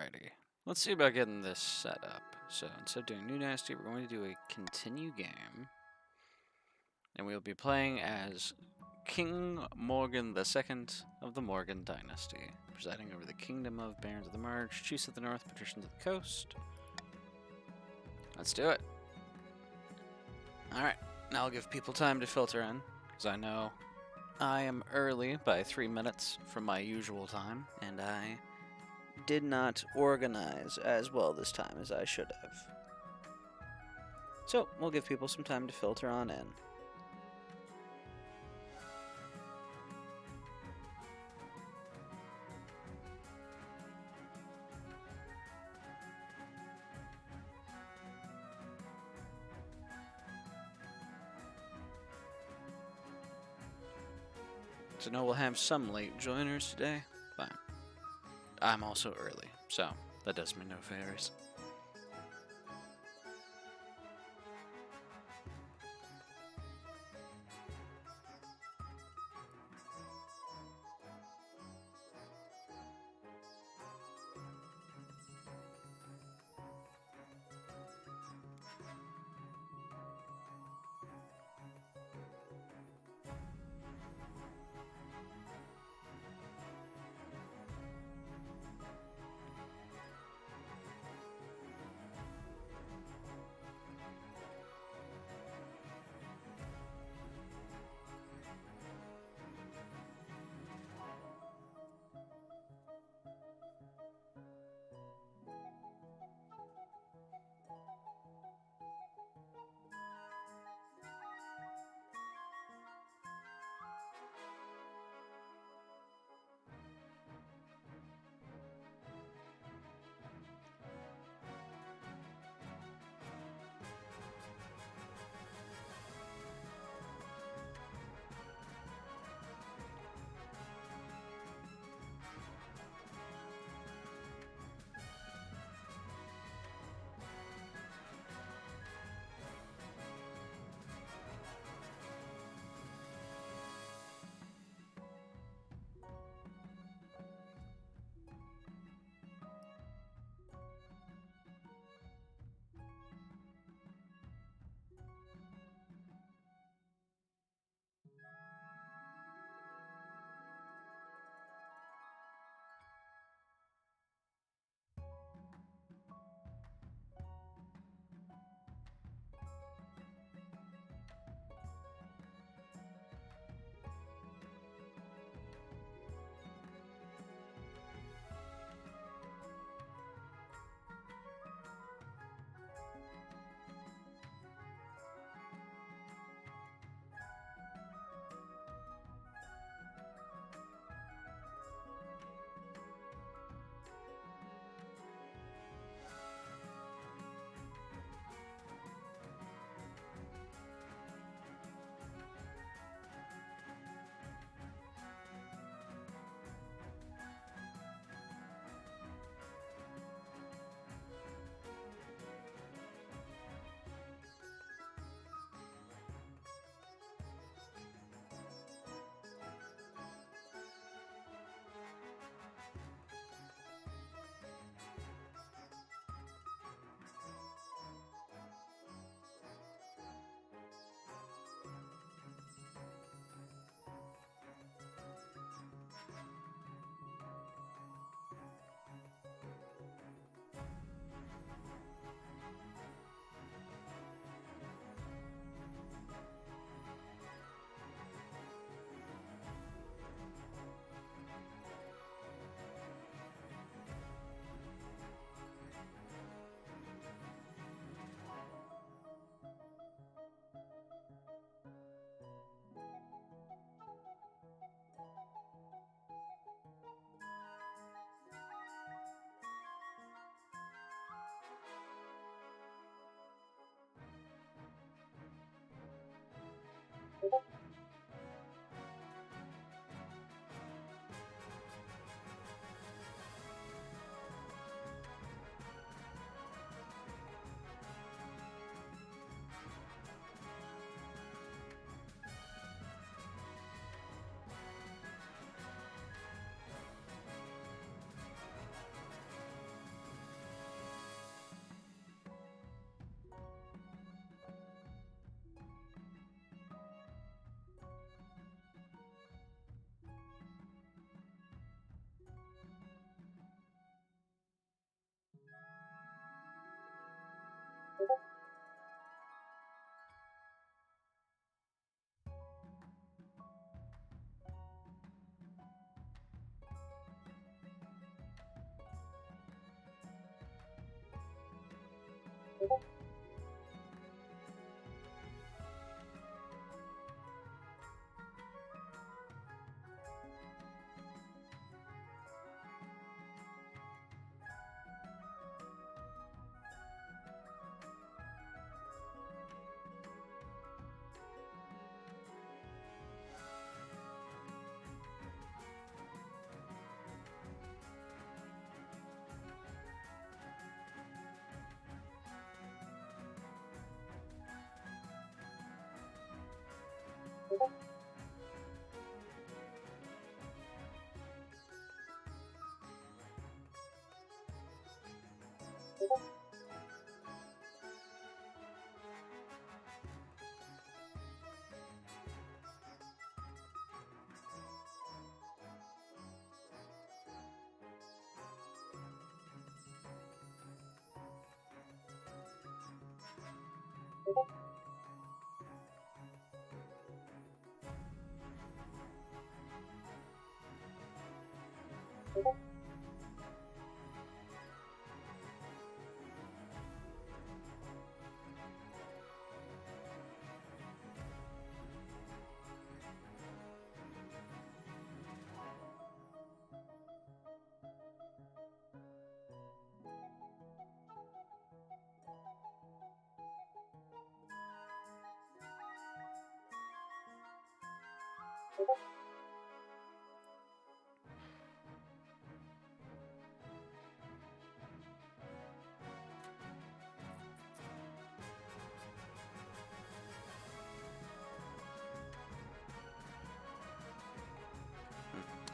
Alrighty. Let's see about getting this set up. So instead of doing New Dynasty, we're going to do a continue game. And we'll be playing as King Morgan II of the Morgan Dynasty, presiding over the Kingdom of Barons of the March, Chiefs of the North, Patricians of the Coast. Let's do it. Alright, now I'll give people time to filter in, because I know I am early by 3 minutes from my usual time, and I did not organize as well this time as I should have. So, we'll give people some time to filter on in. So, no, we'll have some late joiners today, but I'm also early, so that does me no favors.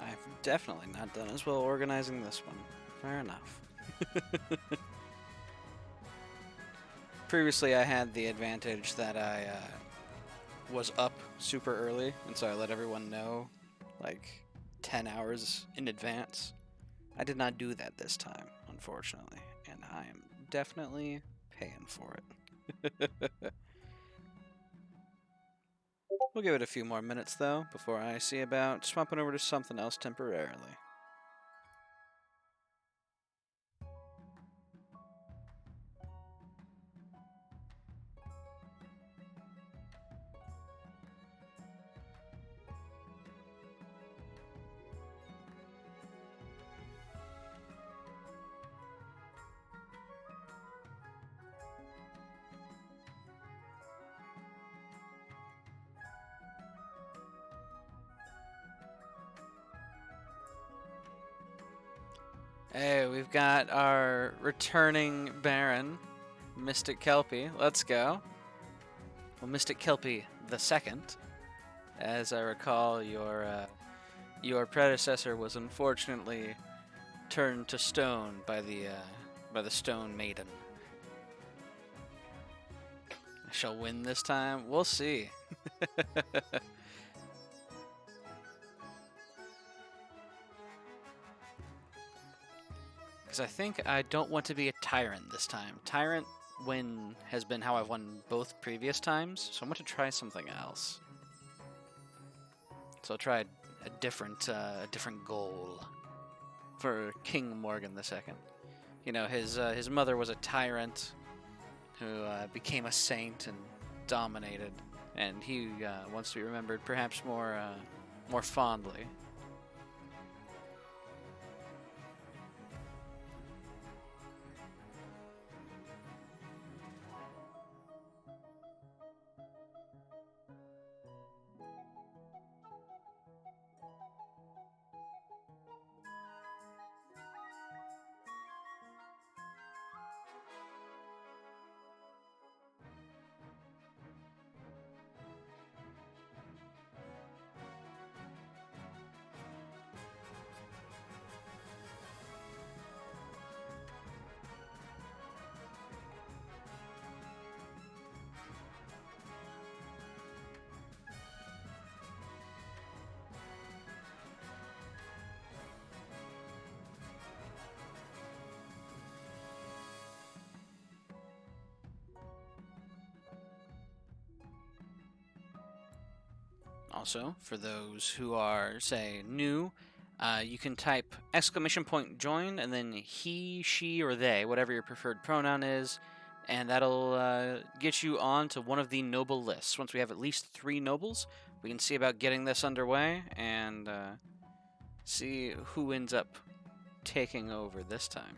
I've definitely not done as well organizing this one. Fair enough. Previously, I had the advantage that I was up super early, and so I let everyone know, like, 10 hours in advance. I did not do that this time, unfortunately, and I am definitely paying for it. We'll give it a few more minutes, though, before I see about swapping over to something else temporarily. Hey, we've got our returning Baron, Mystic Kelpie. Let's go. Well, Mystic Kelpie the second. As I recall, your predecessor was unfortunately turned to stone by the Stone Maiden. I shall win this time. We'll see. Because I think I don't want to be a Tyrant this time. Tyrant win has been how I've won both previous times, so I want to try something else. So I'll try a different goal for King Morgan II. You know, his mother was a tyrant who became a saint and dominated, and he wants to be remembered perhaps more fondly. Also, for those who are, say, new, you can type !join and then he, she, or they, whatever your preferred pronoun is, And that'll get you on to one of the noble lists. Once we have at least 3 nobles, we can see about getting this underway and see who ends up taking over this time.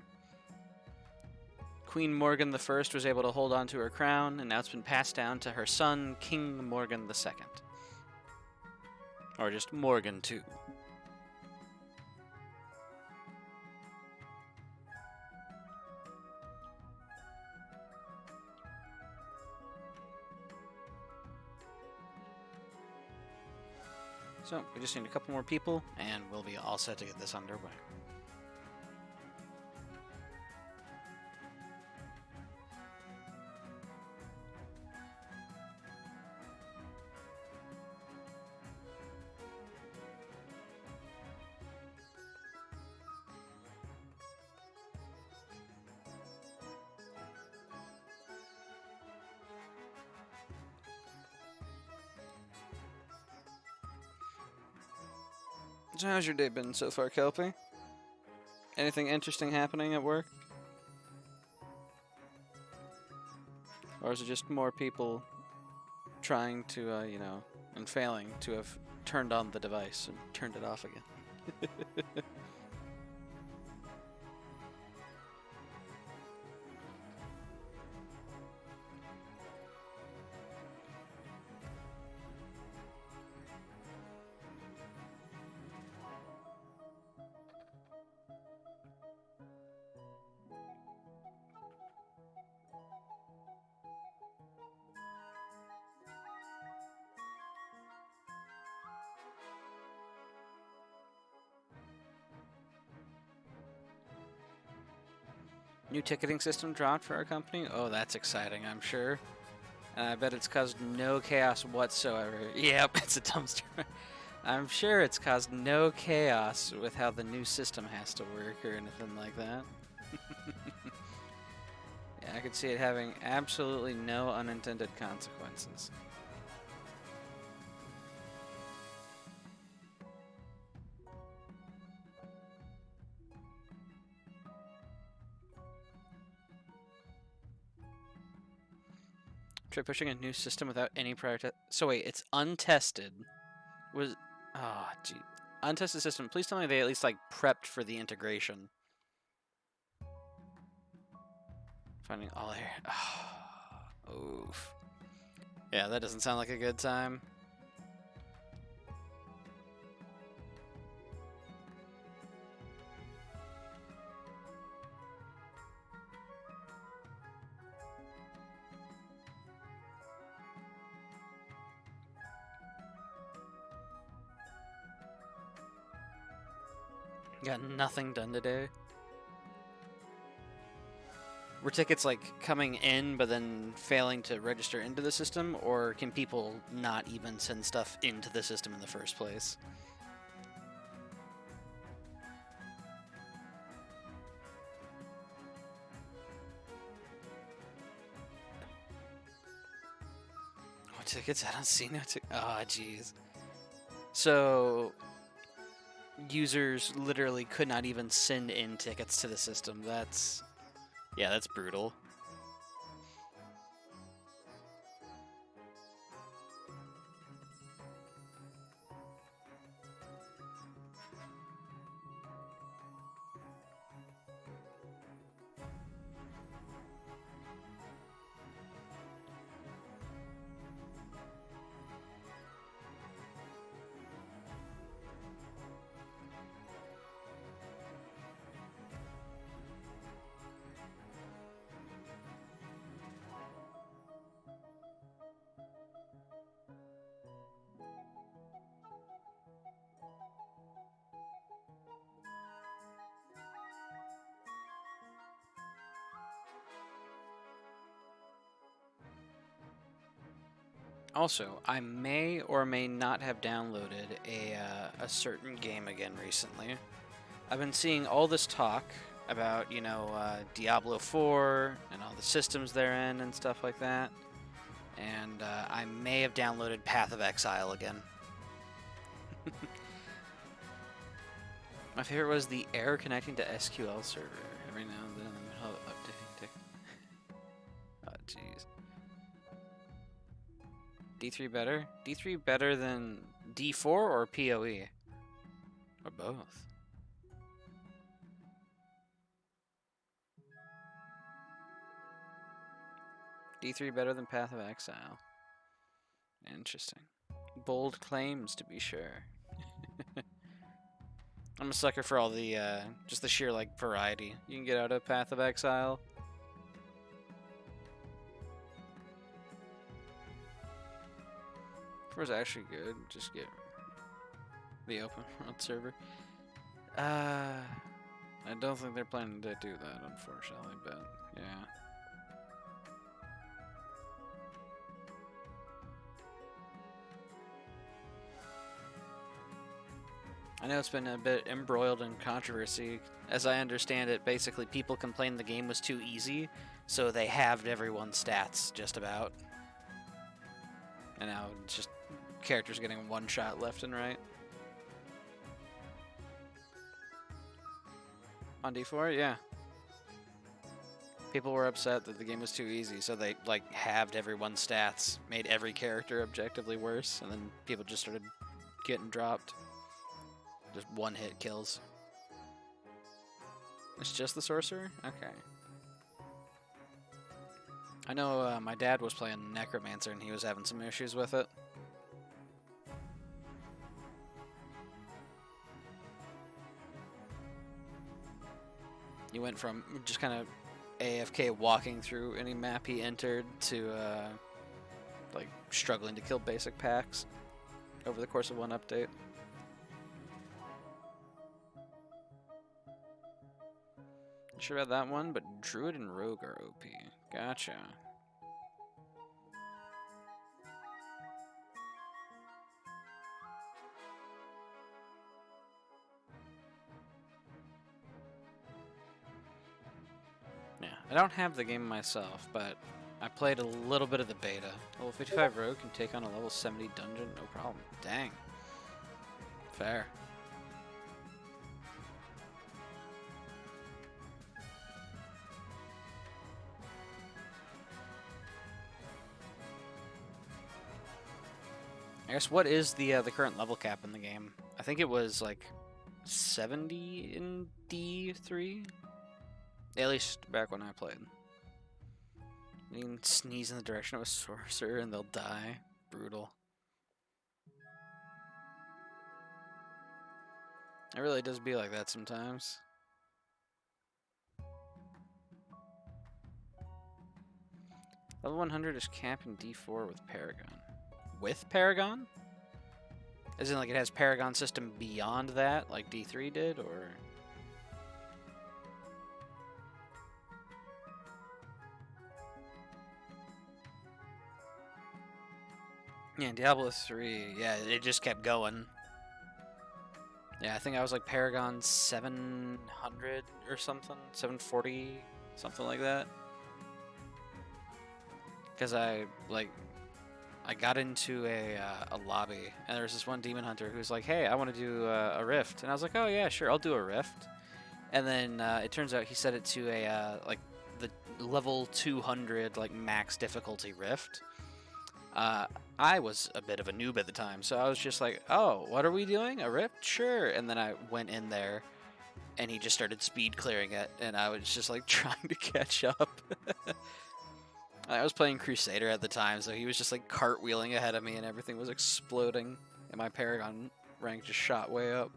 Queen Morgan I was able to hold on to her crown, and now it's been passed down to her son, King Morgan II. Or just Morgan II. So, we just need a couple more people, and we'll be all set to get this underway. So how's your day been so far, Kelpie? Anything interesting happening at work? Or is it just more people trying to, you know, and failing to have turned on the device and turned it off again? New ticketing system dropped for our company? Oh, that's exciting, I'm sure. And I bet it's caused no chaos whatsoever. Yep, it's a dumpster. I'm sure it's caused no chaos with how the new system has to work or anything like that. Yeah, I could see it having absolutely no unintended consequences. Try pushing a new system without any prior test. So wait, it's untested. Was gee, untested system. Please tell me they at least like prepped for the integration. Finding all here. Oof. Yeah, that doesn't sound like a good time. Got nothing done today. Were tickets like coming in but then failing to register into the system, or can people not even send stuff into the system in the first place? What tickets? I don't see no tickets. Oh, jeez. So users literally could not even send in tickets to the system. Yeah, that's brutal. Also, I may or may not have downloaded a certain game again recently. I've been seeing all this talk about, you know, Diablo 4 and all the systems therein and stuff like that. And I may have downloaded Path of Exile again. My favorite was the error connecting to SQL server every now and then in the middle of updating ticket. Jeez. D3 better? D3 better than D4 or PoE? Or both? D3 better than Path of Exile. Interesting. Bold claims, to be sure. I'm a sucker for all the, just the sheer, like, variety you can get out of Path of Exile. Four's actually good. Just get the open world server. I don't think they're planning to do that, unfortunately, but yeah. I know it's been a bit embroiled in controversy. As I understand it, basically people complained the game was too easy, so they halved everyone's stats, just about. And now it's just characters getting one shot left and right. On D4, yeah. People were upset that the game was too easy, so they, like, halved everyone's stats, made every character objectively worse, and then people just started getting dropped. Just one-hit kills. It's just the sorcerer? Okay. I know my dad was playing Necromancer and he was having some issues with it. He went from just kind of AFK walking through any map he entered to like struggling to kill basic packs over the course of one update. Not sure about that one, but Druid and Rogue are OP. Gotcha. Yeah, I don't have the game myself, but I played a little bit of the beta. Level 55 Rogue can take on a level 70 dungeon, no problem. Dang. Fair. I guess what is the current level cap in the game? I think it was like 70 in D3? At least back when I played. You can sneeze in the direction of a sorcerer and they'll die. Brutal. It really does be like that sometimes. Level 100 is capped in D4 with Paragon. With Paragon? As in, like, it has Paragon system beyond that, like D3 did, or...? Yeah, Diablo 3, yeah, it just kept going. Yeah, I think I was like Paragon 700 or something, 740, something like that. Because I got into a lobby, and there was this one demon hunter who was like, hey, I want to do a rift. And I was like, oh yeah, sure, I'll do a rift. And then it turns out he set it to a, like, the level 200, like, max difficulty rift. I was a bit of a noob at the time, so I was just like, oh, what are we doing? A rift? Sure. And then I went in there, and he just started speed clearing it, and I was just, like, trying to catch up. I was playing Crusader at the time, so he was just, like, cartwheeling ahead of me, and everything was exploding, and my Paragon rank just shot way up.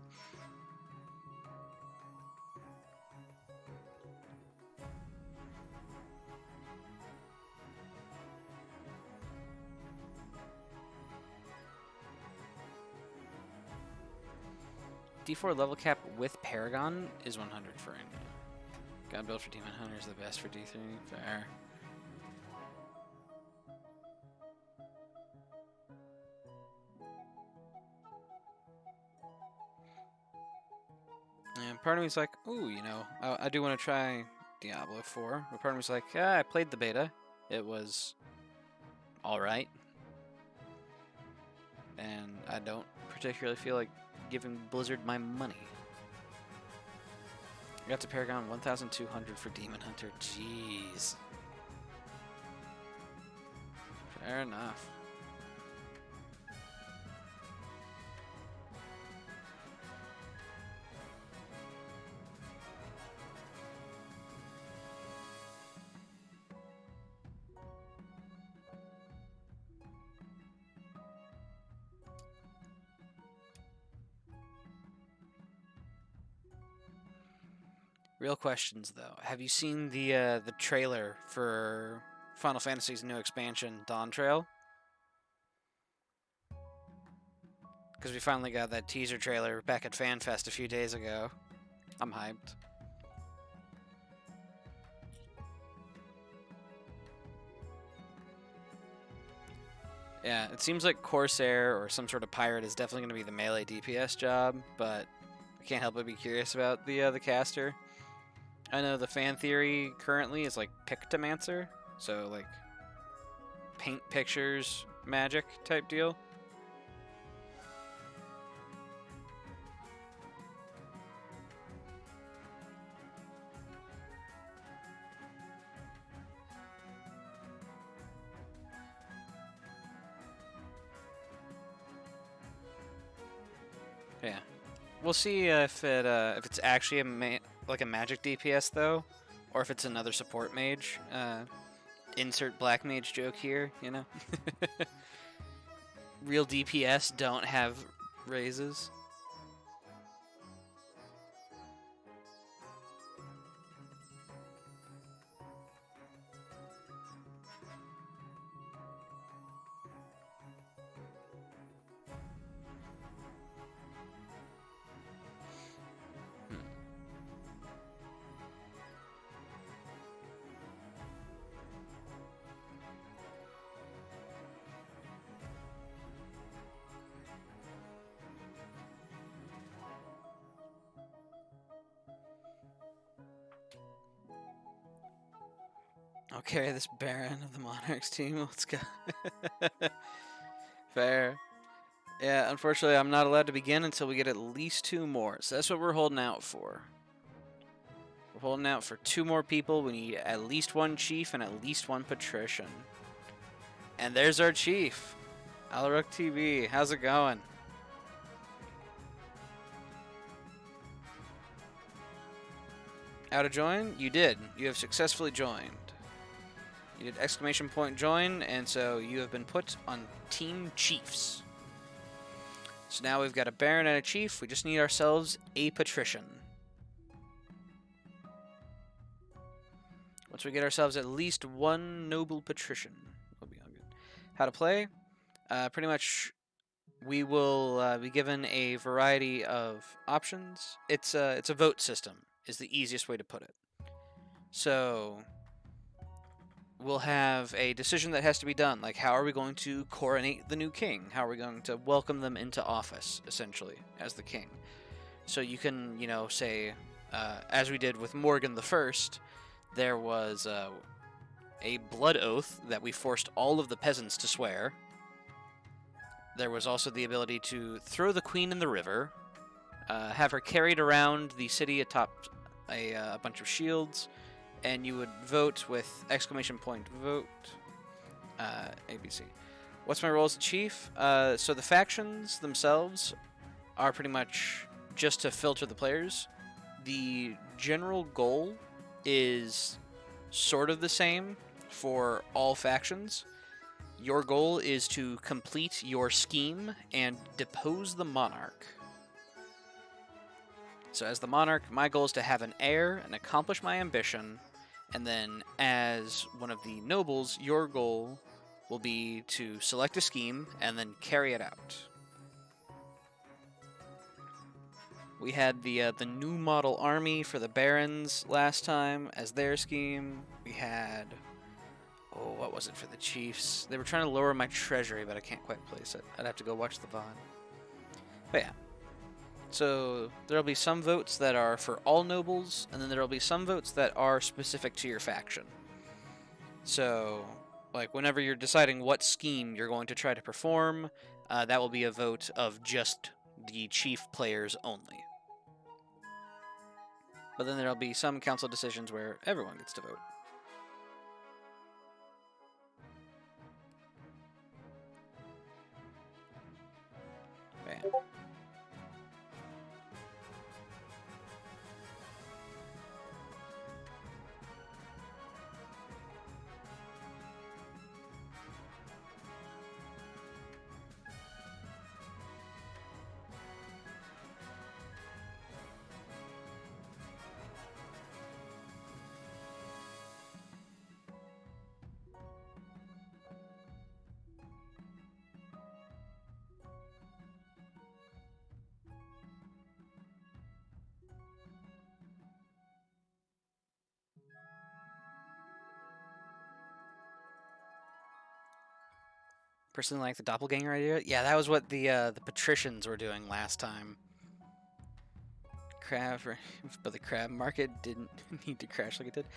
D4 level cap with Paragon is 100 for right now. God build for Demon Hunter is the best for D3. Fair. And part of me's like, ooh, you know, I do want to try Diablo 4. But part of me's like, yeah, I played the beta. It was alright. And I don't particularly feel like giving Blizzard my money. I got to Paragon 1,200 for Demon Hunter. Jeez. Fair enough. Real questions though. Have you seen the trailer for Final Fantasy's new expansion, Dawn Trail? Because we finally got that teaser trailer back at FanFest a few days ago. I'm hyped. Yeah, it seems like Corsair or some sort of pirate is definitely going to be the melee DPS job, but I can't help but be curious about the caster. I know the fan theory currently is like Pictomancer, so like paint pictures magic type deal. Yeah, we'll see if it's actually like a magic DPS though, or if it's another support mage. Insert black mage joke here, you know. Real DPS don't have raises. I'll carry this Baron of the Monarchs team. Let's go. Fair. Yeah, unfortunately, I'm not allowed to begin until we get at least 2 more. So that's what we're holding out for. We're holding out for 2 more people. We need at least 1 chief and at least 1 patrician. And there's our chief. Alrook TV. How's it going? How to join? You did. You have successfully joined. You did exclamation point join, and so you have been put on Team Chiefs. So now we've got a Baron and a Chief. We just need ourselves a Patrician. Once we get ourselves at least 1 noble Patrician, we'll be all good. How to play? Pretty much, we will be given a variety of options. It's a vote system, is the easiest way to put it. So we'll have a decision that has to be done, like how are we going to coronate the new king? How are we going to welcome them into office, essentially, as the king? So you can, say, as we did with Morgan the First, there was a blood oath that we forced all of the peasants to swear. There was also the ability to throw the queen in the river, have her carried around the city atop a bunch of shields, and you would vote with exclamation point vote, ABC. What's my role as a chief? So the factions themselves are pretty much just to filter the players. The general goal is sort of the same for all factions. Your goal is to complete your scheme and depose the monarch. So as the monarch, my goal is to have an heir and accomplish my ambition. And then as one of the nobles, your goal will be to select a scheme and then carry it out. We had the new model army for the barons last time as their scheme. We had, what was it for the chiefs? They were trying to lower my treasury, but I can't quite place it. I'd have to go watch the VOD. But yeah. So there'll be some votes that are for all nobles, and then there'll be some votes that are specific to your faction. So, like, whenever you're deciding what scheme you're going to try to perform, that will be a vote of just the chief players only. But then there'll be some council decisions where everyone gets to vote. Personally, like the doppelganger idea. Yeah, that was what the patricians were doing last time. But the crab market didn't need to crash like it did.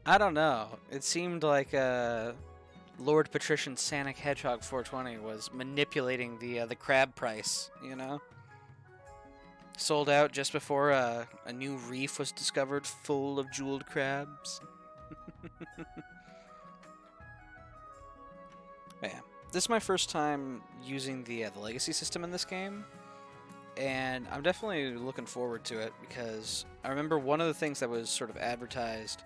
I don't know. It seemed like Lord Patrician Sanic Hedgehog 420 was manipulating the crab price. You know, sold out just before a new reef was discovered full of jeweled crabs. Yeah, this is my first time using the legacy system in this game. And I'm definitely looking forward to it because I remember one of the things that was sort of advertised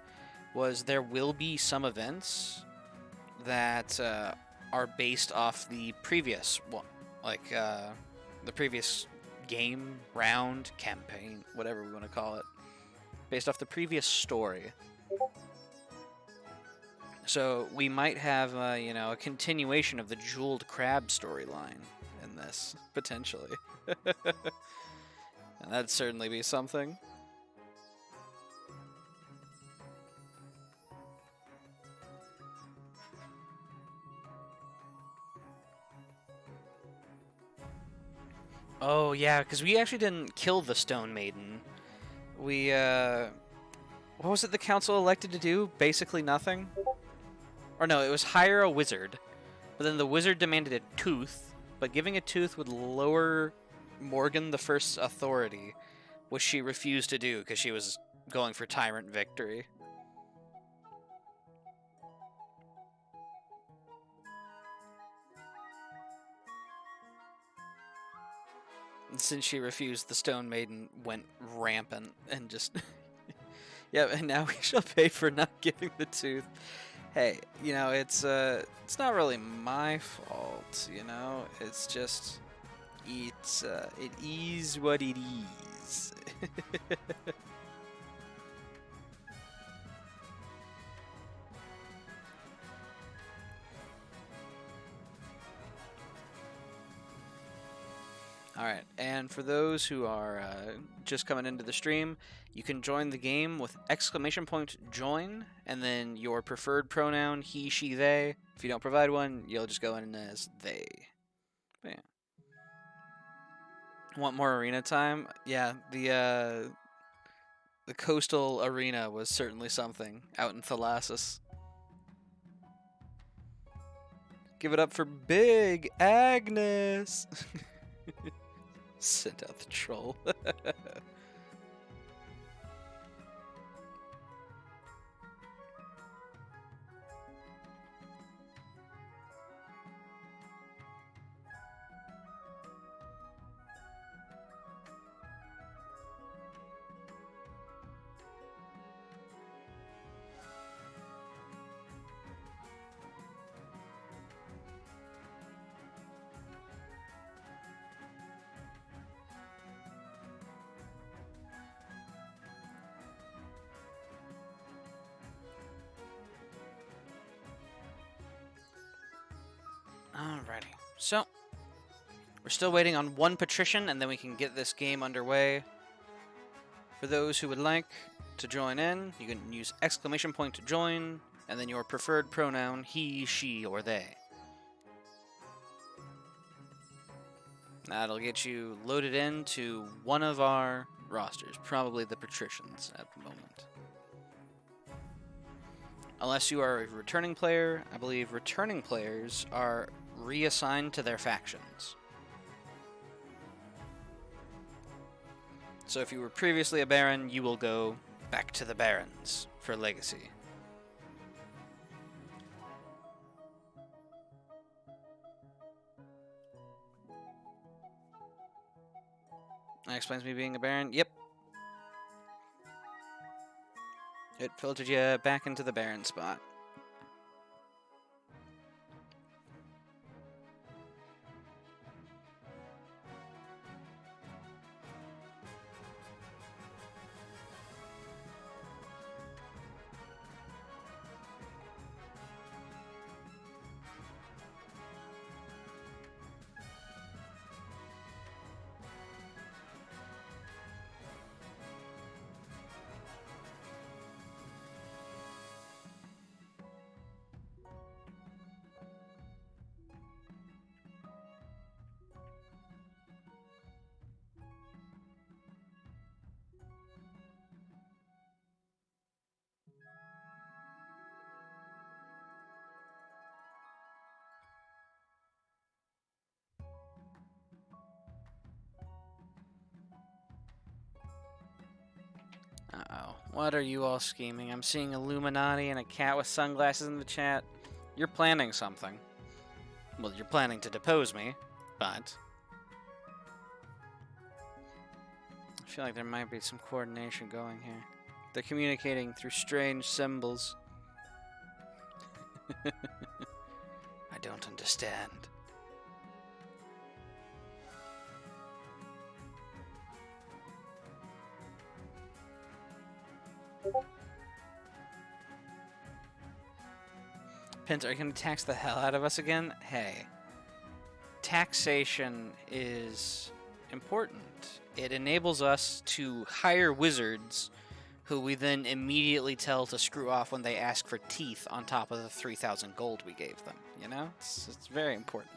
was there will be some events that are based off the previous one, like the previous game, round, campaign, whatever we want to call it, based off the previous story. So we might have, a continuation of the Jeweled Crab storyline in this, potentially. And that'd certainly be something. Oh, yeah, because we actually didn't kill the Stone Maiden. We, what was it the council elected to do? Basically nothing? Or no, it was hire a wizard. But then the wizard demanded a tooth, but giving a tooth would lower Morgan the First's authority, which she refused to do because she was going for tyrant victory. And since she refused, the Stone Maiden went rampant and just... Yeah, and now we shall pay for not giving the tooth. Hey, it's not really my fault, It's just... it is what it is. Alright, and for those who are just coming into the stream, you can join the game with !join, and then your preferred pronoun, he, she, they. If you don't provide one, you'll just go in as they. But yeah. Want more arena time? Yeah, the coastal arena was certainly something out in Thalassus. Give it up for Big Agnes! Send out the troll. Alrighty, so we're still waiting on one patrician, and then we can get this game underway. For those who would like to join in, you can use !to join, and then your preferred pronoun, he, she, or they. That'll get you loaded into one of our rosters, probably the patricians at the moment. Unless you are a returning player, I believe returning players are reassigned to their factions. So if you were previously a Baron, you will go back to the Barons for Legacy. That explains me being a Baron. Yep. It filtered you back into the Baron spot. What are you all scheming? I'm seeing Illuminati and a cat with sunglasses in the chat. You're planning something. Well, you're planning to depose me, but I feel like there might be some coordination going here. They're communicating through strange symbols. I don't understand. Pins, are you going to tax the hell out of us again? Hey. Taxation is important. It enables us to hire wizards who we then immediately tell to screw off when they ask for teeth on top of the 3,000 gold we gave them. You know? It's very important.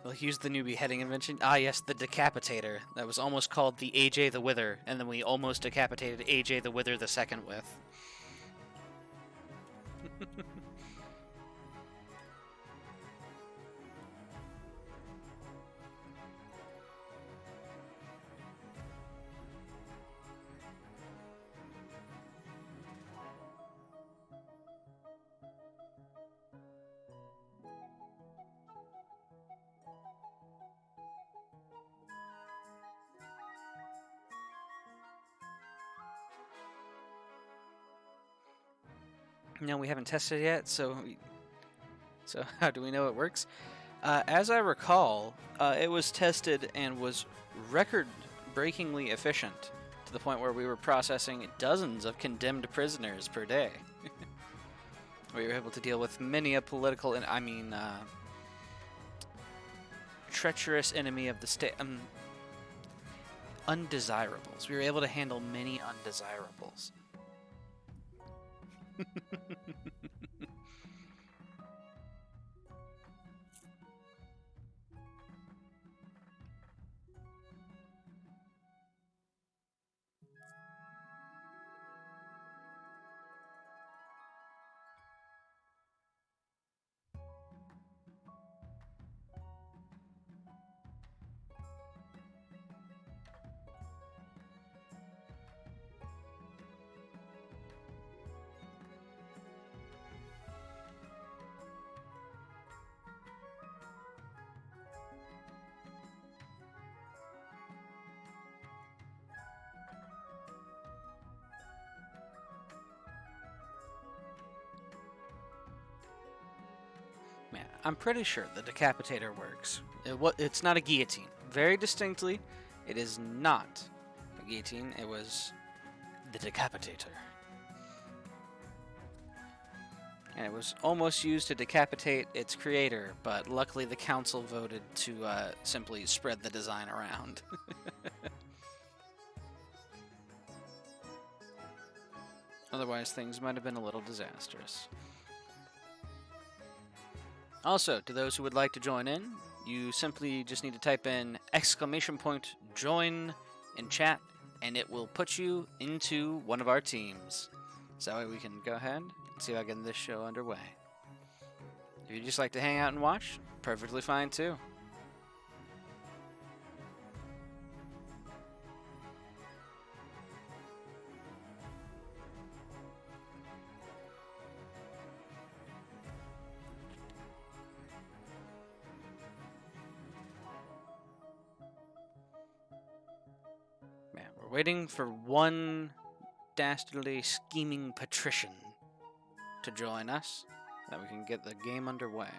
We'll use the new beheading invention. Ah, yes, the Decapitator. That was almost called the AJ the Wither, and then we almost decapitated AJ the Wither the second with. No, we haven't tested it yet, so how do we know it works? As I recall, it was tested and was record-breakingly efficient to the point where we were processing dozens of condemned prisoners per day. We were able to deal with many a political and treacherous enemy of the state. Undesirables. We were able to handle many undesirables. Man, I'm pretty sure the Decapitator works. It's not a guillotine. Very distinctly, it is not a guillotine. It was the Decapitator. And it was almost used to decapitate its creator, but luckily the council voted to simply spread the design around. Otherwise, things might have been a little disastrous. Also, to those who would like to join in, you simply just need to type in !join in chat, and it will put you into one of our teams. So that way we can go ahead and see about getting this show underway. If you'd just like to hang out and watch, perfectly fine too. Waiting for one dastardly scheming patrician to join us, that we can get the game underway.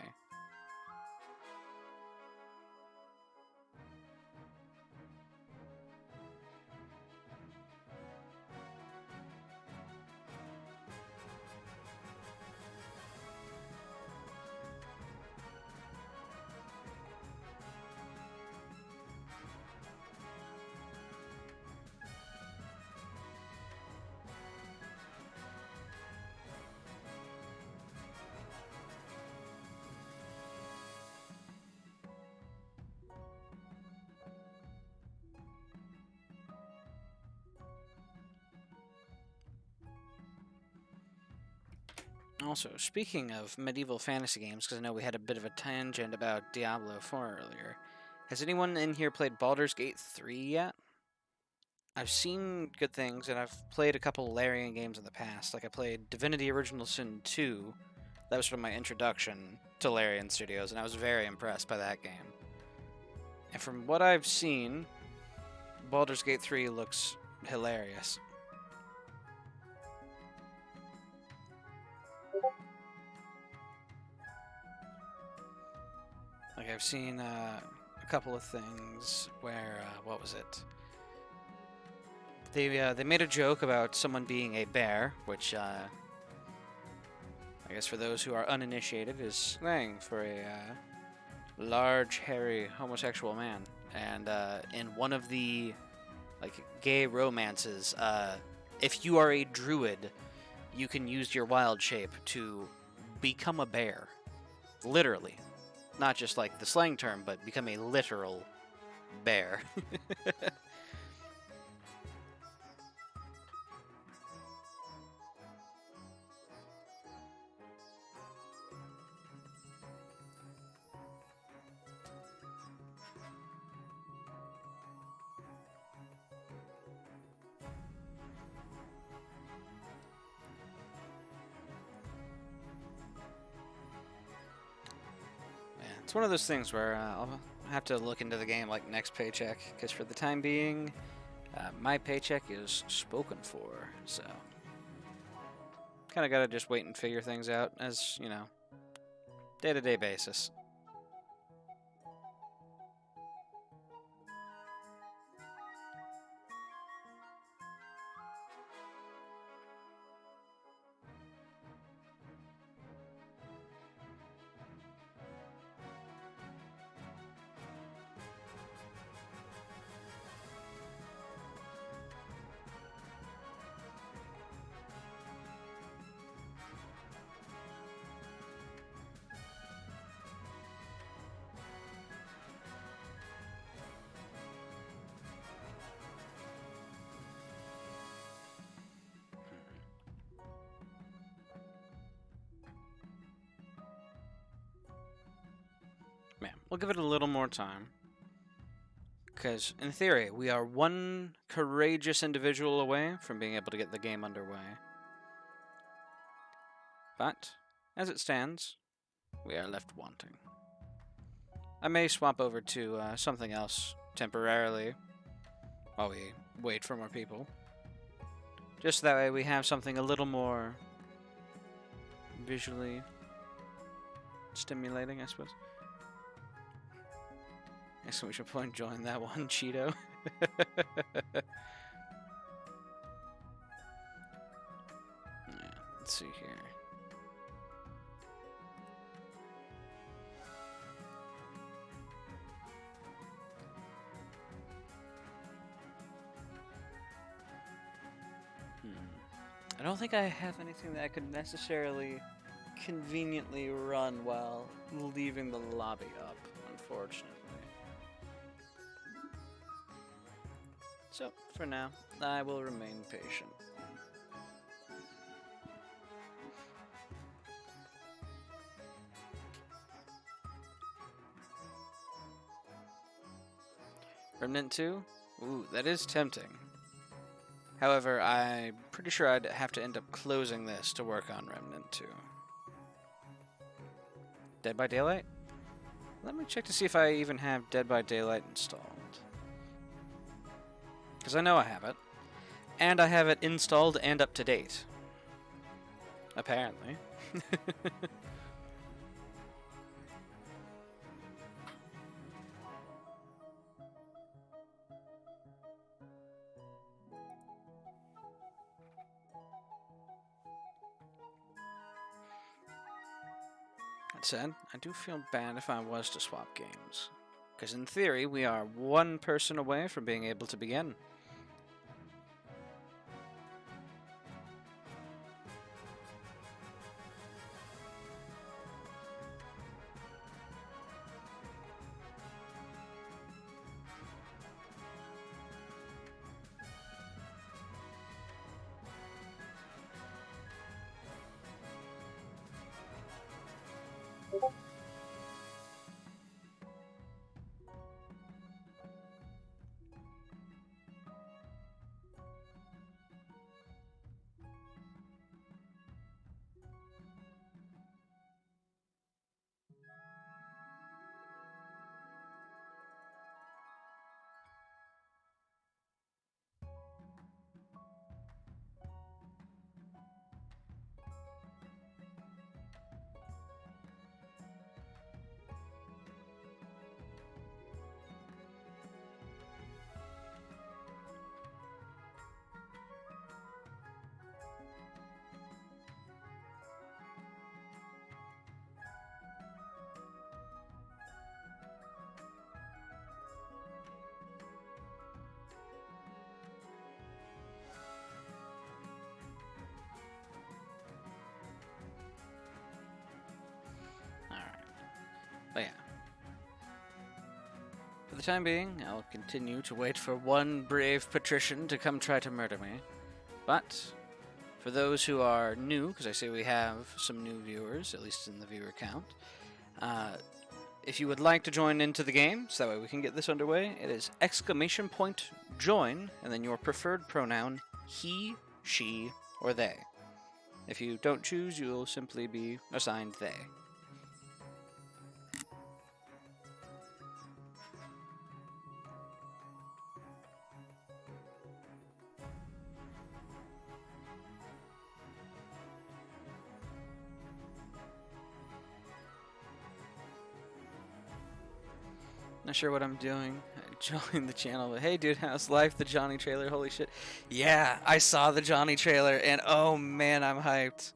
Also, speaking of medieval fantasy games, because I know we had a bit of a tangent about Diablo 4 earlier, has anyone in here played Baldur's Gate 3 yet? I've seen good things, and I've played a couple Larian games in the past. Like, I played Divinity Original Sin 2. That was sort of my introduction to Larian Studios, and I was very impressed by that game. And from what I've seen, Baldur's Gate 3 looks hilarious. Like, I've seen a couple of things where, what was it? They made a joke about someone being a bear, which, I guess for those who are uninitiated, is slang for a large, hairy, homosexual man. And in one of the, like, gay romances, if you are a druid, you can use your wild shape to become a bear. Literally. Not just like the slang term, but become a literal bear. It's one of those things where I'll have to look into the game like next paycheck, because for the time being, my paycheck is spoken for, so kind of gotta just wait and figure things out as, you know, day-to-day basis. Man, we'll give it a little more time. Because, in theory, we are one courageous individual away from being able to get the game underway. But, as it stands, we are left wanting. I may swap over to something else temporarily while we wait for more people. Just that way we have something a little more visually stimulating, I suppose. Exclamation point, join that one, Cheeto. Yeah, let's see here. I don't think I have anything that I could necessarily conveniently run while leaving the lobby up, unfortunately. So, for now, I will remain patient. Remnant 2? Ooh, that is tempting. However, I'm pretty sure I'd have to end up closing this to work on Remnant 2. Dead by Daylight? Let me check to see if I even have Dead by Daylight installed. Because I know I have it. And I have it installed and up to date. Apparently. That said, I do feel bad if I was to swap games. Because in theory, we are one person away from being able to begin. time being, I'll continue to wait for one brave patrician to come try to murder me. But for those who are new, because I see we have some new viewers, at least in the viewer count, if you would like to join into the game, so that way we can get this underway, it is !join, and then your preferred pronoun, he, she, or they. If you don't choose, you'll simply be assigned they. Not sure what I'm doing. I joined the channel, but hey dude, how's life? The Johnny trailer, holy shit. Yeah, I saw the Johnny trailer, and oh man, I'm hyped.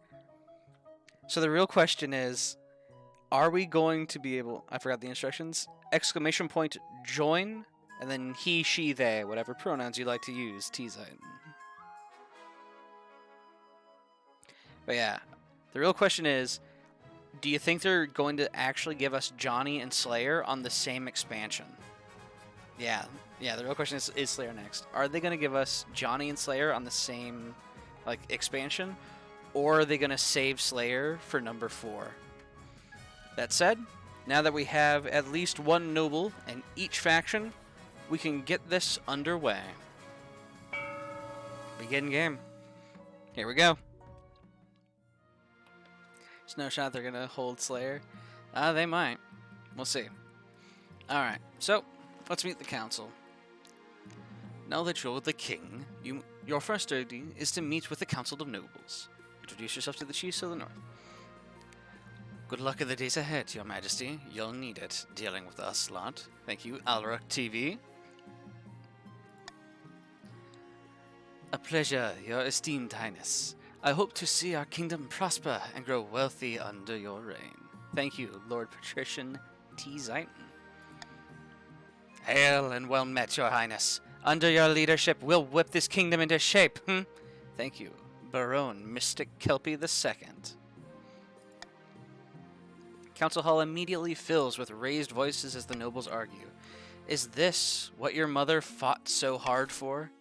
So the real question is, are we going to be able, I forgot the instructions, ! Join, and then he, she, they, whatever pronouns you like to use, T-Zite. But yeah, the real question is, do you think they're going to actually give us Johnny and Slayer on the same expansion? Yeah, the real question is Slayer next? Are they going to give us Johnny and Slayer on the same, like, expansion? Or are they going to save Slayer for number 4? That said, now that we have at least one noble in each faction, we can get this underway. Begin game. Here we go. There's no shot they're gonna hold Slayer. They might. We'll see. Alright, so let's meet the council. Now that you're the king, your first duty is to meet with the Council of Nobles. Introduce yourself to the chiefs of the north. Good luck in the days ahead, your majesty. You'll need it, dealing with us lot. Thank you, Alruk TV. A pleasure, your esteemed highness. I hope to see our kingdom prosper and grow wealthy under your reign. Thank you, Lord Patrician T-Zite. Hail and well met, your highness. Under your leadership, we'll whip this kingdom into shape. Thank you, Baron Mystic Kelpie II. Council hall immediately fills with raised voices as the nobles argue. Is this what your mother fought so hard for?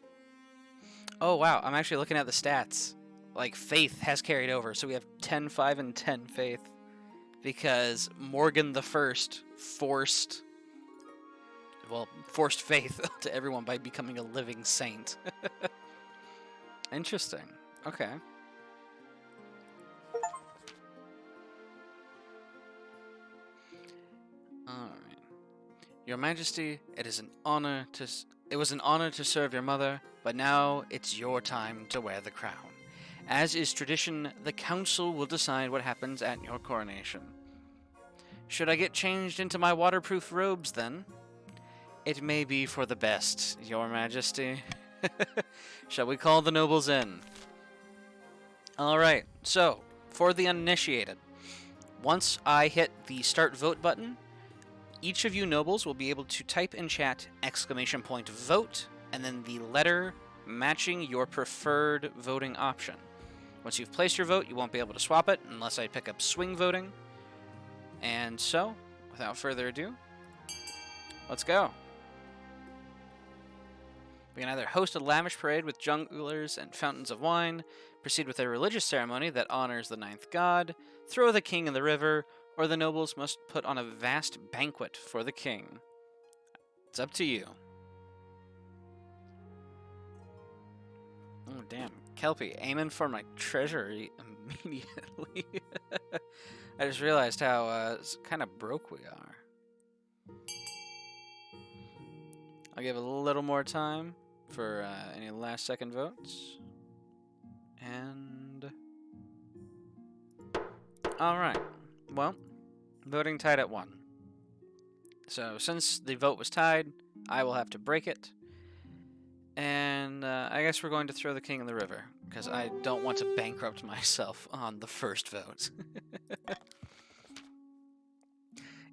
Oh wow, I'm actually looking at the stats. Like, faith has carried over, so we have 10, 5, and 10 faith. Because Morgan the First forced faith to everyone by becoming a living saint. Interesting. Okay. Alright. Your Majesty, it was an honor to serve your mother, but now it's your time to wear the crown. As is tradition, the council will decide what happens at your coronation. Should I get changed into my waterproof robes, then? It may be for the best, your majesty. Shall we call the nobles in? Alright, so, for the uninitiated, once I hit the start vote button, each of you nobles will be able to type in chat !vote, and then the letter matching your preferred voting option. Once you've placed your vote, you won't be able to swap it unless I pick up swing voting. And so, without further ado, let's go. We can either host a lavish parade with junglers and fountains of wine, proceed with a religious ceremony that honors the ninth god, throw the king in the river, or the nobles must put on a vast banquet for the king. It's up to you. Oh, damn. Kelpie, aiming for my treasury immediately. I just realized how kind of broke we are. I'll give a little more time for any last second votes. And... Alright. Well, voting tied at 1. So, since the vote was tied, I will have to break it. And I guess we're going to throw the king in the river, because I don't want to bankrupt myself on the first vote.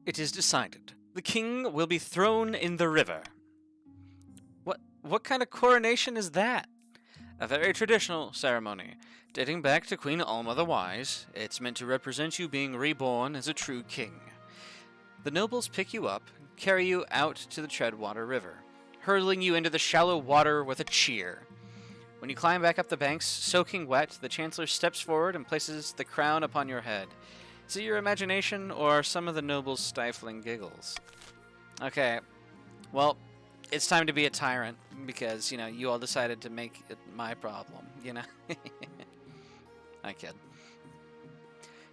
It is decided. The king will be thrown in the river. What kind of coronation is that? A very traditional ceremony, dating back to Queen Alma the Wise. It's meant to represent you being reborn as a true king. The nobles pick you up, carry you out to the Treadwater River, hurling you into the shallow water with a cheer. When you climb back up the banks, soaking wet, the Chancellor steps forward and places the crown upon your head. Is it your imagination or some of the nobles' stifling giggles? Okay, well, it's time to be a tyrant because, you know, you all decided to make it my problem, you know? I kid.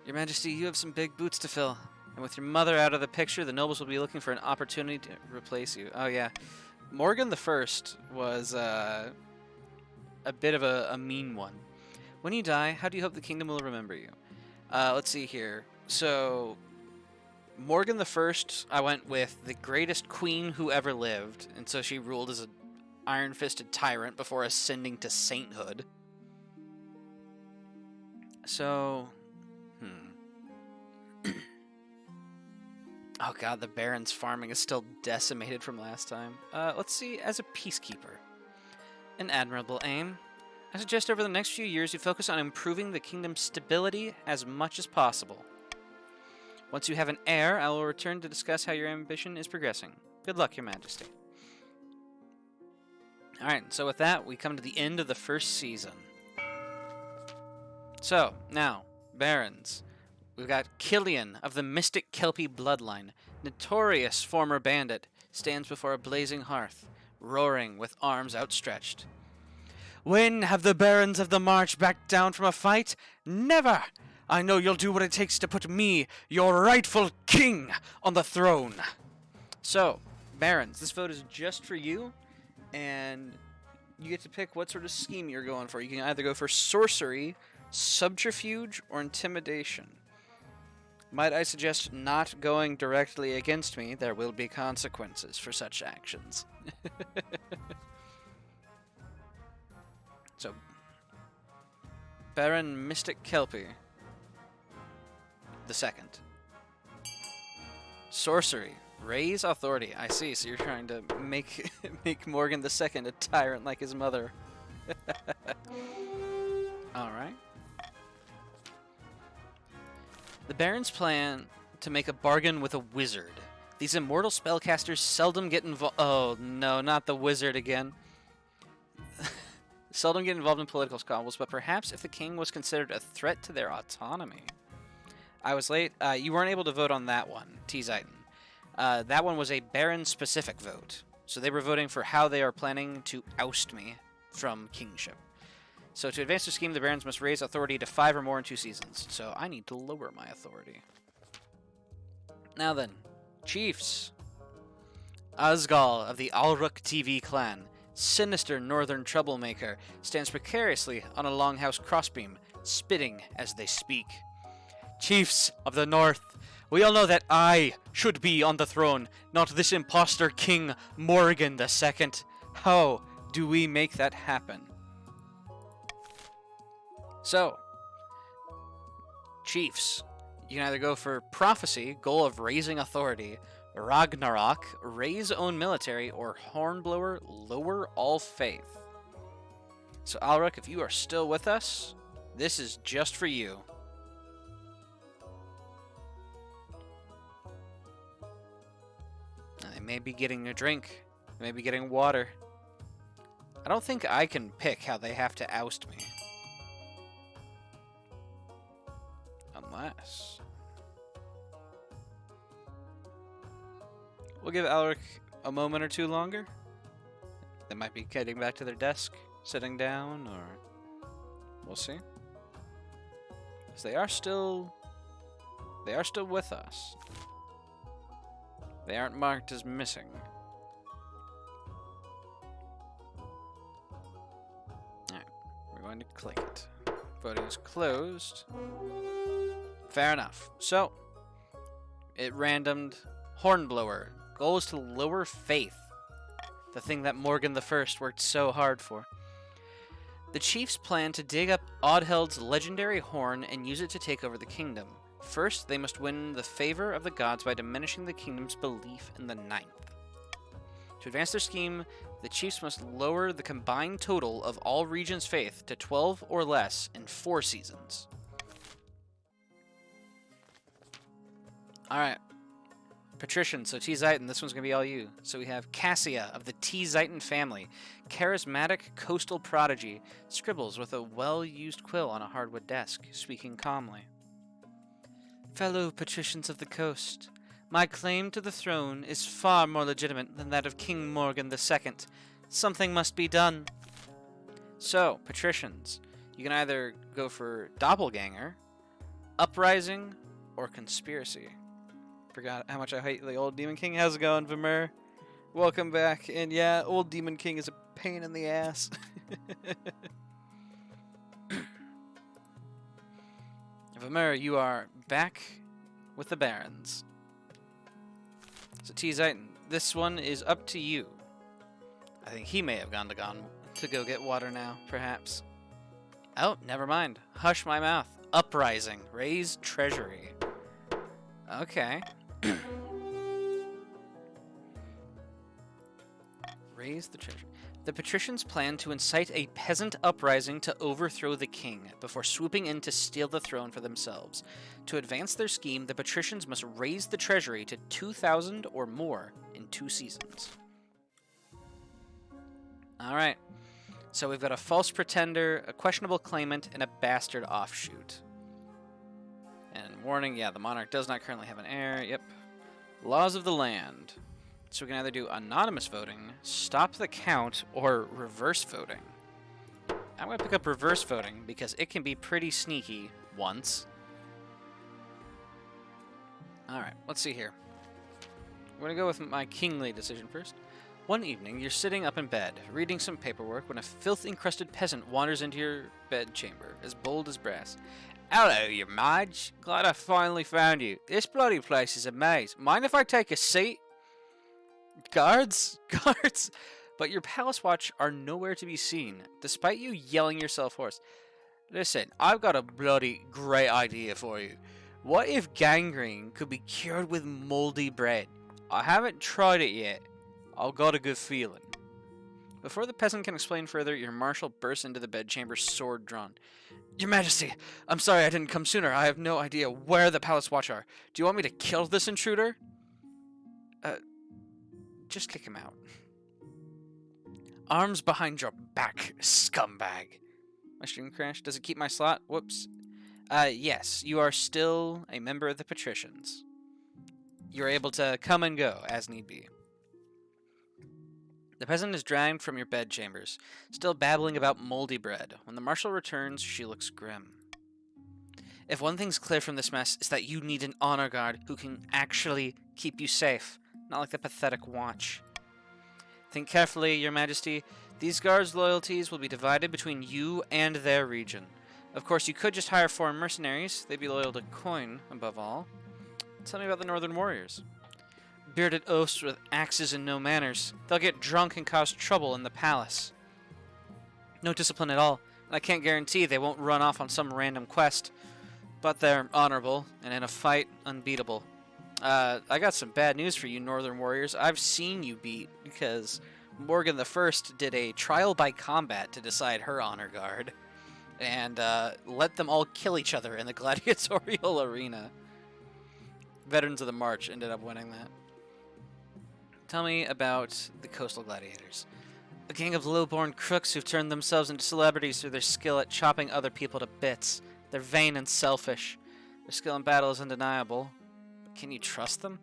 Your Majesty, you have some big boots to fill. And with your mother out of the picture, the nobles will be looking for an opportunity to replace you. Oh, yeah. Morgan the First was a bit of a mean one. When you die, how do you hope the kingdom will remember you? Let's see here. So, Morgan the First, I went with the greatest queen who ever lived, and so she ruled as an iron-fisted tyrant before ascending to sainthood. So, oh god, the Baron's farming is still decimated from last time. Let's see, as a peacekeeper. An admirable aim. I suggest over the next few years you focus on improving the kingdom's stability as much as possible. Once you have an heir, I will return to discuss how your ambition is progressing. Good luck, Your Majesty. Alright, so with that, we come to the end of the first season. So, now, Barons. We've got Killian of the Mystic Kelpie bloodline, notorious former bandit, stands before a blazing hearth, roaring with arms outstretched. When have the Barons of the March backed down from a fight? Never! I know you'll do what it takes to put me, your rightful king, on the throne. So, Barons, this vote is just for you, and you get to pick what sort of scheme you're going for. You can either go for sorcery, subterfuge, or intimidation. Might I suggest not going directly against me? There will be consequences for such actions. So, Baron Mystic Kelpie the second. Sorcery. Raise authority. I see, so you're trying to make make Morgan the second a tyrant like his mother. Alright. The Barons plan to make a bargain with a wizard. These immortal spellcasters seldom get involved. Oh no, not the wizard again. Seldom get involved in political squabbles, but perhaps if the king was considered a threat to their autonomy. I was late. You weren't able to vote on that one, T. Zayton. That one was a Baron-specific vote. So they were voting for how they are planning to oust me from kingship. So to advance their scheme, the Barons must raise authority to 5 or more in 2 seasons. So I need to lower my authority. Now then, Chiefs. Asgal of the Alruk TV clan, sinister northern troublemaker, stands precariously on a longhouse crossbeam, spitting as they speak. Chiefs of the North, we all know that I should be on the throne, not this imposter king Morgan II. How do we make that happen? So, Chiefs, you can either go for prophecy, goal of raising authority, Ragnarok, raise own military, or Hornblower, lower all faith. So Alruk, if you are still with us, this is just for you. They may be getting a drink, they may be getting water. I don't think I can pick how they have to oust me. Unless... We'll give Alric a moment or two longer. They might be getting back to their desk, sitting down, or... We'll see. Because they are still with us. They aren't marked as missing. Alright, we're going to click it. Voting is closed. Fair enough. So, it randomed Hornblower. Goal is to lower faith. The thing that Morgan I worked so hard for. The chiefs plan to dig up Oddheld's legendary horn and use it to take over the kingdom. First, they must win the favor of the gods by diminishing the kingdom's belief in the Ninth. To advance their scheme, the chiefs must lower the combined total of all regions' faith to 12 or less in 4 seasons. Alright. Patrician, so T. Zeiton, this one's going to be all you. So we have Cassia of the T. Zeiton family. Charismatic coastal prodigy. Scribbles with a well-used quill on a hardwood desk, speaking calmly. Fellow patricians of the coast, my claim to the throne is far more legitimate than that of King Morgan II. Something must be done. So, patricians, you can either go for doppelganger, uprising, or conspiracy. Forgot how much I hate the old Demon King. How's it going, Vimur? Welcome back. And yeah, old Demon King is a pain in the ass. Vimur, you are back with the Barons. So T. Zeiton, this one is up to you. I think he may have gone to go get water now, perhaps. Oh, never mind. Hush my mouth. Uprising. Raise treasury. Okay. Raise the treasury. The patricians plan to incite a peasant uprising to overthrow the king before swooping in to steal the throne for themselves. To advance their scheme, the patricians must raise the treasury to 2,000 or more in 2 seasons. Alright. So we've got a false pretender, a questionable claimant, and a bastard offshoot. And warning, yeah, the monarch does not currently have an heir. Yep. Laws of the land. So we can either do anonymous voting, stop the count, or reverse voting. I'm going to pick up reverse voting because it can be pretty sneaky once. Alright, let's see here. We're going to go with my kingly decision first. One evening, you're sitting up in bed, reading some paperwork, when a filth-encrusted peasant wanders into your bedchamber, as bold as brass. Hello, your Madge. Glad I finally found you. This bloody place is a maze. Mind if I take a seat? Guards? Guards? But your palace watch are nowhere to be seen, despite you yelling yourself hoarse. Listen, I've got a bloody great idea for you. What if gangrene could be cured with moldy bread? I haven't tried it yet. I've got a good feeling. Before the peasant can explain further, your marshal bursts into the bedchamber, sword drawn. Your Majesty, I'm sorry I didn't come sooner. I have no idea where the palace watch are. Do you want me to kill this intruder? Just kick him out. Arms behind your back, scumbag. My stream crashed. Does it keep my slot? Whoops. Yes, you are still a member of the patricians. You're able to come and go as need be. The peasant is dragged from your bedchambers, still babbling about moldy bread. When the marshal returns, she looks grim. If one thing's clear from this mess, is that you need an honor guard who can actually keep you safe, not like the pathetic watch. Think carefully, Your Majesty. These guards' loyalties will be divided between you and their region. Of course, you could just hire foreign mercenaries. They'd be loyal to coin, above all. Tell me about the Northern Warriors. Bearded oafs with axes and no manners. They'll get drunk and cause trouble in the palace. No discipline at all, and I can't guarantee they won't run off on some random quest. But they're honorable, and in a fight, unbeatable. I got some bad news for you, Northern Warriors. I've seen you beat, because Morgan I did a trial by combat to decide her honor guard, and let them all kill each other in the gladiatorial arena. Veterans of the March ended up winning that. Tell me about the Coastal Gladiators. A gang of low-born crooks who've turned themselves into celebrities through their skill at chopping other people to bits. They're vain and selfish. Their skill in battle is undeniable. But can you trust them?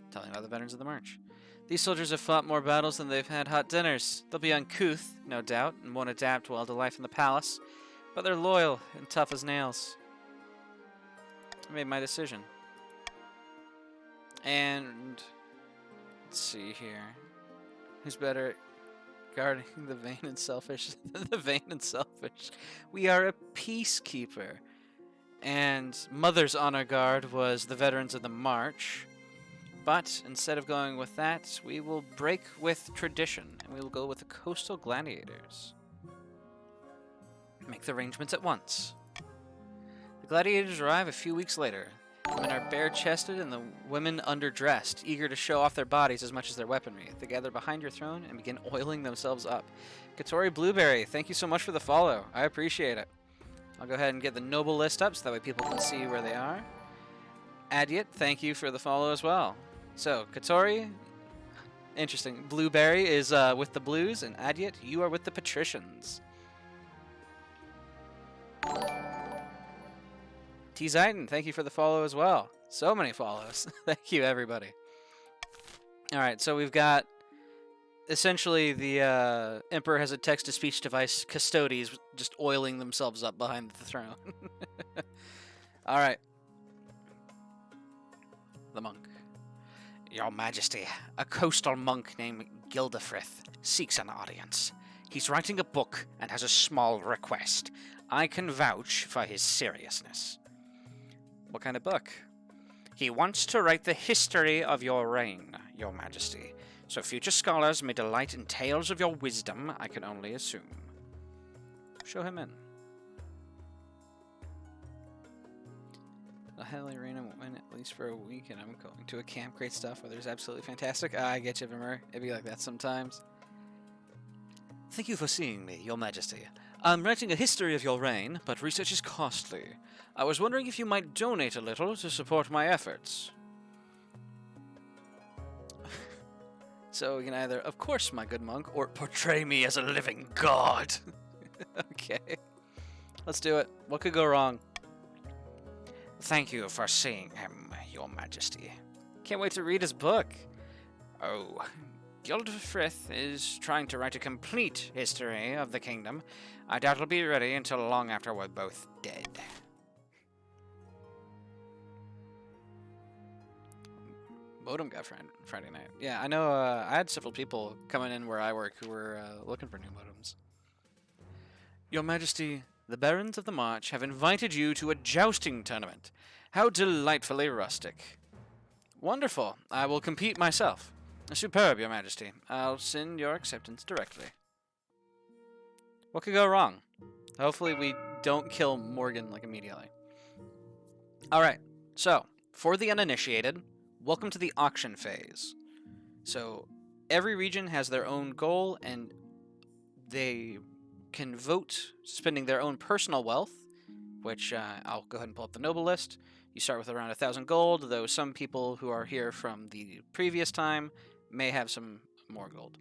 Tell me about the Veterans of the March. These soldiers have fought more battles than they've had hot dinners. They'll be uncouth, no doubt, and won't adapt well to life in the palace. But they're loyal and tough as nails. I made my decision. And let's see here. Who's better at guarding the vain and selfish than the vain and selfish? We are a peacekeeper. And Mother's honor guard was the Veterans of the March. But instead of going with that, we will break with tradition, and we will go with the Coastal Gladiators. Make the arrangements at once. The gladiators arrive a few weeks later. The men are bare-chested and the women underdressed, eager to show off their bodies as much as their weaponry. They gather behind your throne and begin oiling themselves up. Katori Blueberry, thank you so much for the follow. I appreciate it. I'll go ahead and get the noble list up so that way people can see where they are. Adyet, thank you for the follow as well. So, Katori, interesting. Blueberry is with the Blues, and Adyet, you are with the Patricians. T. Zayden, thank you for the follow as well. So many follows. Thank you, everybody. All right, so we've got essentially the Emperor has a text-to-speech device, Custodes just oiling themselves up behind the throne. All right. The monk. Your Majesty, a coastal monk named Gildefrith seeks an audience. He's writing a book and has a small request. I can vouch for his seriousness. What kind of book? He wants to write the history of your reign, Your Majesty, so future scholars may delight in tales of your wisdom, I can only assume. Show him in. The Hell Arena went at least for a week, and I'm going to a camp. Great stuff. Weather's absolutely fantastic. I get you, Vimmer. It'd be like that sometimes. Thank you for seeing me, Your Majesty. I'm writing a history of your reign, but research is costly. I was wondering if you might donate a little to support my efforts. So you can either, of course, my good monk, or portray me as a living god. Okay. Let's do it. What could go wrong? Thank you for seeing him, Your Majesty. Can't wait to read his book. Oh, Gildefrith is trying to write a complete history of the kingdom. I doubt it'll be ready until long after we're both dead. Modem got Friday night. Yeah, I know. I had several people coming in where I work who were looking for new modems. Your Majesty, the Barons of the March have invited you to a jousting tournament. How delightfully rustic. Wonderful. I will compete myself. Superb, Your Majesty. I'll send your acceptance directly. What could go wrong? Hopefully we don't kill Morgan, like, immediately. Alright, so, for the uninitiated, welcome to the auction phase. So, every region has their own goal, and they can vote spending their own personal wealth, which I'll go ahead and pull up the noble list. You start with around 1,000 gold, though some people who are here from the previous time may have some more gold.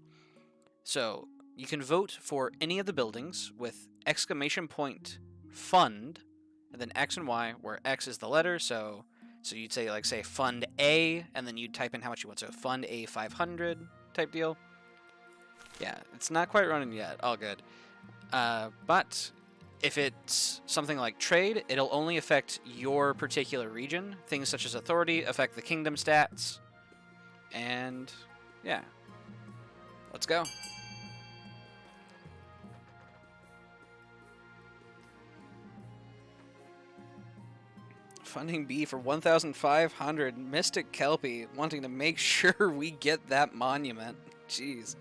So, you can vote for any of the buildings with exclamation point fund, and then X and Y, where X is the letter, so you'd say, like, say, Fund A, and then you'd type in how much you want, so Fund A 500 type deal. Yeah, it's not quite running yet, all good. But if it's something like trade, it'll only affect your particular region. Things such as authority affect the kingdom stats. And yeah, let's go. Funding B for 1,500. Mystic Kelpie wanting to make sure we get that monument. Jeez.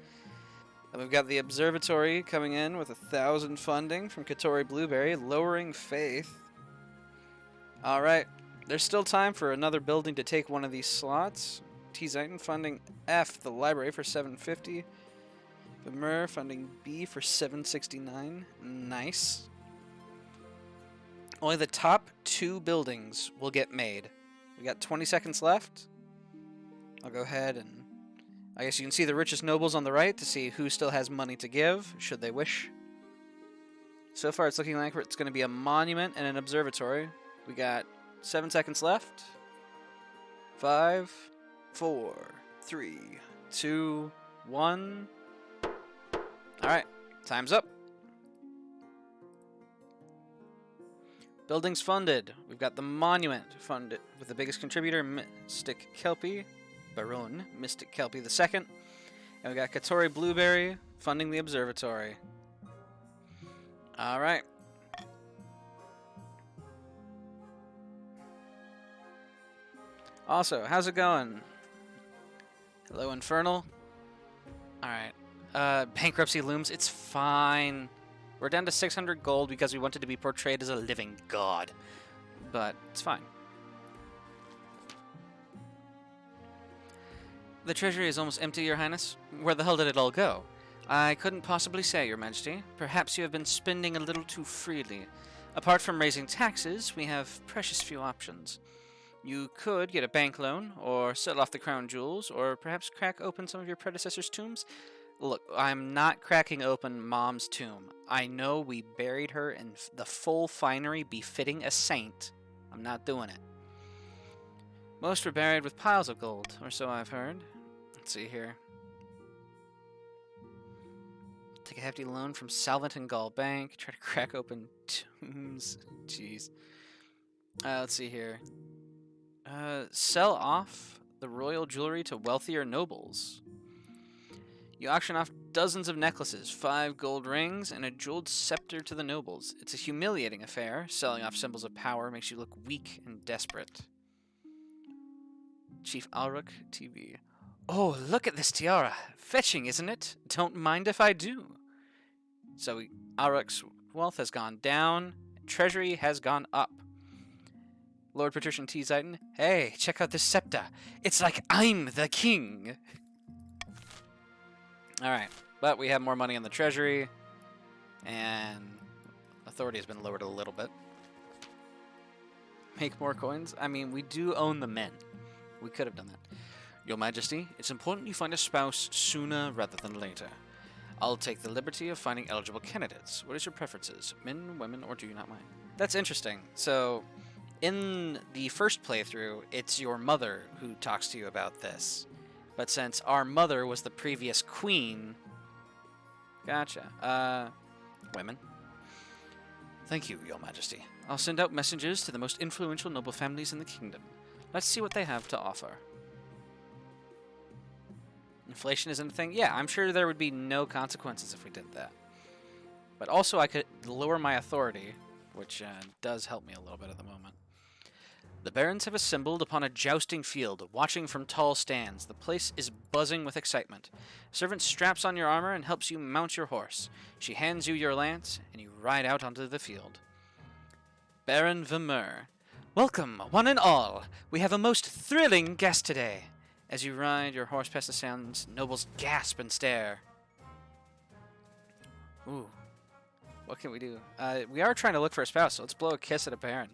And we've got the observatory coming in with 1,000 funding from Katori Blueberry, lowering faith. Alright, there's still time for another building to take one of these slots. T. Zayton funding F, the library, for 750. Vimmer funding B for 769. Nice. Only the top 2 buildings will get made. We got 20 seconds left. I'll go ahead and I guess you can see the richest nobles on the right to see who still has money to give, should they wish. So far, it's looking like it's going to be a monument and an observatory. We got 7 seconds left. 5, 4, 3, 2, 1. Alright, time's up. Buildings funded. We've got the monument funded with the biggest contributor, Mystic Kelpie. Baron, Mystic Kelpie II. And we got Katori Blueberry funding the observatory. Alright. Also, how's it going? Hello, Infernal. Alright. Bankruptcy looms. It's fine. We're down to 600 gold because we wanted to be portrayed as a living god. But it's fine. The treasury is almost empty, Your Highness. Where the hell did it all go? I couldn't possibly say, Your Majesty. Perhaps you have been spending a little too freely. Apart from raising taxes, we have precious few options. You could get a bank loan, or sell off the crown jewels, or perhaps crack open some of your predecessors' tombs. Look, I'm not cracking open Mom's tomb. I know we buried her in the full finery befitting a saint. I'm not doing it. Most were buried with piles of gold, or so I've heard. Let's see here. Take a hefty loan from Salvant and Gall Bank. Try to crack open tombs. Jeez. Let's see here. Sell off the royal jewelry to wealthier nobles. You auction off dozens of necklaces, 5 gold rings, and a jeweled scepter to the nobles. It's a humiliating affair. Selling off symbols of power makes you look weak and desperate. Chief Alruk TV. Oh, look at this tiara. Fetching, isn't it? Don't mind if I do. So Alruk's wealth has gone down. Treasury has gone up. Lord Patrician T. Zayton. Hey, check out this scepter. It's like I'm the king. Alright, but we have more money in the treasury, and authority has been lowered a little bit. Make more coins? I mean, we do own the men. We could have done that. Your Majesty, it's important you find a spouse sooner rather than later. I'll take the liberty of finding eligible candidates. What is your preferences? Men, women, or do you not mind? That's interesting. So, in the first playthrough, it's your mother who talks to you about this. But since our mother was the previous queen... Gotcha. Women. Thank you, Your Majesty. I'll send out messengers to the most influential noble families in the kingdom. Let's see what they have to offer. Inflation isn't a thing? Yeah, I'm sure there would be no consequences if we did that. But also I could lower my authority, which does help me a little bit at the moment. The barons have assembled upon a jousting field, watching from tall stands. The place is buzzing with excitement. A servant straps on your armor and helps you mount your horse. She hands you your lance, and you ride out onto the field. Baron Vimur. Welcome, one and all. We have a most thrilling guest today. As you ride your horse past the sounds, nobles gasp and stare. Ooh. What can we do? We are trying to look for a spouse, so let's blow a kiss at a baron.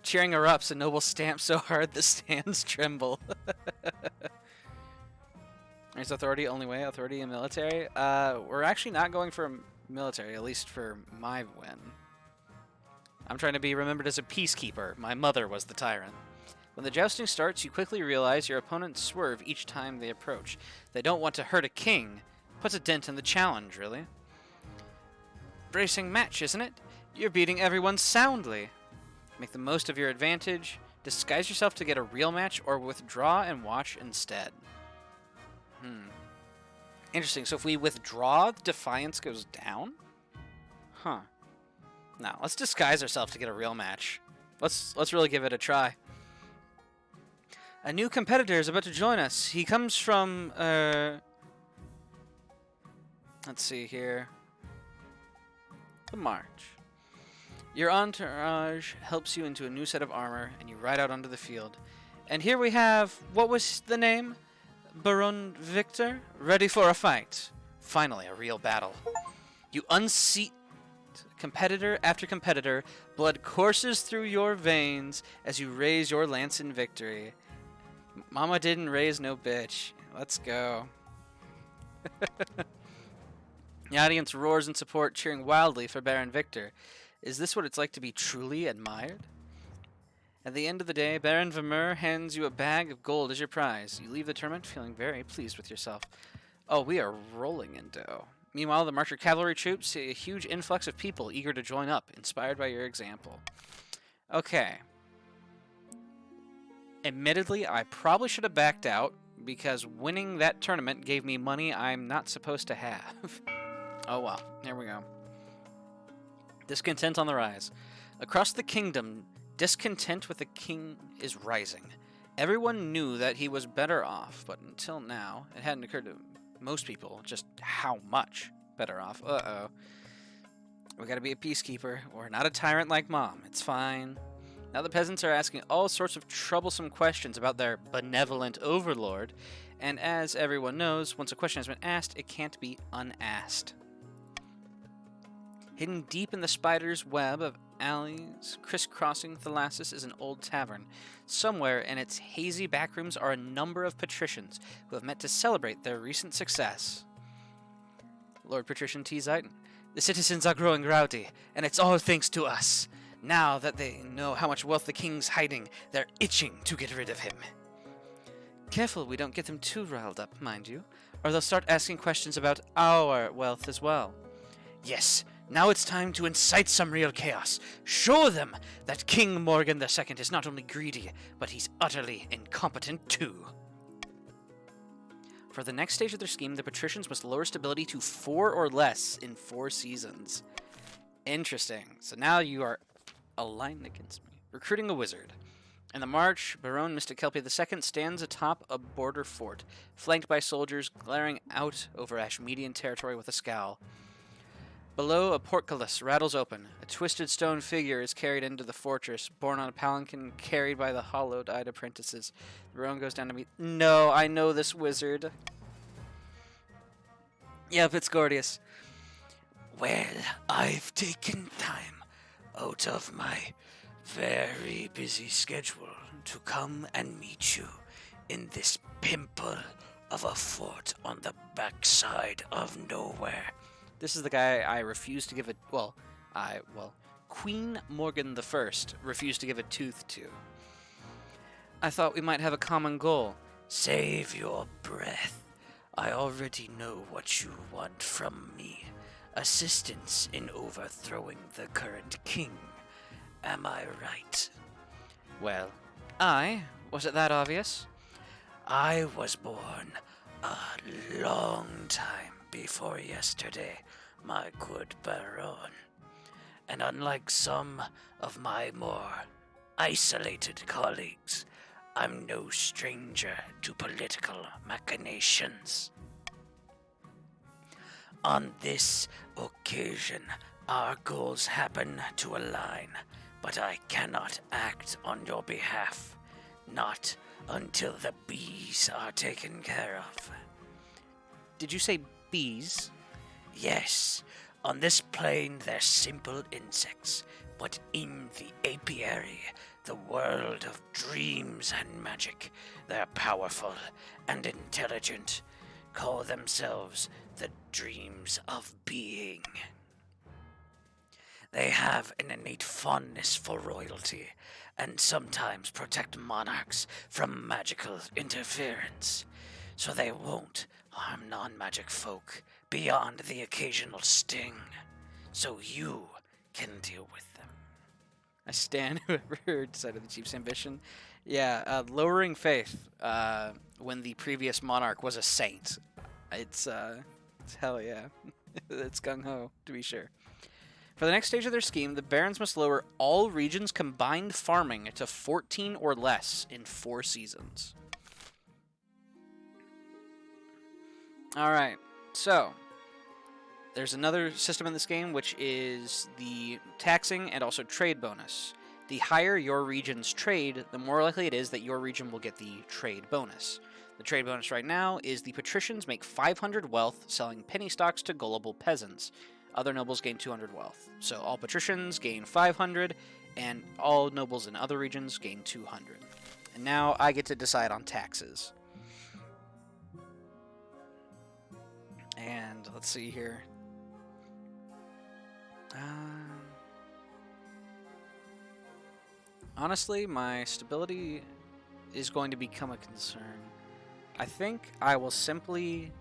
Cheering her up, so nobles stamp so hard the stands tremble. There's authority, only way, authority and military. We're actually not going for military, at least for my win. I'm trying to be remembered as a peacekeeper. My mother was the tyrant. When the jousting starts, you quickly realize your opponents swerve each time they approach. They don't want to hurt a king. Puts a dent in the challenge, really. Bracing match, isn't it? You're beating everyone soundly. Make the most of your advantage. Disguise yourself to get a real match, or withdraw and watch instead. Interesting. So if we withdraw, Defiance goes down? Huh. Now, let's disguise ourselves to get a real match. Let's really give it a try. A new competitor is about to join us. He comes from, let's see here. The March. Your entourage helps you into a new set of armor, and you ride out onto the field. And here we have, what was the name? Baron Victor? Ready for a fight. Finally, a real battle. You unseat competitor after competitor. Blood courses through your veins as you raise your lance in victory. Mama didn't raise no bitch. Let's go. The audience roars in support, cheering wildly for Baron Victor. Is this what it's like to be truly admired? At the end of the day, Baron Vimur hands you a bag of gold as your prize. You leave the tournament feeling very pleased with yourself. Oh, we are rolling in dough. Meanwhile, the Marcher cavalry troops see a huge influx of people eager to join up, inspired by your example. Okay. Admittedly, I probably should have backed out, because winning that tournament gave me money I'm not supposed to have. Oh well, here we go. Discontent on the rise. Across the kingdom, discontent with the king is rising. Everyone knew that he was better off, but until now, it hadn't occurred to most people just how much better off. Uh-oh. We gotta be a peacekeeper. We're not a tyrant like Mom. It's fine. Now the peasants are asking all sorts of troublesome questions about their benevolent overlord, and as everyone knows, once a question has been asked, it can't be unasked. Hidden deep in the spider's web of alleys. Crisscrossing Thalassus is an old tavern. Somewhere in its hazy backrooms are a number of patricians who have met to celebrate their recent success. Lord Patrician T. Zeiton. The citizens are growing rowdy, and it's all thanks to us. Now that they know how much wealth the king's hiding, they're itching to get rid of him. Careful we don't get them too riled up, mind you, or they'll start asking questions about our wealth as well. Yes, now it's time to incite some real chaos. Show them that King Morgan II is not only greedy, but he's utterly incompetent too. For the next stage of their scheme, the patricians must lower stability to 4 or less in 4 seasons. Interesting. So now you are aligned against me. Recruiting a wizard. In the march, Baron Mystic Kelpie II stands atop a border fort, flanked by soldiers glaring out over Ashmedian territory with a scowl. Below, a portcullis rattles open. A twisted stone figure is carried into the fortress, borne on a palanquin carried by the hollowed-eyed apprentices. The Baron goes down to meet... No, I know this wizard. Yep, it's Gordius. Well, I've taken time out of my very busy schedule to come and meet you in this pimple of a fort on the backside of nowhere. This is the guy I refused to give a... Queen Morgan I refused to give a tooth to. I thought we might have a common goal. Save your breath. I already know what you want from me. Assistance in overthrowing the current king. Am I right? Well, was it that obvious? I was born a long time before yesterday, my good Baron. And unlike some of my more isolated colleagues, I'm no stranger to political machinations. On this occasion, our goals happen to align, but I cannot act on your behalf. Not until the bees are taken care of. Did you say bees? Yes. On this plane, they're simple insects, but in the apiary, the world of dreams and magic, they're powerful and intelligent. Call themselves the dreams of being. They have an innate fondness for royalty, and sometimes protect monarchs from magical interference, so they won't harm non-magic folk beyond the occasional sting, so you can deal with them. I stand whoever decided the chief's ambition. Yeah, lowering faith when the previous monarch was a saint. It's hell yeah. It's gung-ho, to be sure. For the next stage of their scheme, the barons must lower all regions' combined farming to 14 or less in 4 seasons. Alright, so there's another system in this game, which is the taxing and also trade bonus. The higher your region's trade, the more likely it is that your region will get the trade bonus. The trade bonus right now is the patricians make 500 wealth selling penny stocks to gullible peasants. Other nobles gain 200 wealth. So all patricians gain 500, and all nobles in other regions gain 200. And now I get to decide on taxes. And let's see here. Honestly, my stability is going to become a concern. I think I will simply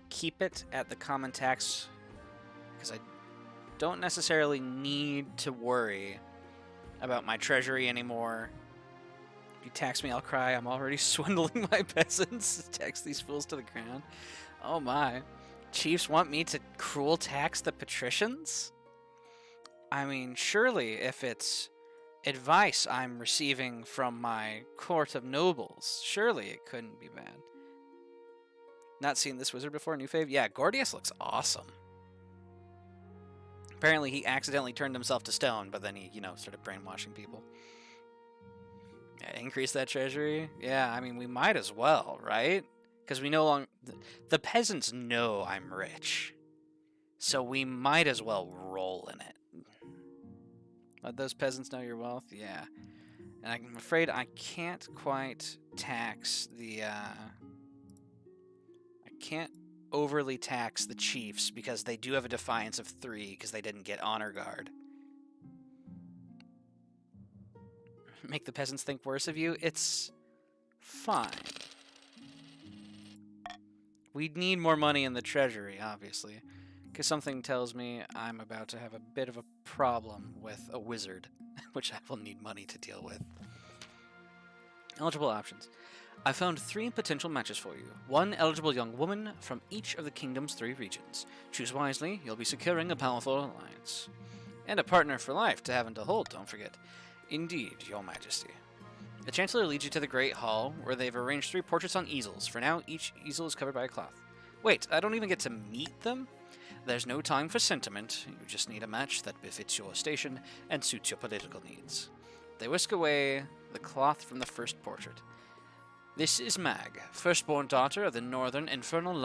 keep it at the common tax because I don't necessarily need to worry about my treasury anymore. If you tax me, I'll cry. I'm already swindling my peasants. Tax these fools to the ground. Oh my. Chiefs want me to cruel tax the patricians? I mean, surely if it's advice I'm receiving from my court of nobles, surely it couldn't be bad. Not seen this wizard before, new fave? Yeah, Gordius looks awesome. Apparently he accidentally turned himself to stone, but then he, started brainwashing people. Yeah, increase that treasury? Yeah, I mean, we might as well, right? Because we no longer... The peasants know I'm rich. So we might as well roll in it. Let those peasants know your wealth. Yeah. And I'm afraid I can't quite tax the, I can't overly tax the chiefs because they do have a defiance of 3 because they didn't get honor guard. Make the peasants think worse of you? It's fine. We need more money in the treasury, obviously, because something tells me I'm about to have a bit of a problem with a wizard, which I will need money to deal with. Eligible options. I found 3 potential matches for you. 1 eligible young woman from each of the kingdom's 3 regions. Choose wisely, you'll be securing a powerful alliance. And a partner for life to have and to hold, don't forget. Indeed, your majesty. The Chancellor leads you to the Great Hall, where they've arranged 3 portraits on easels. For now, each easel is covered by a cloth. Wait, I don't even get to meet them? There's no time for sentiment. You just need a match that befits your station and suits your political needs. They whisk away the cloth from the first portrait. This is Mag, firstborn daughter of the Northern Infernal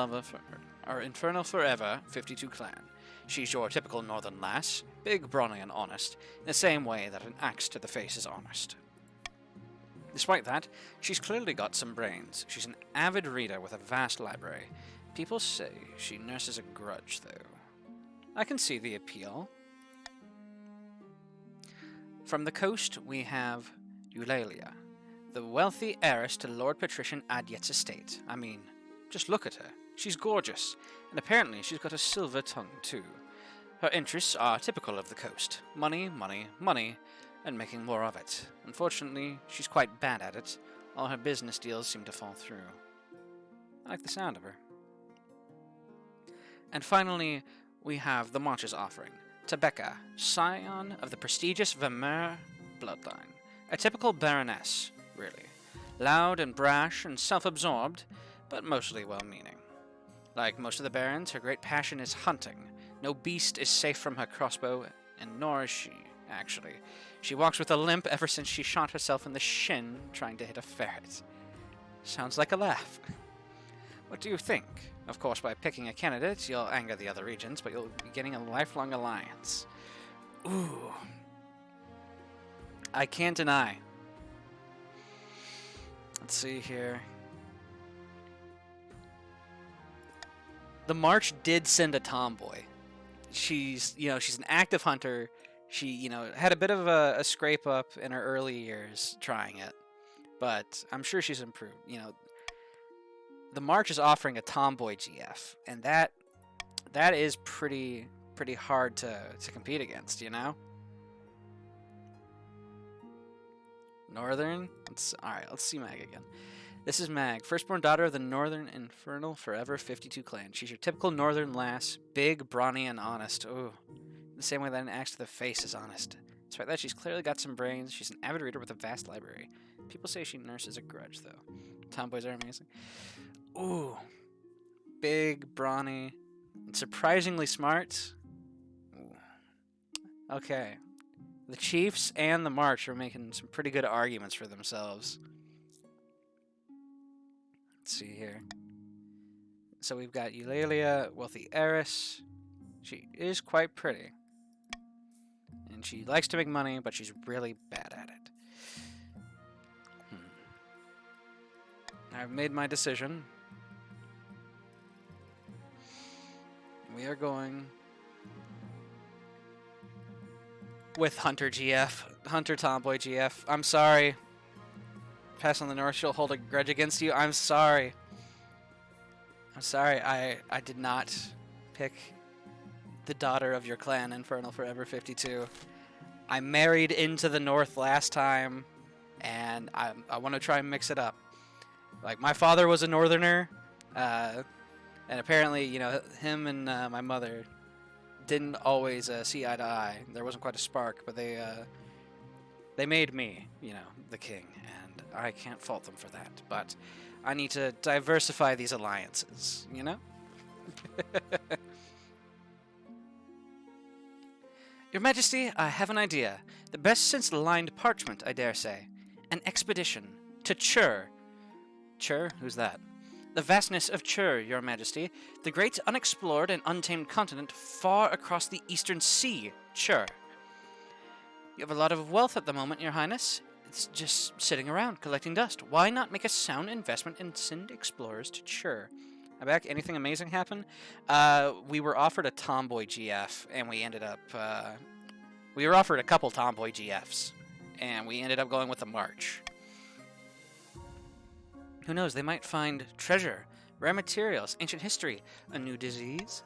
Infernal Forever 52 clan. She's your typical northern lass, big, brawny, and honest, in the same way that an axe to the face is honest. Despite that, she's clearly got some brains. She's an avid reader with a vast library. People say she nurses a grudge, though. I can see the appeal. From the coast, we have Eulalia, the wealthy heiress to Lord Patrician Adyet's estate. I mean, just look at her. She's gorgeous, and apparently she's got a silver tongue, too. Her interests are typical of the coast. Money, money, money, and making more of it. Unfortunately, she's quite bad at it. All her business deals seem to fall through. I like the sound of her. And finally, we have the March's offering. Tebecca, scion of the prestigious Vermeer bloodline. A typical baroness, really. Loud and brash and self-absorbed, but mostly well-meaning. Like most of the barons, her great passion is hunting. No beast is safe from her crossbow, and nor is she, actually. She walks with a limp ever since she shot herself in the shin trying to hit a ferret. Sounds like a laugh. What do you think? Of course, by picking a candidate, you'll anger the other regions, but you'll be getting a lifelong alliance. Ooh. I can't deny. Let's see here. The March did send a tomboy. She's an active hunter. She, had a bit of a scrape up in her early years trying it, but I'm sure she's improved. The March is offering a tomboy GF, and that is pretty hard to compete against, Northern? Alright, let's see Mag again. This is Mag, firstborn daughter of the Northern Infernal Forever 52 clan. She's your typical northern lass, big, brawny, and honest. Ooh, the same way that an axe to the face is honest. Despite that, she's clearly got some brains. She's an avid reader with a vast library. People say she nurses a grudge, though. Tomboys are amazing. Ooh, big, brawny, and surprisingly smart. Ooh. Okay. The Chiefs and the March are making some pretty good arguments for themselves. Let's see here. So we've got Eulalia, wealthy heiress. She is quite pretty. And she likes to make money, but she's really bad at it. I've made my decision. We are going with Hunter GF. Hunter Tomboy GF. I'm sorry. Pass on the North, she'll hold a grudge against you. I'm sorry. I'm sorry. I did not pick the daughter of your clan, Infernal Forever 52. I married into the North last time, and I want to try and mix it up. Like, my father was a Northerner, and apparently, him and my mother didn't always see eye to eye. There wasn't quite a spark, but they made me, the king, and I can't fault them for that. But I need to diversify these alliances, Your Majesty, I have an idea. The best since lined parchment, I dare say. An expedition to Chur. Chur? Who's that? The vastness of Chur, Your Majesty. The great unexplored and untamed continent far across the eastern sea. Chur. You have a lot of wealth at the moment, Your Highness. It's just sitting around, collecting dust. Why not make a sound investment and send explorers to Chur? Aback, anything amazing happen? We were offered a Tomboy GF, and we ended up... we were offered a couple Tomboy GFs, and we ended up going with the March. Who knows, they might find treasure, rare materials, ancient history, a new disease.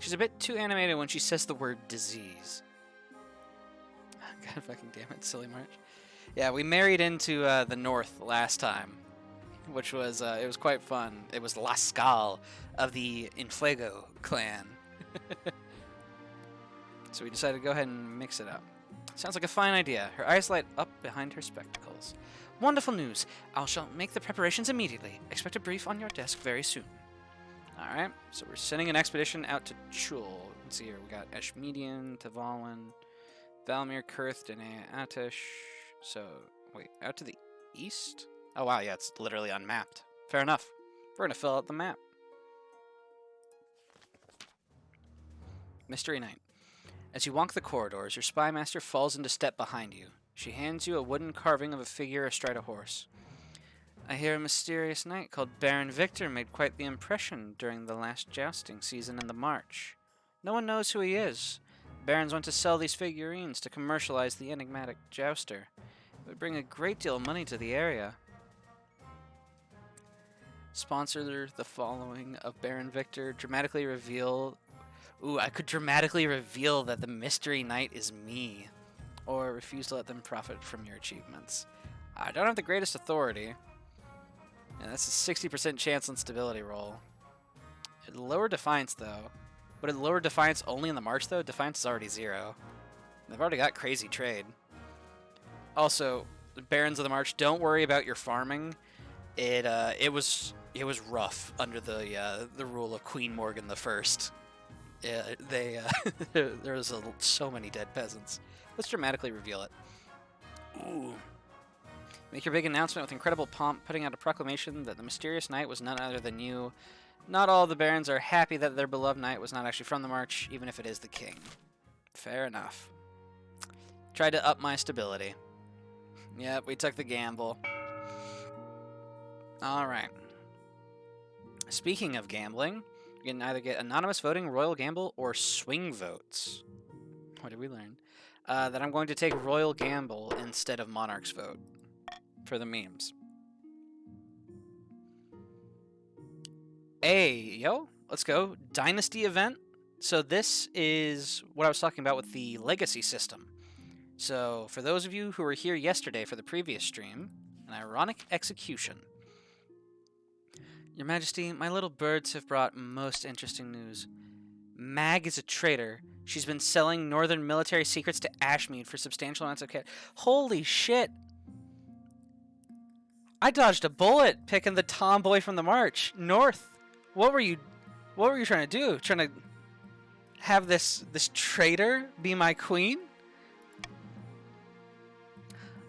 She's a bit too animated when she says the word disease. God fucking damn it, silly March. Yeah, we married into the north last time, which was, it was quite fun. It was Lascal of the Infuego clan. So we decided to go ahead and mix it up. Sounds like a fine idea. Her eyes light up behind her spectacles. Wonderful news. I shall make the preparations immediately. Expect a brief on your desk very soon. Alright, so we're sending an expedition out to Chul. Let's see here. We got Eshmedian, Tavallin, Valmir, Kurth, Dene, Atish. So, wait, out to the east? Oh wow, yeah, it's literally unmapped. Fair enough. We're gonna fill out the map. Mystery Night. As you walk the corridors, your spy master falls into step behind you. She hands you a wooden carving of a figure astride a horse. I hear a mysterious knight called Baron Victor made quite the impression during the last jousting season in the March. No one knows who he is. Barons want to sell these figurines to commercialize the enigmatic jouster. It would bring a great deal of money to the area. Sponsor the following of Baron Victor. Dramatically reveal... Ooh, I could dramatically reveal that the mystery knight is me. Or refuse to let them profit from your achievements. I don't have the greatest authority. And that's a 60% chance on stability roll. It'd lower Defiance, though. Would it lower Defiance only in the March, though? Defiance is already 0. They've already got crazy trade. Also, Barons of the March, don't worry about your farming. It was rough under the rule of Queen Morgan the First. There was so many dead peasants. Let's dramatically reveal it. Ooh. Make your big announcement with incredible pomp, putting out a proclamation that the mysterious knight was none other than you. Not all the barons are happy that their beloved knight was not actually from the March, even if it is the king. Fair enough. Tried to up my stability. Yep, we took the gamble. Alright. Speaking of gambling, you can either get anonymous voting, royal gamble, or swing votes. What did we learn? That I'm going to take royal gamble instead of monarch's vote for the memes. Hey, yo, let's go. Dynasty event. So this is what I was talking about with the legacy system. So for those of you who were here yesterday for the previous stream, an ironic execution. Your Majesty, my little birds have brought most interesting news. Mag is a traitor. She's been selling northern military secrets to Ashmead for substantial amounts of cash. Holy shit! I dodged a bullet picking the tomboy from the March north. What were you trying to do? Trying to have this traitor be my queen?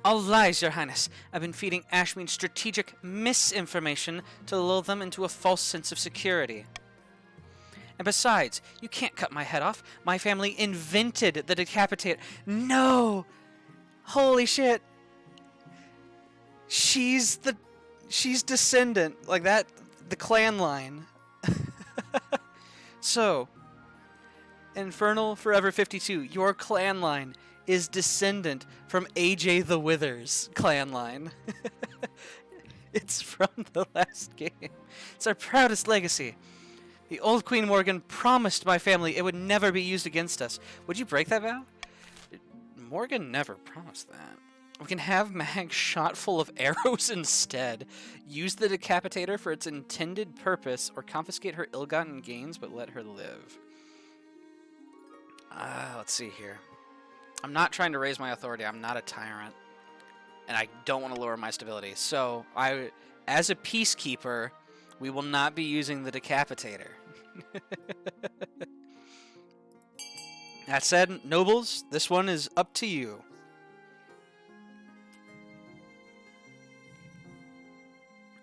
All lies, Your Highness. I've been feeding Ashmead strategic misinformation to lull them into a false sense of security. And besides, you can't cut my head off. My family invented the decapitator. No! Holy shit. She's descendant. Like that, the clan line. So, Infernal Forever 52, your clan line is descendant from AJ the Withers clan line. It's from the last game. It's our proudest legacy. The old Queen Morgan promised my family it would never be used against us. Would you break that vow? Morgan never promised that. We can have Mag shot full of arrows instead. Use the decapitator for its intended purpose, or confiscate her ill-gotten gains but let her live. Let's see here. I'm not trying to raise my authority. I'm not a tyrant. And I don't want to lower my stability. So, as a peacekeeper, we will not be using the decapitator. That said, nobles, this one is up to you.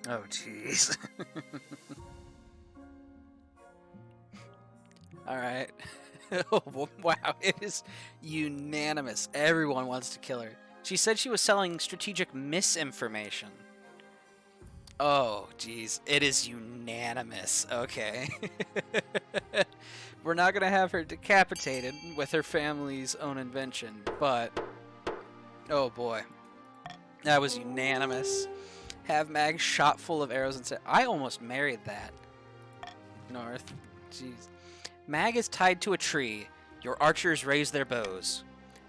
Oh, jeez. Alright. Oh, wow, it is unanimous. Everyone wants to kill her. She said she was selling strategic misinformation. Oh, geez. It is unanimous. Okay. We're not going to have her decapitated with her family's own invention, but... Oh, boy. That was unanimous. Have Mag shot full of arrows and said, I almost married that. North. Jeez. Mag is tied to a tree. Your archers raise their bows.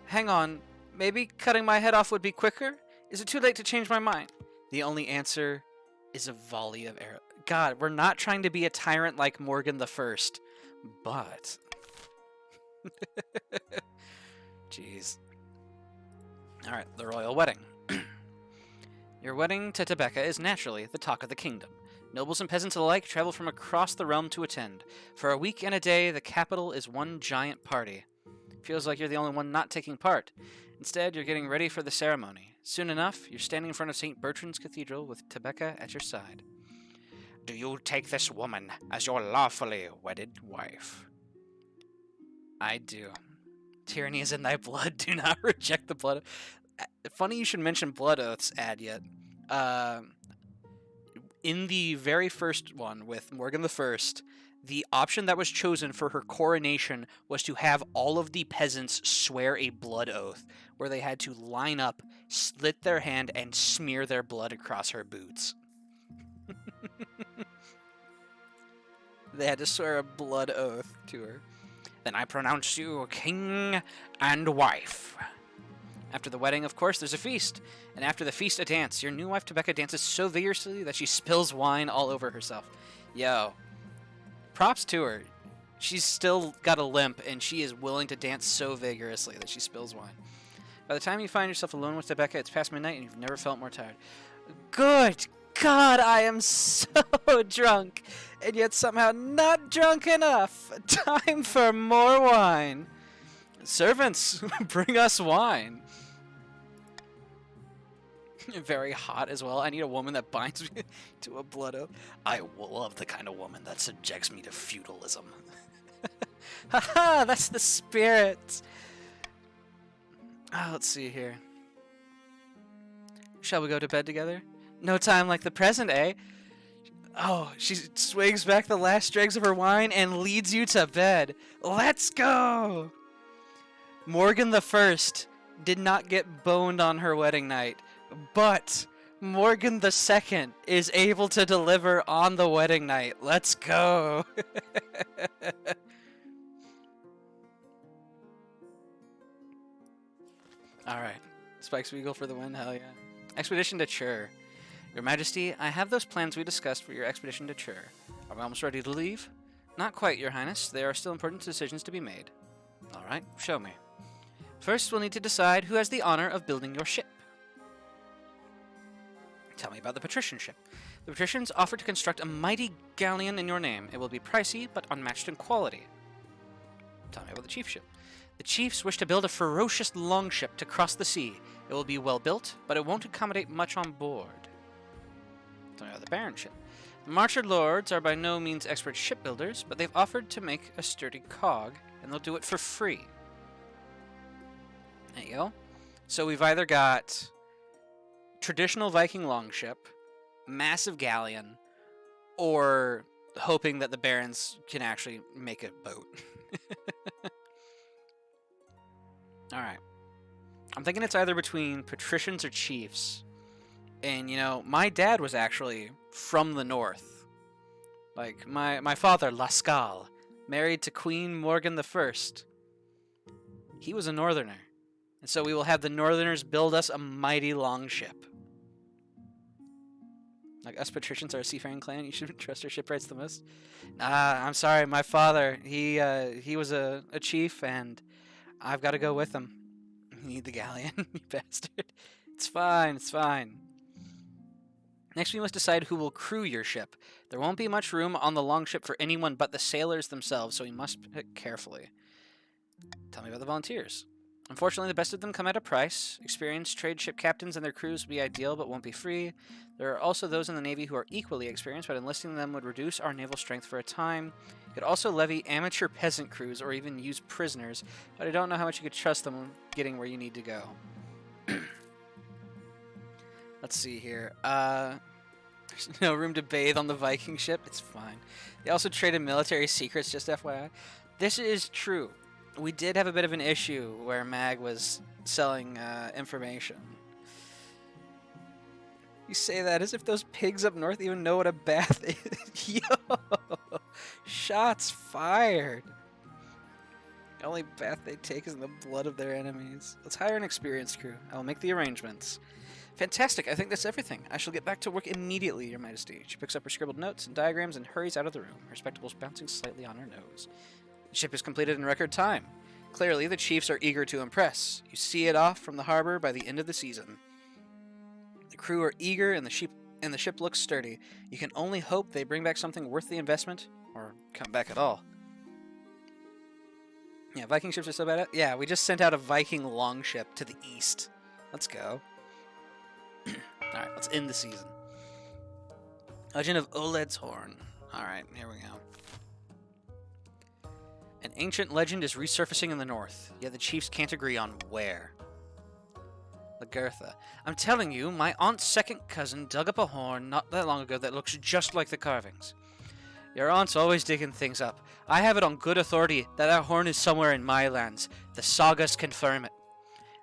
Hang on. Maybe cutting my head off would be quicker? Is it too late to change my mind? The only answer is a volley of arrows. God, we're not trying to be a tyrant like Morgan the First, but... Jeez. Alright, the royal wedding. Your wedding to Tebeka is naturally the talk of the kingdom. Nobles and peasants alike travel from across the realm to attend. For a week and a day, the capital is one giant party. Feels like you're the only one not taking part. Instead, you're getting ready for the ceremony. Soon enough, you're standing in front of St. Bertrand's Cathedral with Tebeka at your side. Do you take this woman as your lawfully wedded wife? I do. Tyranny is in thy blood. Do not reject the blood. Funny you should mention blood oaths, Adyet. In the very first one with Morgan the First, the option that was chosen for her coronation was to have all of the peasants swear a blood oath, where they had to line up, slit their hand, and smear their blood across her boots. They had to swear a blood oath to her. Then I pronounce you king and wife. After the wedding, of course, there's a feast. And after the feast, a dance. Your new wife, Tebeka, dances so vigorously that she spills wine all over herself. Yo. Props to her. She's still got a limp, and she is willing to dance so vigorously that she spills wine. By the time you find yourself alone with Tebeka, it's past midnight, and you've never felt more tired. Good God, I am so drunk, and yet somehow not drunk enough. Time for more wine. Servants, bring us wine. Very hot as well. I need a woman that binds me to a blood oath. I love the kind of woman that subjects me to feudalism. Haha, that's the spirit. Oh, let's see here. Shall we go to bed together? No time like the present, eh? Oh, she swigs back the last dregs of her wine and leads you to bed. Let's go! Morgan the First did not get boned on her wedding night, but Morgan the Second is able to deliver on the wedding night. Let's go! Alright. Spike Spiegel for the win, hell yeah. Expedition to Chur. Your Majesty, I have those plans we discussed for your expedition to Chur. Are we almost ready to leave? Not quite, Your Highness. There are still important decisions to be made. Alright, show me. First, we'll need to decide who has the honor of building your ship. Tell me about the patrician ship. The patricians offer to construct a mighty galleon in your name. It will be pricey, but unmatched in quality. Tell me about the chief ship. The chiefs wish to build a ferocious longship to cross the sea. It will be well built, but it won't accommodate much on board. Tell me about the baron ship. The Marcher Lords are by no means expert shipbuilders, but they've offered to make a sturdy cog, and they'll do it for free. There you go. So we've either got traditional Viking longship, massive galleon, or hoping that the barons can actually make a boat. Alright. I'm thinking it's either between patricians or chiefs. And, you know, my dad was actually from the north. Like, my father, Lascal, married to Queen Morgan the First. He was a northerner. And so we will have the northerners build us a mighty longship. Like, us patricians are a seafaring clan. You should trust our shipwrights the most. I'm sorry, my father, he was a chief, and I've got to go with him. You need the galleon, you bastard. It's fine, it's fine. Next, we must decide who will crew your ship. There won't be much room on the longship for anyone but the sailors themselves, so we must pick carefully. Tell me about the volunteers. Unfortunately, the best of them come at a price. Experienced trade ship captains and their crews would be ideal, but won't be free. There are also those in the Navy who are equally experienced, but enlisting them would reduce our naval strength for a time. You could also levy amateur peasant crews or even use prisoners, but I don't know how much you could trust them getting where you need to go. Let's see here. There's no room to bathe on the Viking ship. It's fine. They also traded military secrets, just FYI. This is true. We did have a bit of an issue where Mag was selling information. You say that as if those pigs up north even know what a bath is. Yo! Shots fired. The only bath they take is in the blood of their enemies. Let's hire an experienced crew. I will make the arrangements. Fantastic. I think that's everything. I shall get back to work immediately, Your Majesty. She picks up her scribbled notes and diagrams and hurries out of the room, her spectacles bouncing slightly on her nose. The ship is completed in record time. Clearly, the chiefs are eager to impress. You see it off from the harbor by the end of the season. The crew are eager and the ship looks sturdy. You can only hope they bring back something worth the investment, or come back at all. Yeah, Viking ships are so bad at... Yeah, we just sent out a Viking longship to the east. Let's go. Alright, let's end the season. Legend of Oled's Horn. Alright, here we go. An ancient legend is resurfacing in the north, yet the chiefs can't agree on where. Lagertha. I'm telling you, my aunt's second cousin dug up a horn not that long ago that looks just like the carvings. Your aunt's always digging things up. I have it on good authority that that horn is somewhere in my lands. The sagas confirm it.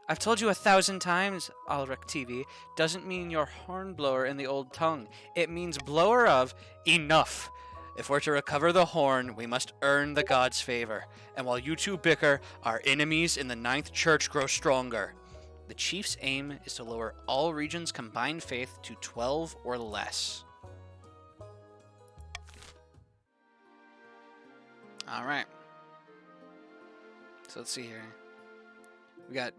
I've told you 1,000 times, Alric TV, doesn't mean your hornblower in the old tongue. It means blower of enough. If we're to recover the horn, we must earn the gods' favor. And while you two bicker, our enemies in the Ninth Church grow stronger. The chief's aim is to lower all regions' combined faith to 12 or less. Alright. So let's see here. We got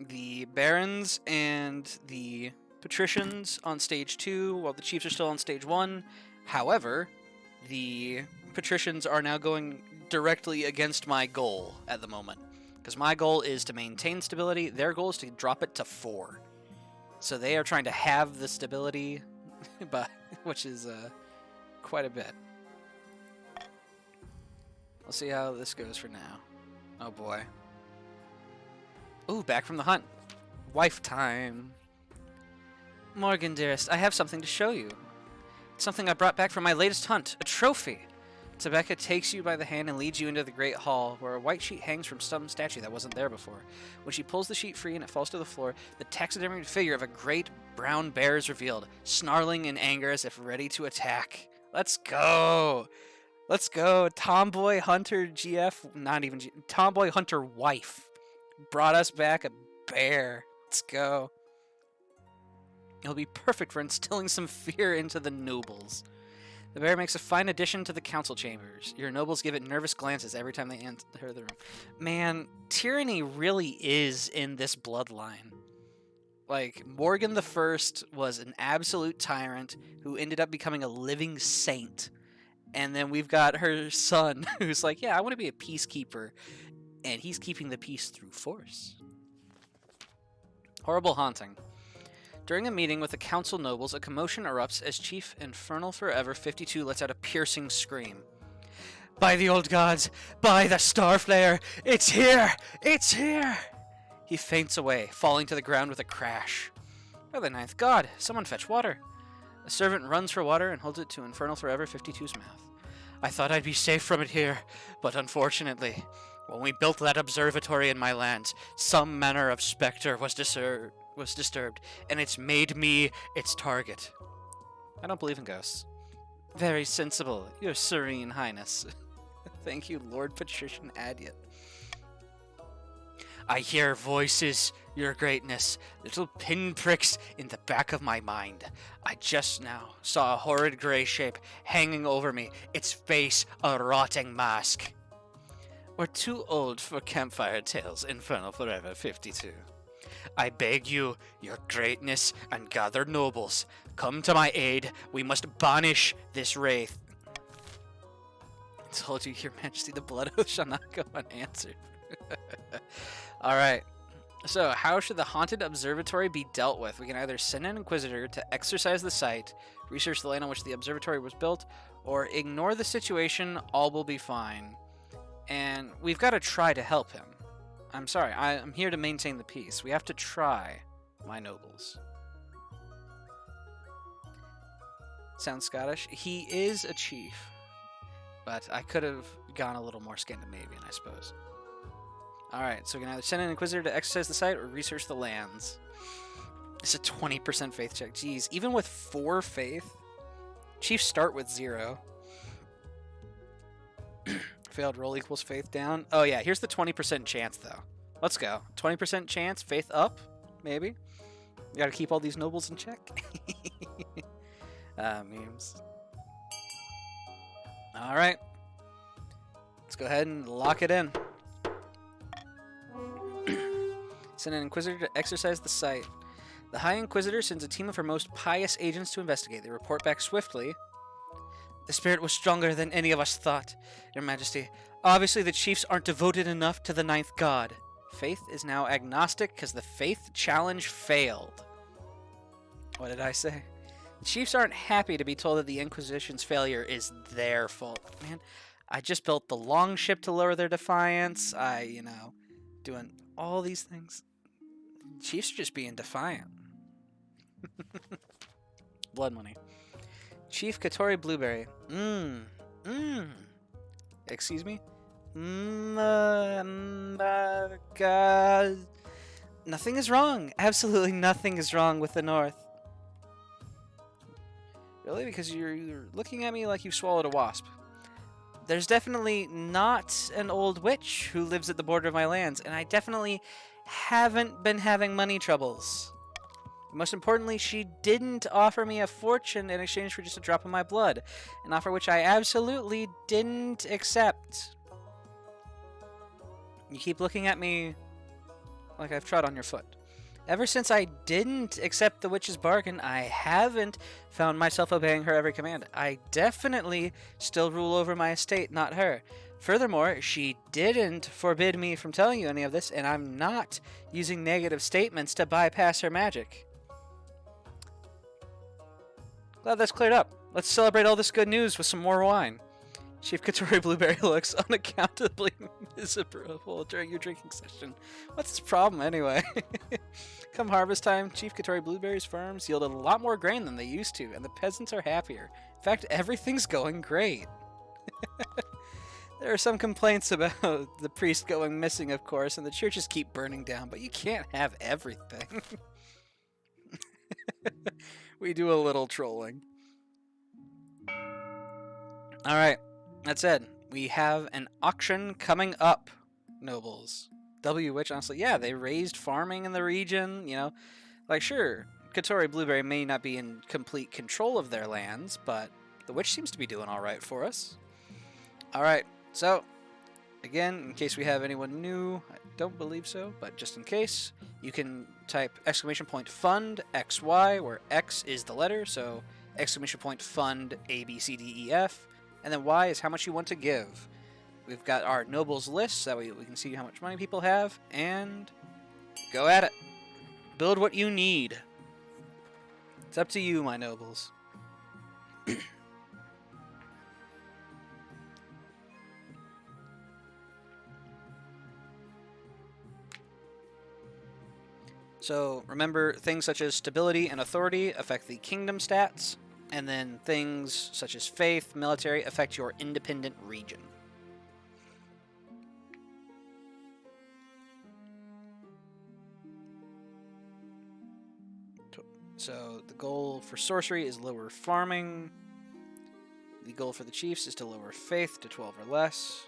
the barons and the patricians on stage 2, while the chiefs are still on stage 1. However, the patricians are now going directly against my goal at the moment. Because my goal is to maintain stability. Their goal is to drop it to 4. So they are trying to have the stability, which is quite a bit. We'll see how this goes for now. Oh boy. Ooh, back from the hunt. Wife time. Morgan, dearest, I have something to show you. It's something I brought back from my latest hunt, a trophy. Tebecca takes you by the hand and leads you into the great hall, where a white sheet hangs from some statue that wasn't there before. When she pulls the sheet free and it falls to the floor, the taxidermied figure of a great brown bear is revealed, snarling in anger as if ready to attack. Let's go! Let's go! Tomboy Hunter GF, not even Tomboy Hunter wife, brought us back a bear. Let's go. It'll be perfect for instilling some fear into the nobles. The bear makes a fine addition to the council chambers. Your nobles give it nervous glances every time they enter the room. Man, tyranny really is in this bloodline. Like, Morgan the First was an absolute tyrant who ended up becoming a living saint. And then we've got her son who's like, yeah, I want to be a peacekeeper. And he's keeping the peace through force. Horrible haunting. During a meeting with the council nobles, a commotion erupts as Chief Infernal Forever 52 lets out a piercing scream. By the old gods, by the Starflare, it's here! It's here! He faints away, falling to the ground with a crash. By the ninth god, someone fetch water. A servant runs for water and holds it to Infernal Forever 52's mouth. I thought I'd be safe from it here, but unfortunately, when we built that observatory in my lands, some manner of specter was disturbed, and it's made me its target. I don't believe in ghosts. Very sensible, your serene highness. Thank you, Lord Patrician Adyot. I hear voices, your greatness, little pinpricks in the back of my mind. I just now saw a horrid gray shape hanging over me, its face a rotting mask. We're too old for campfire tales, Infernal Forever 52. I beg you, your greatness and gathered nobles, come to my aid. We must banish this wraith. I told you, your majesty, the blood oath shall not go unanswered. All right. So, how should the haunted observatory be dealt with? We can either send an inquisitor to exercise the site, research the land on which the observatory was built, or ignore the situation. All will be fine. And we've got to try to help him. I'm sorry. I'm here to maintain the peace. We have to try, my nobles. Sounds Scottish. He is a chief, but I could have gone a little more Scandinavian, I suppose. Alright, so we can either send an inquisitor to exercise the site or research the lands. It's a 20% faith check. Jeez, even with 4 faith, chiefs start with 0. Failed roll equals faith down. Oh yeah, here's the 20% chance though. Let's go. 20% chance, faith up, maybe. You gotta keep all these nobles in check. Memes. Alright. Let's go ahead and lock it in. Send an inquisitor to exercise the site. The High Inquisitor sends a team of her most pious agents to investigate. They report back swiftly. The spirit was stronger than any of us thought, Your Majesty. Obviously, the chiefs aren't devoted enough to the ninth god. Faith is now agnostic because the faith challenge failed. What did I say? The chiefs aren't happy to be told that the Inquisition's failure is their fault. Man, I just built the longship to lower their defiance. Doing all these things. Chiefs are just being defiant. Blood money. Chief Katori Blueberry. Excuse me? God. Nothing is wrong. Absolutely nothing is wrong with the North. Really? Because you're looking at me like you've swallowed a wasp. There's definitely not an old witch who lives at the border of my lands, and I definitely haven't been having money troubles. Most importantly, she didn't offer me a fortune in exchange for just a drop of my blood, an offer which I absolutely didn't accept. You keep looking at me like I've trod on your foot. Ever since I didn't accept the witch's bargain, I haven't found myself obeying her every command. I definitely still rule over my estate, not her. Furthermore, she didn't forbid me from telling you any of this, and I'm not using negative statements to bypass her magic. Glad that's cleared up. Let's celebrate all this good news with some more wine. Chief Katori Blueberry looks unaccountably miserable during your drinking session. What's his problem anyway? Come harvest time, Chief Katori Blueberry's farms yielded a lot more grain than they used to, and the peasants are happier. In fact, everything's going great. There are some complaints about the priest going missing, of course, and the churches keep burning down, but you can't have everything. We do a little trolling. Alright, that's it. We have an auction coming up, nobles. W Witch, honestly, yeah, they raised farming in the region, Like, sure, Katori Blueberry may not be in complete control of their lands, but the witch seems to be doing alright for us. Alright, so, again, in case we have anyone new, I don't believe so, but just in case, you can type !fund XY, where X is the letter, so !fund ABCDEF, and then Y is how much you want to give. We've got our nobles list, so we can see how much money people have, and go at it. Build what you need. It's up to you, my nobles. So remember, things such as stability and authority affect the kingdom stats, and then things such as faith, military affect your independent region. So the goal for sorcery is lower farming. The goal for the chiefs is to lower faith to 12 or less.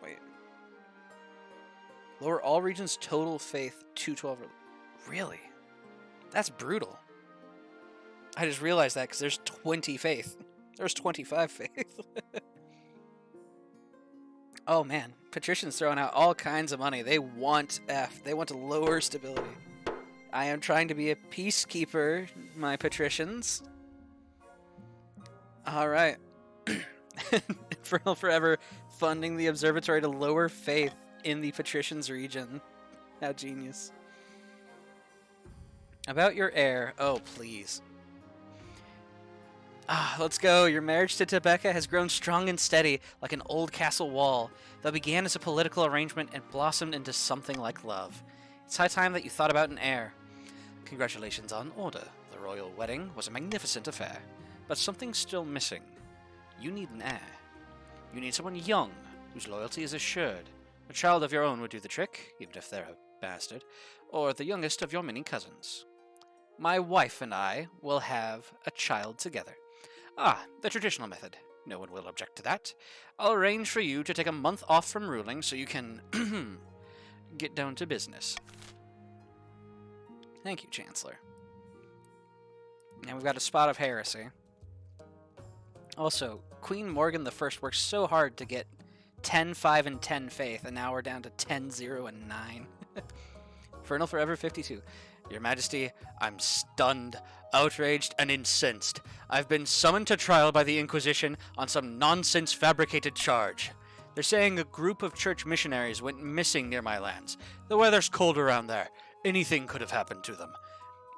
Wait. Lower all regions' total faith to 12 or less. Really? That's brutal. I just realized that because there's 20 faith. There's 25 faith. Oh man, patricians throwing out all kinds of money. They want F. They want to lower stability. I am trying to be a peacekeeper, my patricians. Alright. Infernal Forever funding the observatory to lower faith. in the patricians region. How genius. About your heir. Oh, please. Ah, let's go. Your marriage to Tebecca has grown strong and steady, like an old castle wall, that began as a political arrangement and blossomed into something like love. It's high time that you thought about an heir. Congratulations on order. The royal wedding was a magnificent affair, but something's still missing. You need an heir. You need someone young, whose loyalty is assured. A child of your own would do the trick, even if they're a bastard, or the youngest of your many cousins. My wife and I will have a child together. Ah, the traditional method. No one will object to that. I'll arrange for you to take a month off from ruling so you can get down to business. Thank you, Chancellor. Now we've got a spot of heresy. Also, Queen Morgan I worked so hard to get 10, 5, and 10 faith, and now we're down to 10, 0, and 9. Infernal Forever 52. Your Majesty, I'm stunned, outraged, and incensed. I've been summoned to trial by the Inquisition on some nonsense fabricated charge. They're saying a group of church missionaries went missing near my lands. The weather's cold around there. Anything could have happened to them.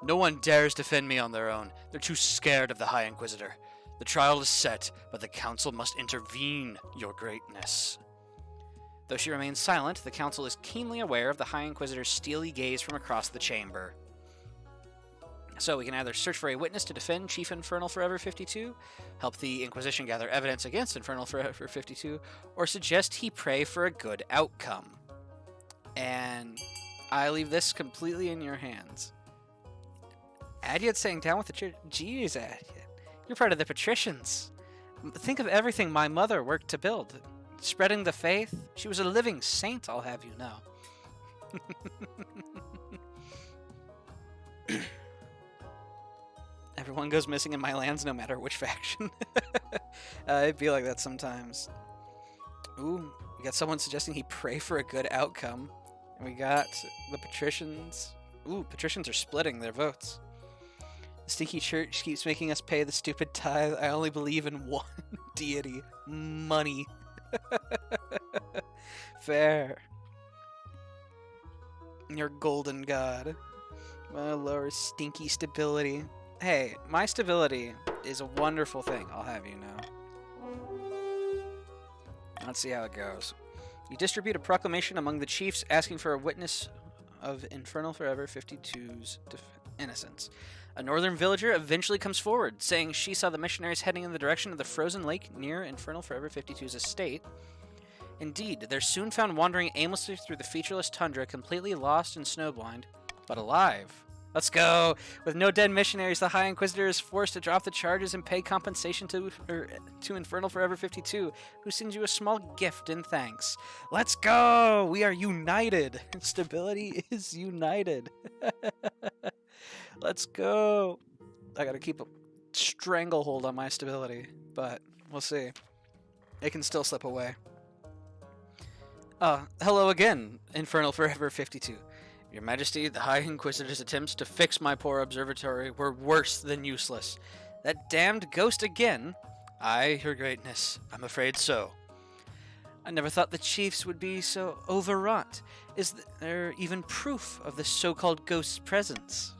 No one dares defend me on their own. They're too scared of the High Inquisitor. The trial is set, but the Council must intervene, Your Greatness. Though she remains silent, the Council is keenly aware of the High Inquisitor's steely gaze from across the chamber. So we can either search for a witness to defend Chief Infernal Forever 52, help the Inquisition gather evidence against Infernal Forever 52, or suggest he pray for a good outcome. And I leave this completely in your hands. Adyet saying down with the church. Jeez, Adyet. You're part of the patricians. Think of everything my mother worked to build. Spreading the faith. She was a living saint, I'll have you know. Everyone goes missing in my lands no matter which faction. It'd be like that sometimes. Ooh, we got someone suggesting he pray for a good outcome. And we got the patricians. Ooh, patricians are splitting their votes. The stinky church keeps making us pay the stupid tithe. I only believe in one deity. Money. Fair. Your golden god. Well, lower stinky stability. Hey, my stability is a wonderful thing, I'll have you know. Let's see how it goes. You distribute a proclamation among the chiefs asking for a witness of Infernal Forever 52's innocence. A northern villager eventually comes forward, saying she saw the missionaries heading in the direction of the frozen lake near Infernal Forever 52's estate. Indeed, they're soon found wandering aimlessly through the featureless tundra, completely lost and snowblind, but alive. Let's go! With no dead missionaries, the High Inquisitor is forced to drop the charges and pay compensation to Infernal Forever 52, who sends you a small gift in thanks. Let's go! We are united! Stability is united. Let's go! I gotta keep a stranglehold on my stability, but we'll see. It can still slip away. Hello again, Infernal Forever 52. Your Majesty, the High Inquisitor's attempts to fix my poor observatory were worse than useless. That damned ghost again? Aye, Your Greatness, I'm afraid so. I never thought the chiefs would be so overwrought. Is there even proof of the so-called ghost's presence?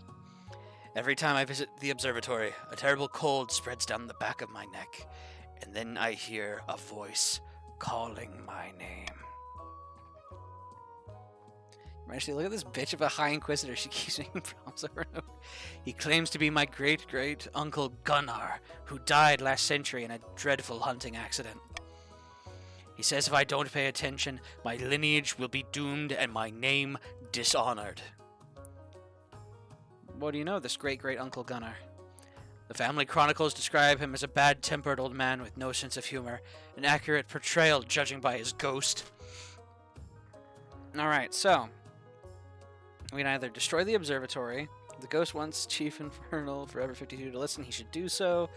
Every time I visit the observatory, a terrible cold spreads down the back of my neck, and then I hear a voice calling my name. Actually, look at this bitch of a High Inquisitor. She keeps making promises over and over. He claims to be my great-great-uncle Gunnar, who died last century in a dreadful hunting accident. He says if I don't pay attention, my lineage will be doomed and my name dishonored. What do you know, this great-great-uncle Gunnar? The family chronicles describe him as a bad-tempered old man with no sense of humor, an accurate portrayal judging by his ghost. Alright, so we can either destroy the observatory. The ghost wants Chief Infernal Forever 52 to listen. He should do so.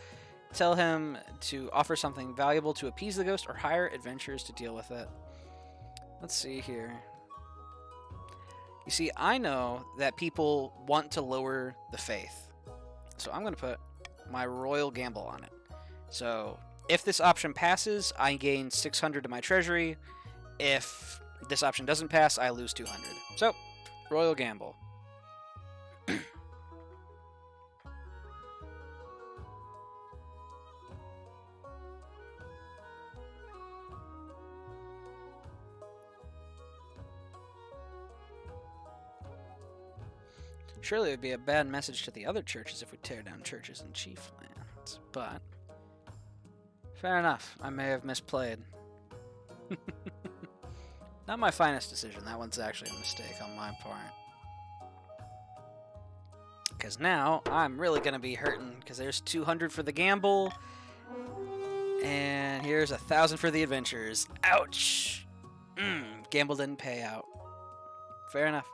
Tell him to offer something valuable to appease the ghost or hire adventurers to deal with it. Let's see here. You see, I know that people want to lower the faith. So I'm going to put my royal gamble on it. So if this option passes, I gain 600 to my treasury. If If this option doesn't pass, I lose 200. So, royal gamble. Surely it would be a bad message to the other churches if we tear down churches in chief lands, but fair enough. I may have misplayed. Not my finest decision. That one's actually a mistake on my part. Because now I'm really going to be hurting, because there's 200 for the gamble, and here's 1,000 for the adventures. Ouch! Gamble didn't pay out. Fair enough.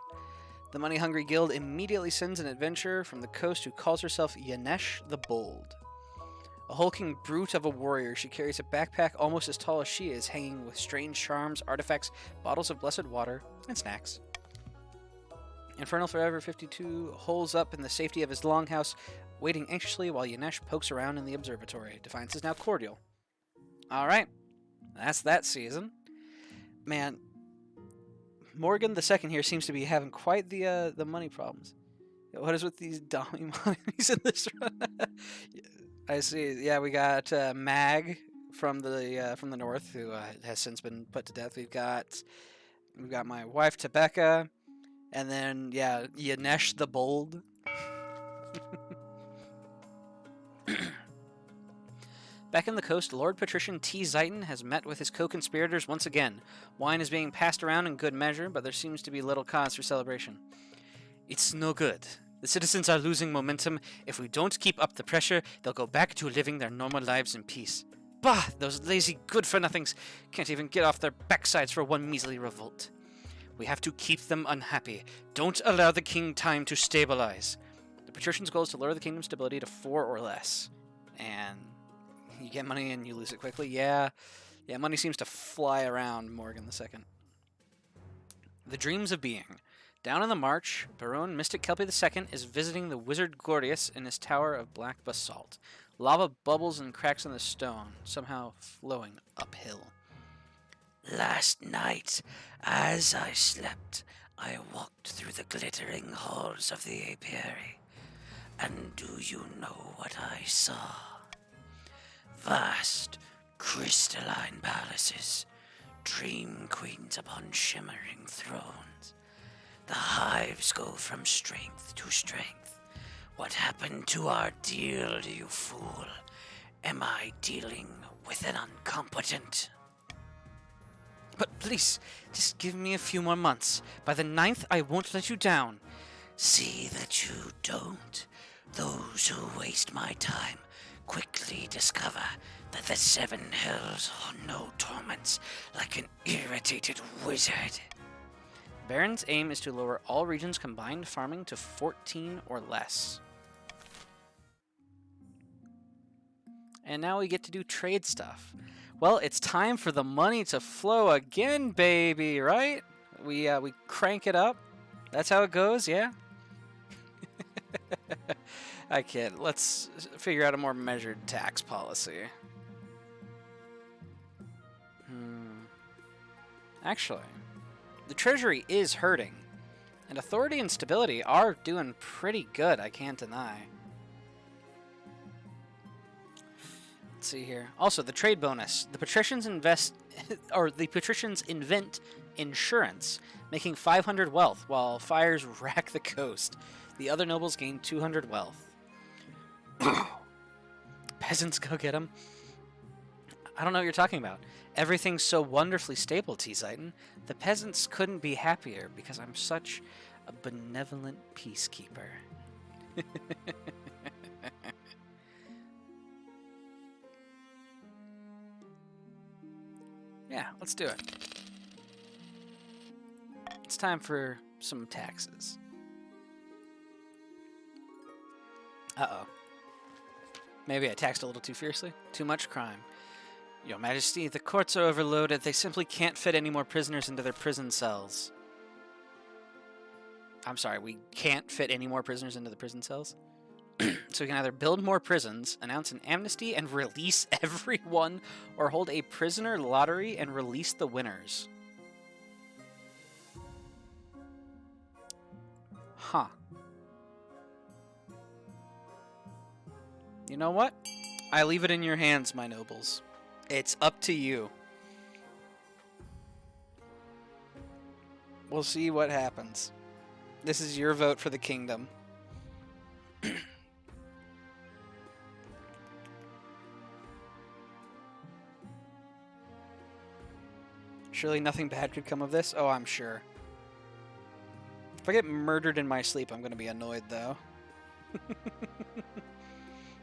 The money-hungry guild immediately sends an adventurer from the coast who calls herself Yanesh the Bold. A hulking brute of a warrior, she carries a backpack almost as tall as she is, hanging with strange charms, artifacts, bottles of blessed water, and snacks. Infernal Forever 52 holes up in the safety of his longhouse, waiting anxiously while Yanesh pokes around in the observatory. Defiance is now cordial. Alright, that's that season. Man, Morgan II here seems to be having quite the money problems. What is with these dummy monies in this run? I see. Yeah, we got Mag from the north, who has since been put to death. We've got my wife Tebeka, and then yeah, Yanesh the Bold. Back in the coast, Lord Patrician T. Zayton has met with his co-conspirators once again. Wine is being passed around in good measure, but there seems to be little cause for celebration. It's no good. The citizens are losing momentum. If we don't keep up the pressure, they'll go back to living their normal lives in peace. Bah! Those lazy good-for-nothings can't even get off their backsides for one measly revolt. We have to keep them unhappy. Don't allow the king time to stabilize. The patrician's goal is to lower the kingdom's stability to 4 or less. And you get money and you lose it quickly. Yeah, money seems to fly around Morgan II. The Dreams of Being. Down in the march, Baron Mystic Kelpie II is visiting the wizard Gordius in his tower of black basalt. Lava bubbles and cracks in the stone, somehow flowing uphill. Last night, as I slept, I walked through the glittering halls of the apiary. And do you know what I saw? Vast, crystalline palaces, dream queens upon shimmering thrones. The hives go from strength to strength. What happened to our deal, you fool? Am I dealing with an incompetent? But please, just give me a few more months. By the 9th, I won't let you down. See that you don't. Those who waste my time quickly discover that the 7 hells are no torments like an irritated wizard. Baron's aim is to lower all regions' combined farming to 14 or less. And now we get to do trade stuff. Well, it's time for the money to flow again, baby, right? We crank it up. That's how it goes, yeah? I kid. Let's figure out a more measured tax policy. Actually, the Treasury is hurting, and authority and stability are doing pretty good, I can't deny. Let's see here. Also, the trade bonus. The patricians invent insurance, making 500 wealth, while fires rack the coast. The other nobles gain 200 wealth. Peasants, go get them. I don't know what you're talking about. Everything's so wonderfully stable, T. Zayton. The peasants couldn't be happier because I'm such a benevolent peacekeeper. Yeah, let's do it. It's time for some taxes. Uh-oh. Maybe I taxed a little too fiercely? Too much crime. Your Majesty, the courts are overloaded. They simply can't fit any more prisoners into their prison cells. I'm sorry, we can't fit any more prisoners into the prison cells? So we can either build more prisons, announce an amnesty and release everyone, or hold a prisoner lottery and release the winners. Huh. You know what? I leave it in your hands, my nobles. It's up to you. We'll see what happens. This is your vote for the kingdom. Surely nothing bad could come of this? Oh, I'm sure. If I get murdered in my sleep, I'm going to be annoyed, though.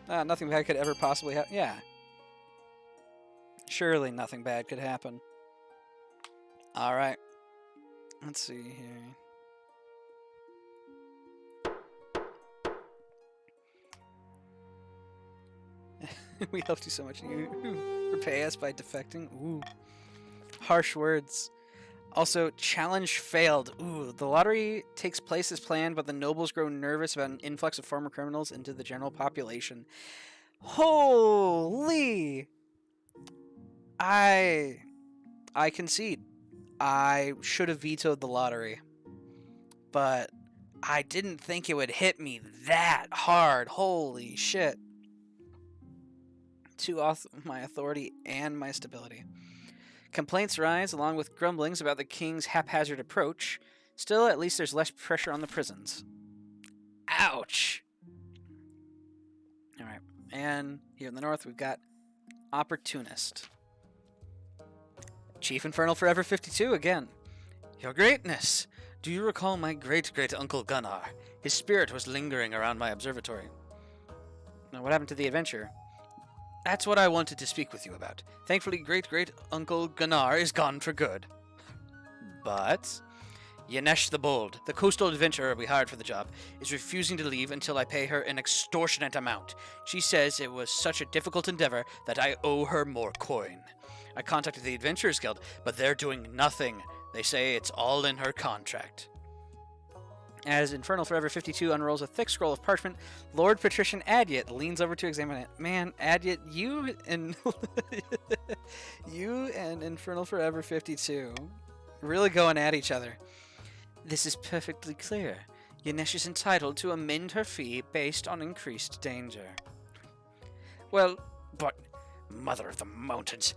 Nothing bad could ever possibly happen. Yeah. Surely nothing bad could happen. Alright. Let's see here. We helped you so much. You repay us by defecting. Ooh. Harsh words. Also, challenge failed. Ooh, the lottery takes place as planned, but the nobles grow nervous about an influx of former criminals into the general population. Holy! I concede. I should have vetoed the lottery. But I didn't think it would hit me that hard. Holy shit. To my authority and my stability. Complaints rise along with grumblings about the king's haphazard approach. Still, at least there's less pressure on the prisons. Ouch! Alright, and here in the north we've got Opportunist. Chief Infernal Forever 52 again. Your Greatness! Do you recall my great-great-uncle Gunnar? His spirit was lingering around my observatory. Now, what happened to the adventure? That's what I wanted to speak with you about. Thankfully, great-great-uncle Gunnar is gone for good. But Yanesh the Bold, the coastal adventurer we hired for the job, is refusing to leave until I pay her an extortionate amount. She says it was such a difficult endeavor that I owe her more coin. I contacted the Adventurers Guild, but they're doing nothing. They say it's all in her contract. As Infernal Forever 52 unrolls a thick scroll of parchment, Lord Patrician Adyet leans over to examine it. Man, Adyet, you and you and Infernal Forever 52 really going at each other. This is perfectly clear. Yanesh is entitled to amend her fee based on increased danger. Well, but Mother of the Mountains,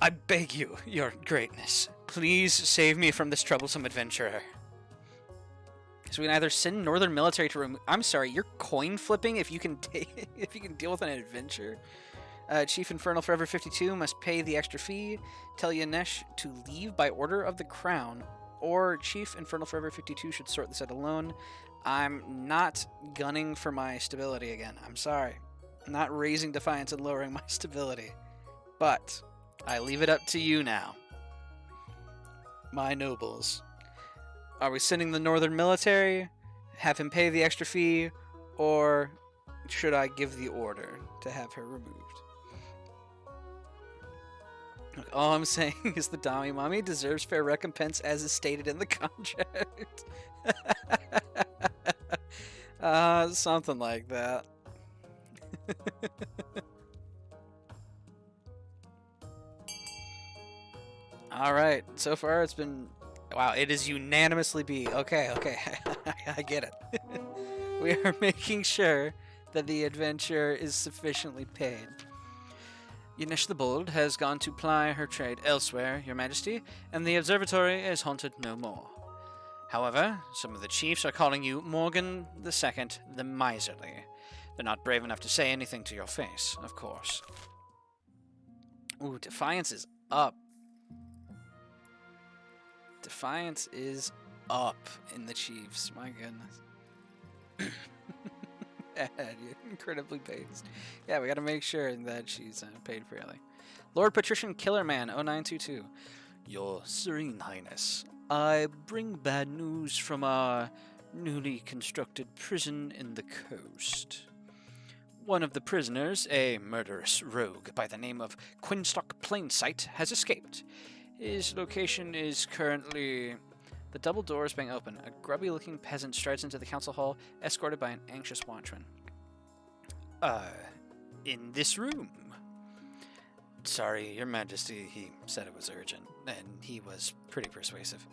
I beg you, Your Greatness, please save me from this troublesome adventurer. So we can either send Northern Military to remove... I'm sorry, you're coin flipping if you can if you can deal with an adventure? Chief Infernal Forever 52 must pay the extra fee, tell Yanesh to leave by order of the crown, or Chief Infernal Forever 52 should sort this out alone. I'm not gunning for my stability again. I'm sorry. I'm not raising defiance and lowering my stability. But I leave it up to you now. My nobles. Are we sending the Northern Military, have him pay the extra fee, or should I give the order to have her removed? Look, all I'm saying is the Dami Mommy deserves fair recompense as is stated in the contract. Something like that. Alright, so far it's been... Wow, it is unanimously B. Okay, I get it. We are making sure that the adventure is sufficiently paid. Yanesh the Bold has gone to ply her trade elsewhere, Your Majesty, and the observatory is haunted no more. However, some of the chiefs are calling you Morgan II the Miserly. They're not brave enough to say anything to your face, of course. Ooh, Defiance is up. Defiance is up in the Chiefs. My goodness. Incredibly based. Yeah, we gotta make sure that she's paid fairly. Lord Patrician Killerman 0922. Your Serene Highness, I bring bad news from our newly constructed prison in the coast. One of the prisoners, a murderous rogue by the name of Quinstock Plainsight, has escaped. His location is currently... The double doors being open. A grubby-looking peasant strides into the council hall, escorted by an anxious watchman. In this room. Sorry, Your Majesty, he said it was urgent, and he was pretty persuasive.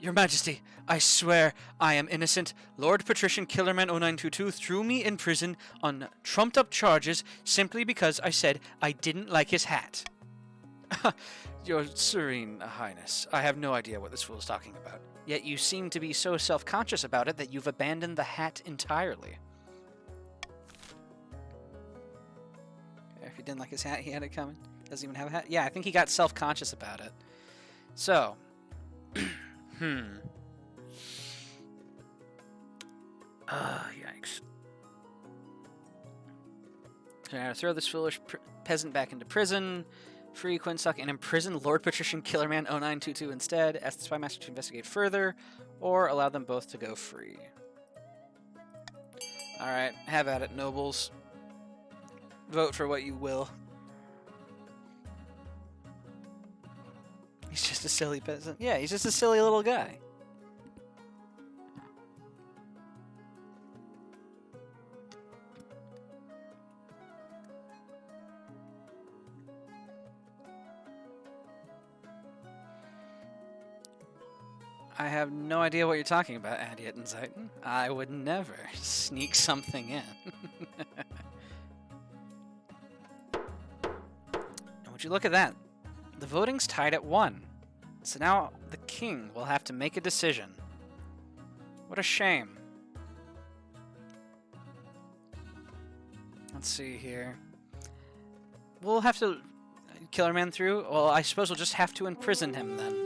Your Majesty, I swear I am innocent. Lord Patrician Killerman 0922 threw me in prison on trumped-up charges simply because I said I didn't like his hat. Your Serene Highness, I have no idea what this fool is talking about. Yet you seem to be so self-conscious about it that you've abandoned the hat entirely. If he didn't like his hat, he had it coming. Doesn't even have a hat. Yeah, I think he got self-conscious about it. So... yikes. So now throw this foolish peasant back into prison, free Quinstock, and imprison Lord Patrician Killerman 0922 instead. Ask the Spy Master to investigate further, or allow them both to go free. Alright, have at it, nobles. Vote for what you will. He's just a silly peasant. Yeah, he's just a silly little guy. I have no idea what you're talking about, Adiet and Zeiton. I would never sneak something in. And would you look at that? The voting's tied at 1. So now the king will have to make a decision. What a shame. Let's see here. We'll have to kill our man through. Well, I suppose we'll just have to imprison him then.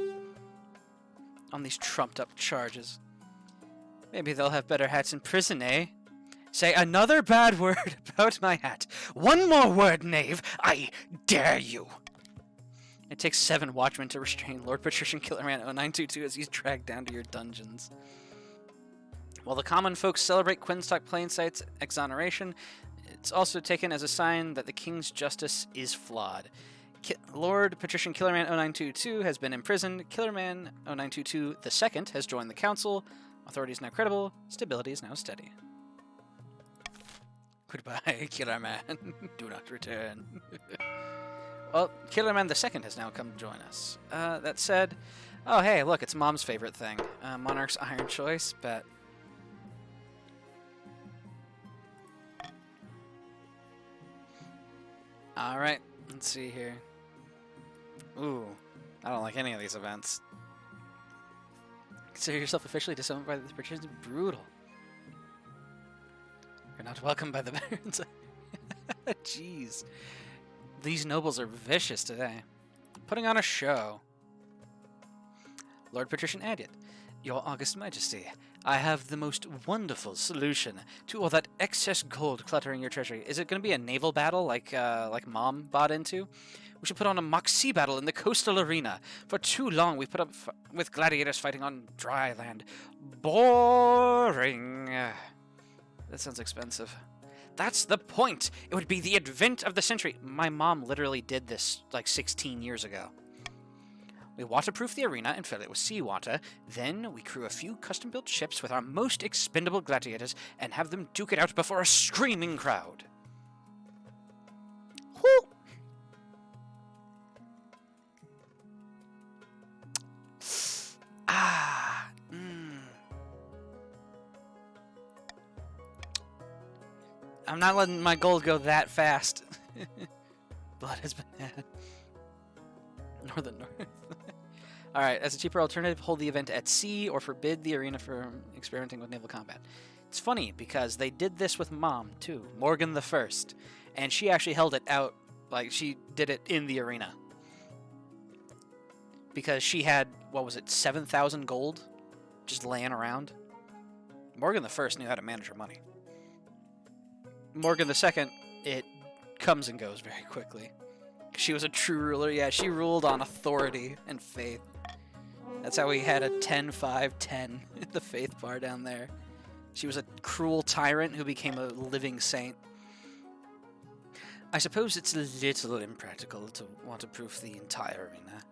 On these trumped-up charges. Maybe they'll have better hats in prison, eh? Say another bad word about my hat. One more word, knave. I dare you. It takes 7 watchmen to restrain Lord Patrician Killerman 0922 as he's dragged down to your dungeons. While the common folks celebrate Quinstock Plainsight's exoneration, it's also taken as a sign that the king's justice is flawed. Lord Patrician Killerman 0922 has been imprisoned. Killerman 0922 II has joined the council. Authority is now credible. Stability is now steady. Goodbye, Killerman. Do not return. Well, Killerman II has now come to join us. That said... Oh, hey, look, it's Mom's favorite thing. Monarch's Iron Choice, bet. Alright, let's see here. Ooh, I don't like any of these events. Consider yourself officially disowned by the Patricians. Brutal. You're not welcome by the barons. Jeez. These nobles are vicious today. Putting on a show. Lord Patrician Adiet, Your August Majesty, I have the most wonderful solution to all that excess gold cluttering your treasury. Is it going to be a naval battle like Mom bought into? We should put on a mock sea battle in the coastal arena. For too long we put up with gladiators fighting on dry land. Boring. That sounds expensive. That's the point. It would be the event of the century. My mom literally did this like 16 years ago. We waterproof the arena and fill it with seawater. Then we crew a few custom-built ships with our most expendable gladiators and have them duke it out before a screaming crowd. Whoo! I'm not letting my gold go that fast. Blood has been had. Northern North. Alright, as a cheaper alternative, hold the event at sea or forbid the arena from experimenting with naval combat. It's funny because they did this with Mom, too. Morgan the First. And she actually held it out, like, she did it in the arena. Because she had, what was it, 7,000 gold just laying around. Morgan the First knew how to manage her money. Morgan II, it comes and goes very quickly. She was a true ruler. Yeah, she ruled on authority and faith. That's how we had a 10-5-10 the faith bar down there. She was a cruel tyrant who became a living saint. I suppose it's a little impractical to waterproof the entire arena.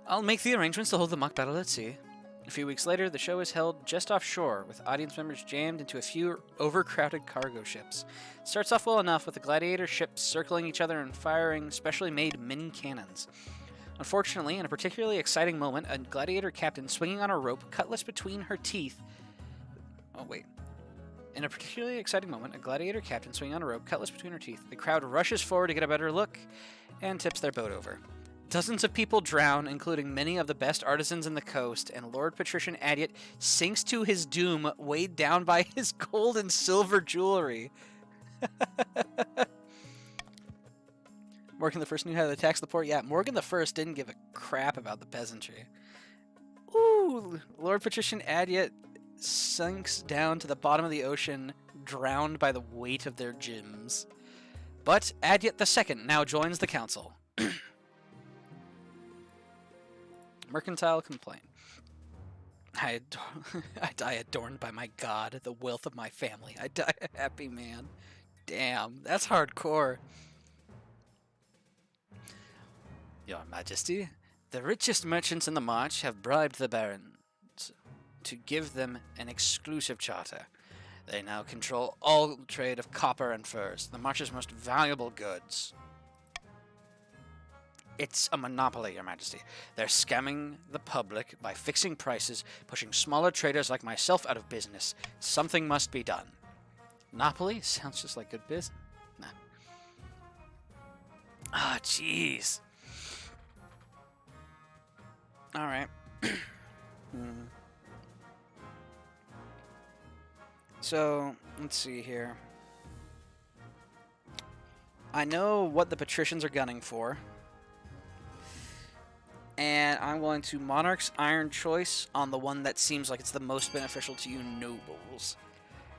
I'll make the arrangements to hold the mock battle at sea. A few weeks later, the show is held just offshore, with audience members jammed into a few overcrowded cargo ships. It starts off well enough with the gladiator ships circling each other and firing specially made mini cannons. Unfortunately, in a particularly exciting moment, a gladiator captain swinging on a rope, cutlass between her teeth. Oh, wait. In a particularly exciting moment, a gladiator captain swinging on a rope, cutlass between her teeth. The crowd rushes forward to get a better look and tips their boat over. Dozens of people drown, including many of the best artisans in the coast, and Lord Patrician Adiot sinks to his doom, weighed down by his gold and silver jewelry. Morgan the First knew how to tax the poor. Yeah, Morgan the First didn't give a crap about the peasantry. Ooh, Lord Patrician Adiot sinks down to the bottom of the ocean, drowned by the weight of their gems. But Adiot II now joins the council. Mercantile complaint. I die adorned by my god, the wealth of my family. I die a happy man. Damn, that's hardcore. Your Majesty, the richest merchants in the March have bribed the barons to give them an exclusive charter. They now control all trade of copper and furs, the March's most valuable goods. It's a monopoly, Your Majesty. They're scamming the public by fixing prices, pushing smaller traders like myself out of business. Something must be done. Monopoly? Sounds just like good business. Nah. Ah, jeez. Alright. So, let's see here. I know what the patricians are gunning for. And I'm going to Monarch's Iron Choice on the one that seems like it's the most beneficial to you nobles.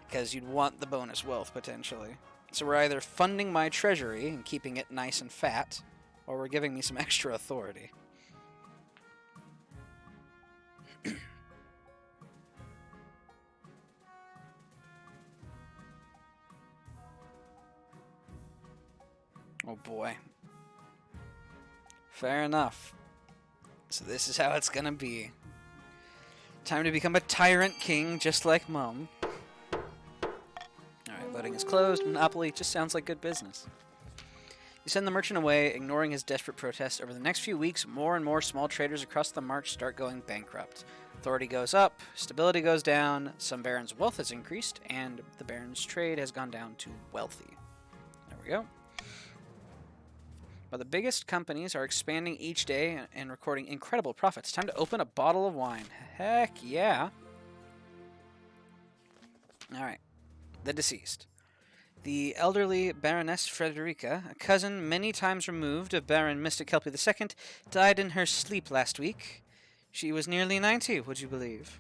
Because you'd want the bonus wealth, potentially. So we're either funding my treasury and keeping it nice and fat, or we're giving me some extra authority. Oh boy. Fair enough. So this is how it's gonna be. Time to become a tyrant king, just like Mum. Alright, voting is closed. Monopoly just sounds like good business. You send the merchant away, ignoring his desperate protest. Over the next few weeks, more and more small traders across the March start going bankrupt. Authority goes up, stability goes down, some barons' wealth has increased, and the barons' trade has gone down to wealthy. There we go. But the biggest companies are expanding each day and recording incredible profits. Time to open a bottle of wine. Heck yeah. Alright. The deceased. The elderly Baroness Frederica, a cousin many times removed of Baron Mystic Kelpie II, died in her sleep last week. She was nearly 90, would you believe?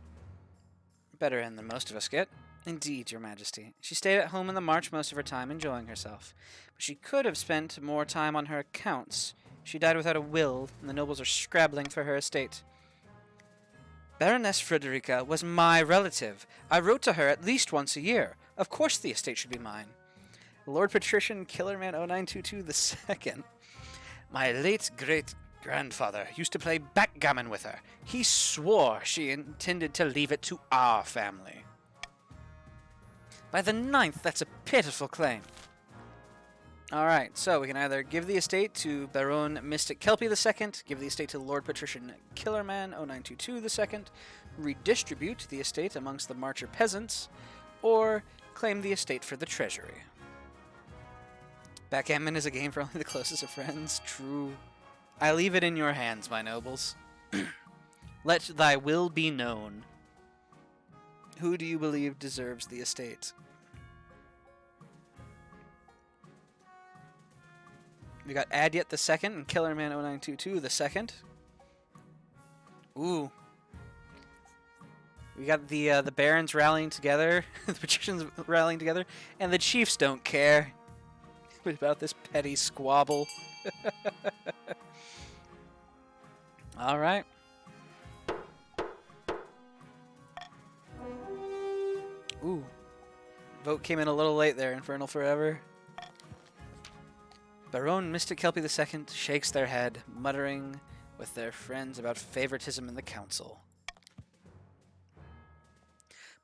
Better end than most of us get. Indeed, Your Majesty. She stayed at home in the March most of her time, enjoying herself. But she could have spent more time on her accounts. She died without a will, and the nobles are scrabbling for her estate. Baroness Frederica was my relative. I wrote to her at least once a year. Of course the estate should be mine. Lord Patrician Killerman 0922 II. My late great-grandfather used to play backgammon with her. He swore she intended to leave it to our family. By the 9th, that's a pitiful claim. Alright, so we can either give the estate to Baron Mystic Kelpie II, give the estate to Lord Patrician Killerman 0922 II, redistribute the estate amongst the Marcher peasants, or claim the estate for the treasury. Backgammon is a game for only the closest of friends. True. I leave it in your hands, my nobles. Let thy will be known. Who do you believe deserves the estate? We got Adiot II and Killerman 0922 II. Ooh. We got the barons rallying together, the patricians rallying together, and the chiefs don't care about this petty squabble. All right. Ooh. Vote came in a little late there, Infernal Forever. Baron Mystic Kelpie II shakes their head, muttering with their friends about favoritism in the council.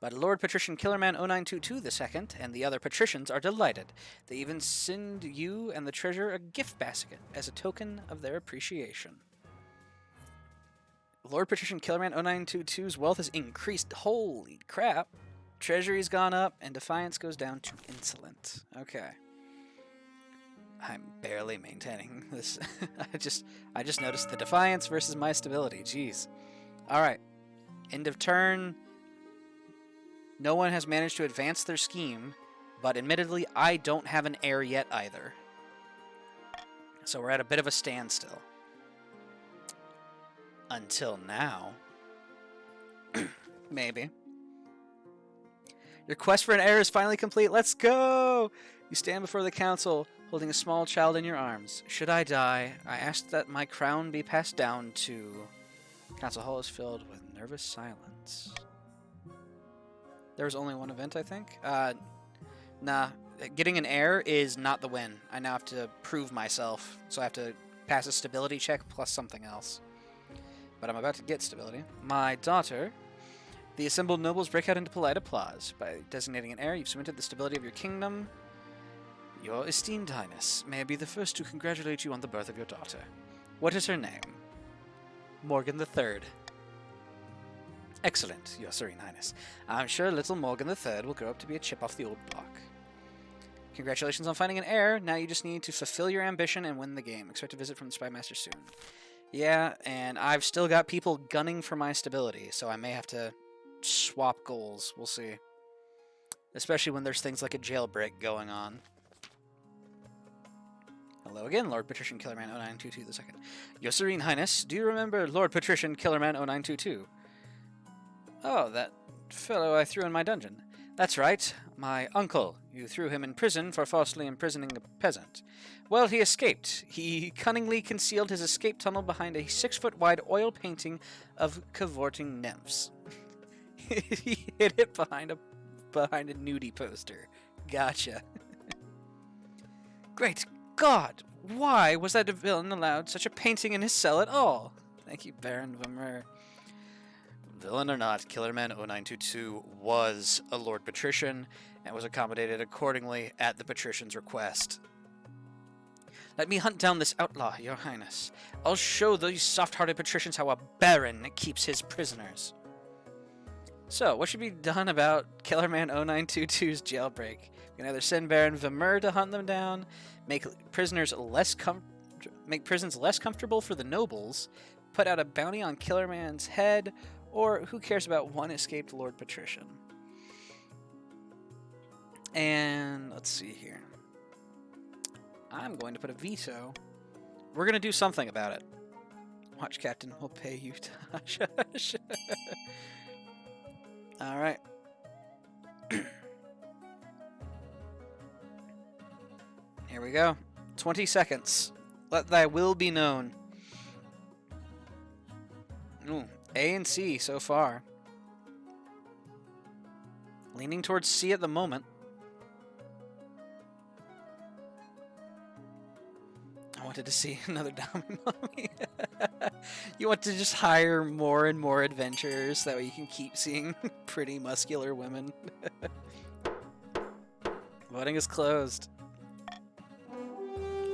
But Lord Patrician Killerman 0922 II and the other patricians are delighted. They even send you and the treasurer a gift basket as a token of their appreciation. Lord Patrician Killerman 0922's wealth has increased. Holy crap. Treasury's gone up, and Defiance goes down to Insolent. Okay. I'm barely maintaining this. I just noticed the Defiance versus my Stability. Jeez. Alright. End of turn. No one has managed to advance their scheme, but admittedly, I don't have an heir yet either. So we're at a bit of a standstill. Until now. Maybe. Your quest for an heir is finally complete. Let's go! You stand before the council, holding a small child in your arms. Should I die, I ask that my crown be passed down to... Council hall is filled with nervous silence. There was only one event, I think? Nah. Getting an heir is not the win. I now have to prove myself, so I have to pass a stability check plus something else. But I'm about to get stability. My daughter... The assembled nobles break out into polite applause. By designating an heir, you've cemented the stability of your kingdom. Your esteemed highness, may I be the first to congratulate you on the birth of your daughter. What is her name? Morgan III. Excellent, your serene highness. I'm sure little Morgan III will grow up to be a chip off the old block. Congratulations on finding an heir. Now you just need to fulfill your ambition and win the game. Expect a visit from the Spy Master soon. Yeah, and I've still got people gunning for my stability, so I may have to swap goals. We'll see. Especially when there's things like a jailbreak going on. Hello again, Lord Patrician Killerman 0922 II. Your Serene Highness, do you remember Lord Patrician Killerman 0922? Oh, that fellow I threw in my dungeon. That's right, my uncle. You threw him in prison for falsely imprisoning a peasant. Well, he escaped. He cunningly concealed his escape tunnel behind a 6-foot-wide oil painting of cavorting nymphs. He hid it behind a nudie poster. Gotcha. Great God! Why was that villain allowed such a painting in his cell at all? Thank you, Baron Vimmer. Villain or not, Killerman 0922 was a Lord Patrician and was accommodated accordingly at the Patrician's request. Let me hunt down this outlaw, your highness. I'll show these soft-hearted patricians how a baron keeps his prisoners. So, what should be done about Killerman 0922's jailbreak? We can either send Baron Vimmer to hunt them down, make prisons less comfortable for the nobles, put out a bounty on Killerman's head, or who cares about one escaped Lord Patrician? And let's see here. I'm going to put a veto. We're going to do something about it. Watch, Captain. We'll pay you, Tasha. Alright. Here we go. 20 seconds. Let thy will be known. Ooh, A and C so far. Leaning towards C at the moment. I wanted to see another Dami Mommy. You want to just hire more and more adventurers, that way you can keep seeing pretty muscular women. Voting is closed.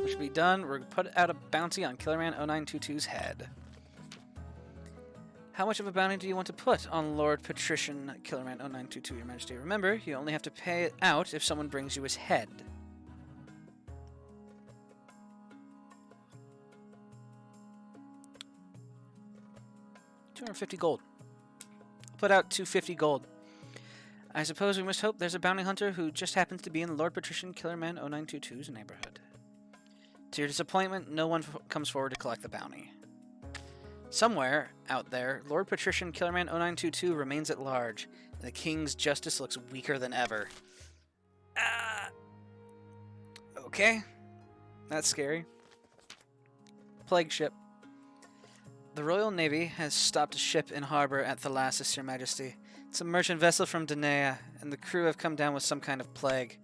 What should be done? We're going to put out a bounty on Killerman 0922's head. How much of a bounty do you want to put on Lord Patrician Killerman 0922, Your Majesty? Remember, you only have to pay it out if someone brings you his head. $250 gold. Put out 250 gold. I suppose we must hope there's a bounty hunter who just happens to be in Lord Patrician Killerman 0922's neighborhood. To your disappointment, no one comes forward to collect the bounty. Somewhere out there, Lord Patrician Killerman 0922 remains at large, and the king's justice looks weaker than ever. Okay. That's scary. Plague ship. The Royal Navy has stopped a ship in harbor at Thalassus, Your Majesty. It's a merchant vessel from Danaea, and the crew have come down with some kind of plague.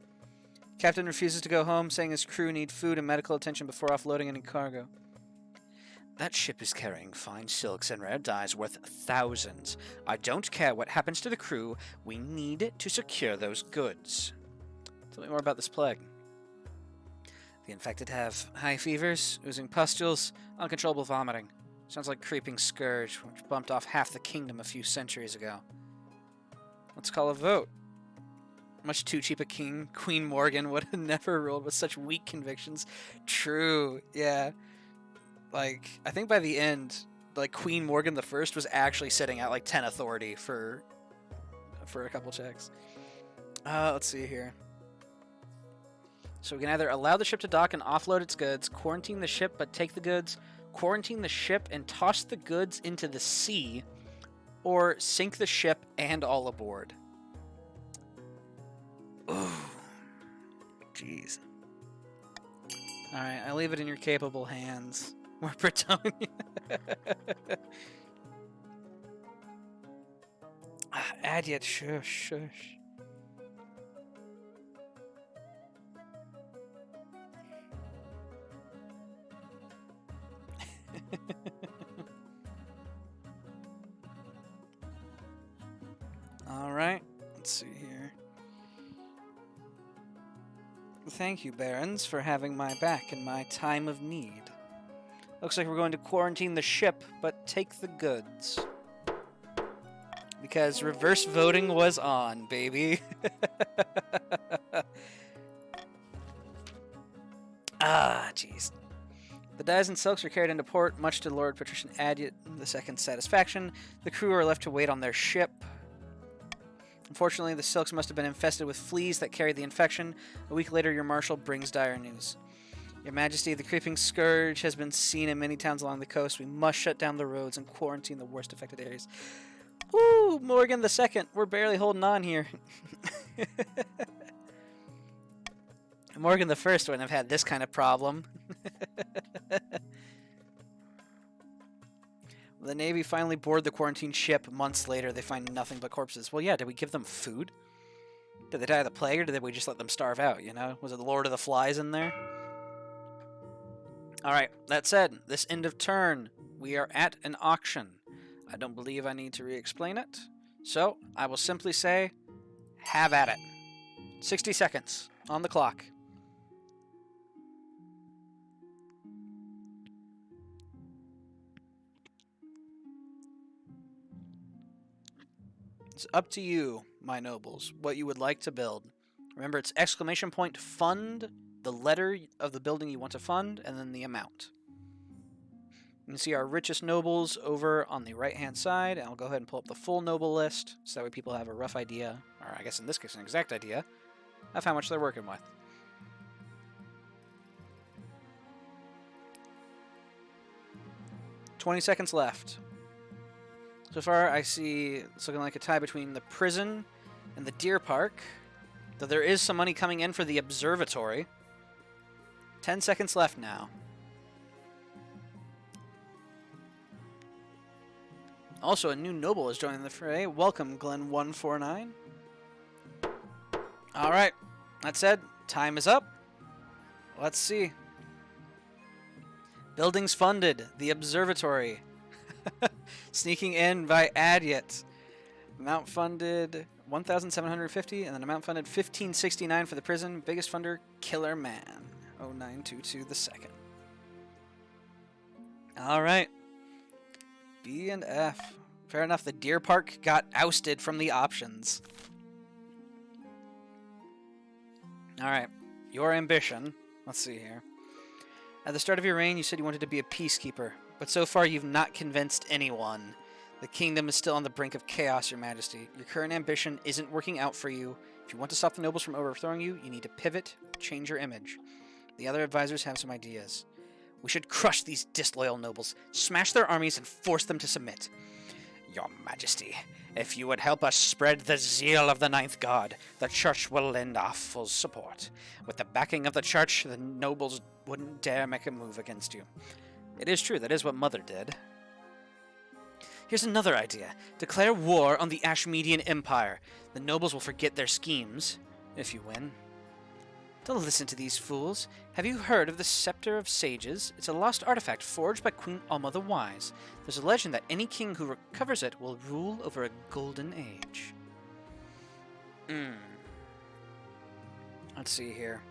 Captain refuses to go home, saying his crew need food and medical attention before offloading any cargo. That ship is carrying fine silks and rare dyes worth thousands. I don't care what happens to the crew. We need to secure those goods. Tell me more about this plague. The infected have high fevers, oozing pustules, uncontrollable vomiting. Sounds like Creeping Scourge, which bumped off half the kingdom a few centuries ago. Let's call a vote. Much too cheap a king. Queen Morgan would have never ruled with such weak convictions. True, yeah. Like, I think by the end, like, Queen Morgan the First was actually sitting at, like, 10 authority for a couple checks. Let's see here. So we can either allow the ship to dock and offload its goods, quarantine the ship but take the goods, quarantine the ship and toss the goods into the sea, or sink the ship and all aboard. Ooh. Jeez. Alright, I leave it in your capable hands. We're Bretonia. Adyet, shush, shush. Alright, let's see here. Thank you, Barons, for having my back in my time of need. Looks like we're going to quarantine the ship, but take the goods. Because reverse voting was on, baby. Jeez. The dyes and silks are carried into port, much to Lord Patrician Adyet II's satisfaction. The crew are left to wait on their ship. Unfortunately, the silks must have been infested with fleas that carried the infection. A week later, your marshal brings dire news. Your Majesty, the Creeping Scourge has been seen in many towns along the coast. We must shut down the roads and quarantine the worst affected areas. Woo! Morgan II, we're barely holding on here. Morgan I wouldn't have had this kind of problem. The Navy finally board the quarantine ship. Months later, they find nothing but corpses. Well, yeah, did we give them food? Did they die of the plague, or did we just let them starve out, you know? Was it the Lord of the Flies in there? Alright, that said, this end of turn, we are at an auction. I don't believe I need to re-explain it. So, I will simply say, have at it. 60 seconds on the clock. It's up to you, my nobles, what you would like to build. Remember, it's exclamation point fund, the letter of the building you want to fund, and then the amount. You can see our richest nobles over on the right-hand side, and I'll go ahead and pull up the full noble list, so that way people have a rough idea, or I guess in this case an exact idea, of how much they're working with. $20 seconds left. So far, I see it's looking like a tie between the prison and the deer park, though there is some money coming in for the observatory. 10 seconds left now. Also, a new noble is joining the fray. Welcome, Glenn149. Alright, that said, time is up. Let's see. Buildings funded. The observatory. Sneaking in by Adyet. Amount funded 1,750, and then amount funded 1,569 for the prison. Biggest funder, Killer Man 0922 the second. All right. B and F. Fair enough. The deer park got ousted from the options. All right. Your ambition. Let's see here. At the start of your reign, you said you wanted to be a peacekeeper. But so far, you've not convinced anyone. The kingdom is still on the brink of chaos, Your Majesty. Your current ambition isn't working out for you. If you want to stop the nobles from overthrowing you, you need to pivot, change your image. The other advisors have some ideas. We should crush these disloyal nobles, smash their armies, and force them to submit. Your Majesty, if you would help us spread the zeal of the Ninth God, the Church will lend our full support. With the backing of the Church, the nobles wouldn't dare make a move against you. It is true, that is what Mother did. Here's another idea. Declare war on the Ashmedian Empire. The nobles will forget their schemes, if you win. Don't listen to these fools. Have you heard of the Scepter of Sages? It's a lost artifact forged by Queen Alma the Wise. There's a legend that any king who recovers it will rule over a golden age. Let's see here.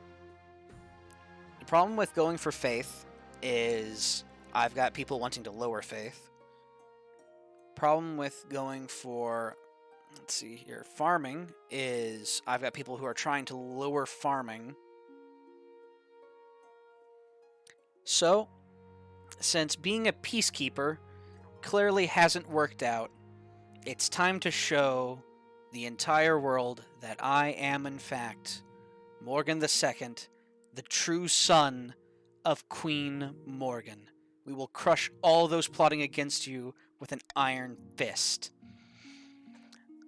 The problem with going for faith is I've got people wanting to lower faith. Problem with going for, let's see here, farming is I've got people who are trying to lower farming. So, since being a peacekeeper clearly hasn't worked out, it's time to show the entire world that I am, in fact, Morgan II, the true son of Queen Morgan. We will crush all those plotting against you with an iron fist.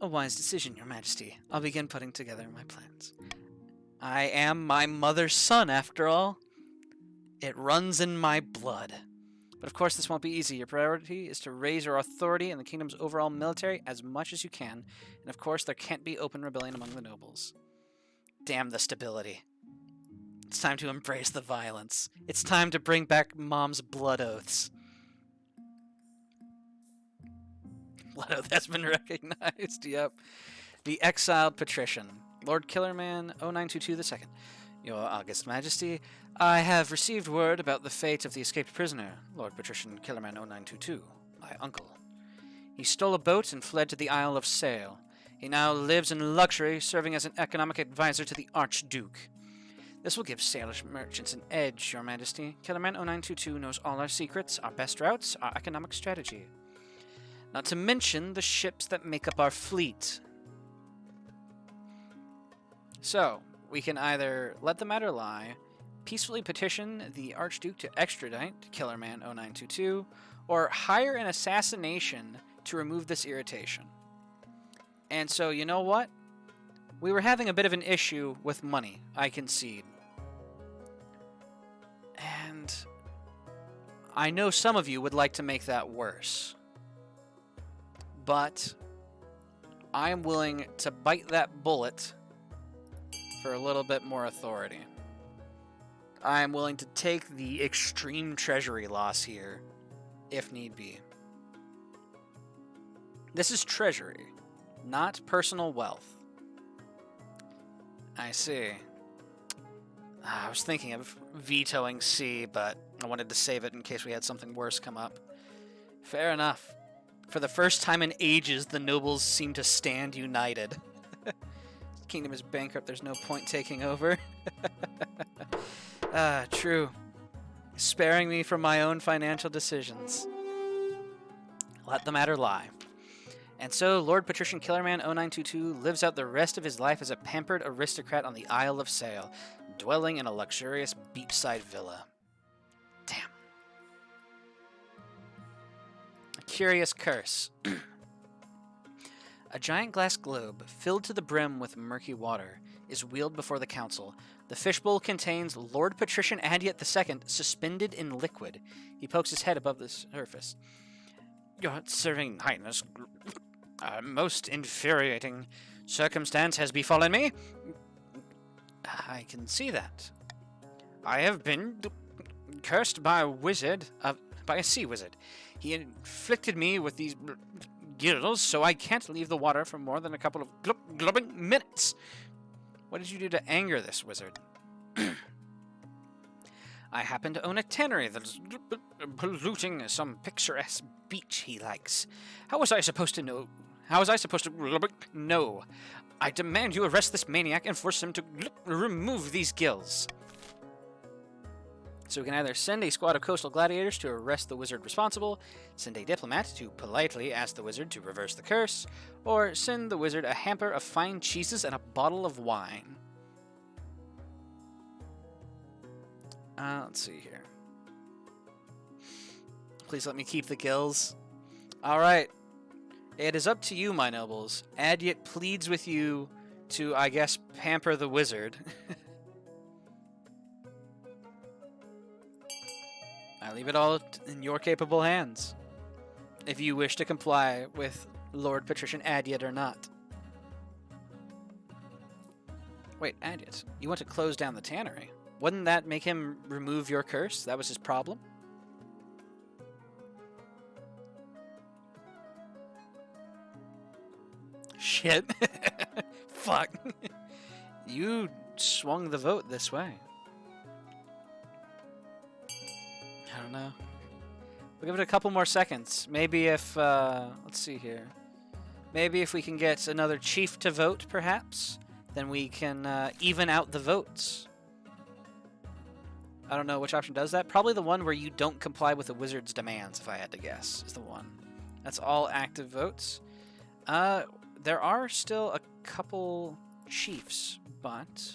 A wise decision, Your Majesty. I'll begin putting together my plans. I am my mother's son, after all. It runs in my blood. But of course, this won't be easy. Your priority is to raise your authority in the kingdom's overall military as much as you can. And of course, there can't be open rebellion among the nobles. Damn the stability. It's time to embrace the violence. It's time to bring back Mom's blood oaths. Blood oath has been recognized, yep. The Exiled Patrician. Lord Killerman 0922 II. Your August Majesty, I have received word about the fate of the escaped prisoner, Lord Patrician Killerman 0922, my uncle. He stole a boat and fled to the Isle of Sail. He now lives in luxury, serving as an economic advisor to the Archduke. This will give Salish merchants an edge, Your Majesty. Killerman 0922 knows all our secrets, our best routes, our economic strategy. Not to mention the ships that make up our fleet. So, we can either let the matter lie, peacefully petition the Archduke to extradite Killerman 0922, or hire an assassination to remove this irritation. And so, you know what? We were having a bit of an issue with money, I concede. And I know some of you would like to make that worse. But I am willing to bite that bullet for a little bit more authority. I am willing to take the extreme treasury loss here, if need be. This is treasury, not personal wealth. I see. I was thinking of vetoing C, but I wanted to save it in case we had something worse come up. Fair enough. For the first time in ages, the nobles seem to stand united. Kingdom is bankrupt, there's no point taking over. True. Sparing me from my own financial decisions. Let the matter lie. And so, Lord Patrician Killerman 0922 lives out the rest of his life as a pampered aristocrat on the Isle of Sail, dwelling in a luxurious beachside villa. Damn. A curious curse. A giant glass globe, filled to the brim with murky water, is wheeled before the council. The fishbowl contains Lord Patrician Adyet II, suspended in liquid. He pokes his head above the surface. Your Serene Highness, a most infuriating circumstance has befallen me. I can see that. I have been cursed by a sea wizard. He inflicted me with these gills, so I can't leave the water for more than a couple of glubbing minutes. What did you do to anger this wizard? I happen to own a tannery that's polluting some picturesque beach he likes. How was I supposed to know? How was I supposed to know? I demand you arrest this maniac and force him to remove these gills. So we can either send a squad of coastal gladiators to arrest the wizard responsible, send a diplomat to politely ask the wizard to reverse the curse, or send the wizard a hamper of fine cheeses and a bottle of wine. Let's see here. Please let me keep the gills. Alright. It is up to you, my nobles. Adyet pleads with you to, I guess, pamper the wizard. I leave it all in your capable hands, if you wish to comply with Lord Patrician Adyet or not. Wait, Adyet, you want to close down the tannery? Wouldn't that make him remove your curse? That was his problem? Shit. Fuck. You swung the vote this way. I don't know. We'll give it a couple more seconds. Maybe if, let's see here. Maybe if we can get another chief to vote, perhaps, then we can even out the votes. I don't know which option does that. Probably the one where you don't comply with the wizard's demands, if I had to guess, is the one. That's all active votes. There are still a couple chiefs, but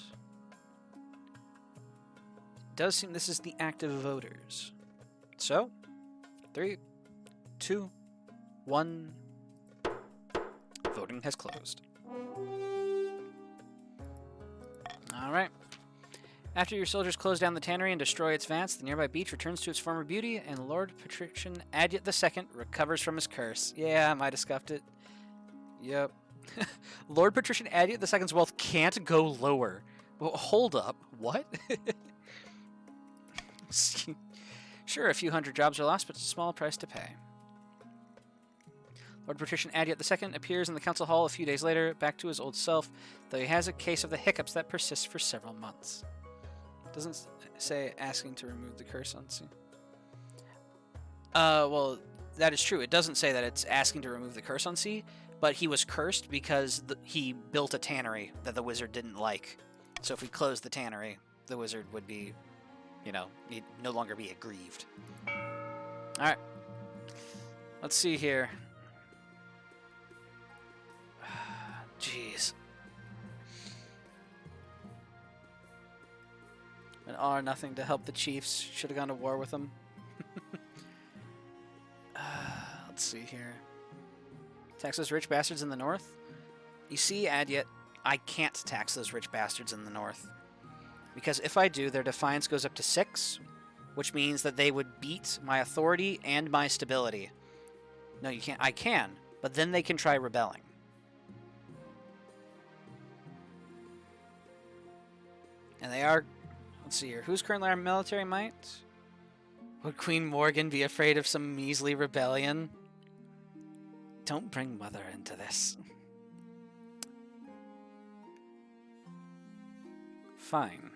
it does seem this is the active voters. So, 3, 2, 1. Voting has closed. All right. After your soldiers close down the tannery and destroy its vats, the nearby beach returns to its former beauty, and Lord Patrician Adyet II recovers from his curse. Yeah, I might have scuffed it. Yep. Lord Patrician Adyet II's wealth can't go lower. Well, hold up. What? Sure, a few hundred jobs are lost, but it's a small price to pay. Lord Patrician Adyet II appears in the council hall a few days later, back to his old self, though he has a case of the hiccups that persists for several months. Doesn't say asking to remove the curse on sea. Well, that is true. It doesn't say that it's asking to remove the curse on sea, but he was cursed because he built a tannery that the wizard didn't like. So if we closed the tannery, the wizard would be, you know, he'd no longer be aggrieved. Alright. Let's see here. Jeez. An all or nothing to help the chiefs. Should have gone to war with them. Let's see here. Tax those rich bastards in the north? You see, Adyet, I can't tax those rich bastards in the north. Because if I do, their defiance goes up to 6, which means that they would beat my authority and my stability. No, you can't. I can, but then they can try rebelling. And they are... Let's see here. Who's currently our military might? Would Queen Morgan be afraid of some measly rebellion? Don't bring Mother into this. Fine.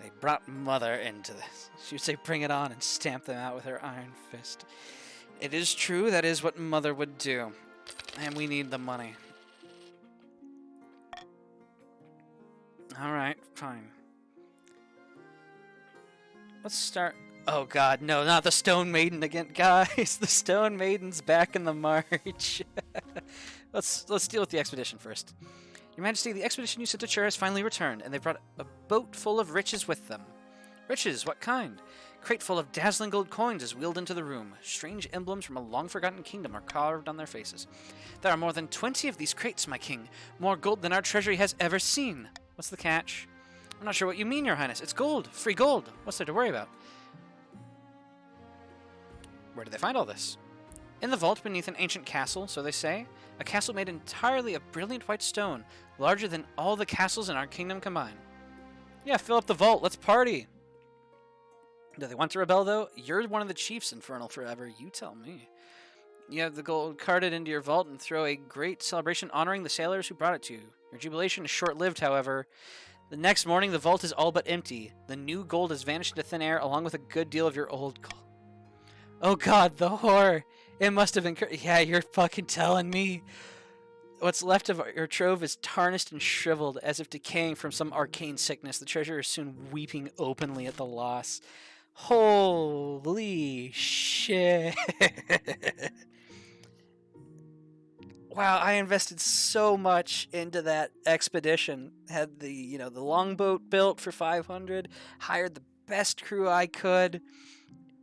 They brought Mother into this. She would say bring it on and stamp them out with her iron fist. It is true, that is what Mother would do. And we need the money. Alright, fine. Let's start... Oh god, no, not the Stone Maiden again. Guys, the Stone Maiden's back in the march. Let's deal with the expedition first. Your Majesty, the expedition you sent to Chur has finally returned, and they brought a boat full of riches with them. Riches? What kind? A crate full of dazzling gold coins is wheeled into the room. Strange emblems from a long-forgotten kingdom are carved on their faces. There are more than 20 of these crates, my king. More gold than our treasury has ever seen. What's the catch? I'm not sure what you mean, Your Highness. It's gold. Free gold. What's there to worry about? Where did they find all this? In the vault beneath an ancient castle, so they say. A castle made entirely of brilliant white stone, larger than all the castles in our kingdom combined. Yeah, fill up the vault. Let's party. Do they want to rebel, though? You're one of the chiefs, Infernal Forever. You tell me. You have the gold carted into your vault and throw a great celebration honoring the sailors who brought it to you. Your jubilation is short-lived, however. The next morning, the vault is all but empty. The new gold has vanished into thin air, along with a good deal of your old gold. Oh god, the horror! It must have been... Yeah, you're fucking telling me. What's left of your trove is tarnished and shriveled, as if decaying from some arcane sickness. The treasurer is soon weeping openly at the loss. Holy shit. Wow, I invested so much into that expedition. Had the, you know, the longboat built for 500, hired the best crew I could,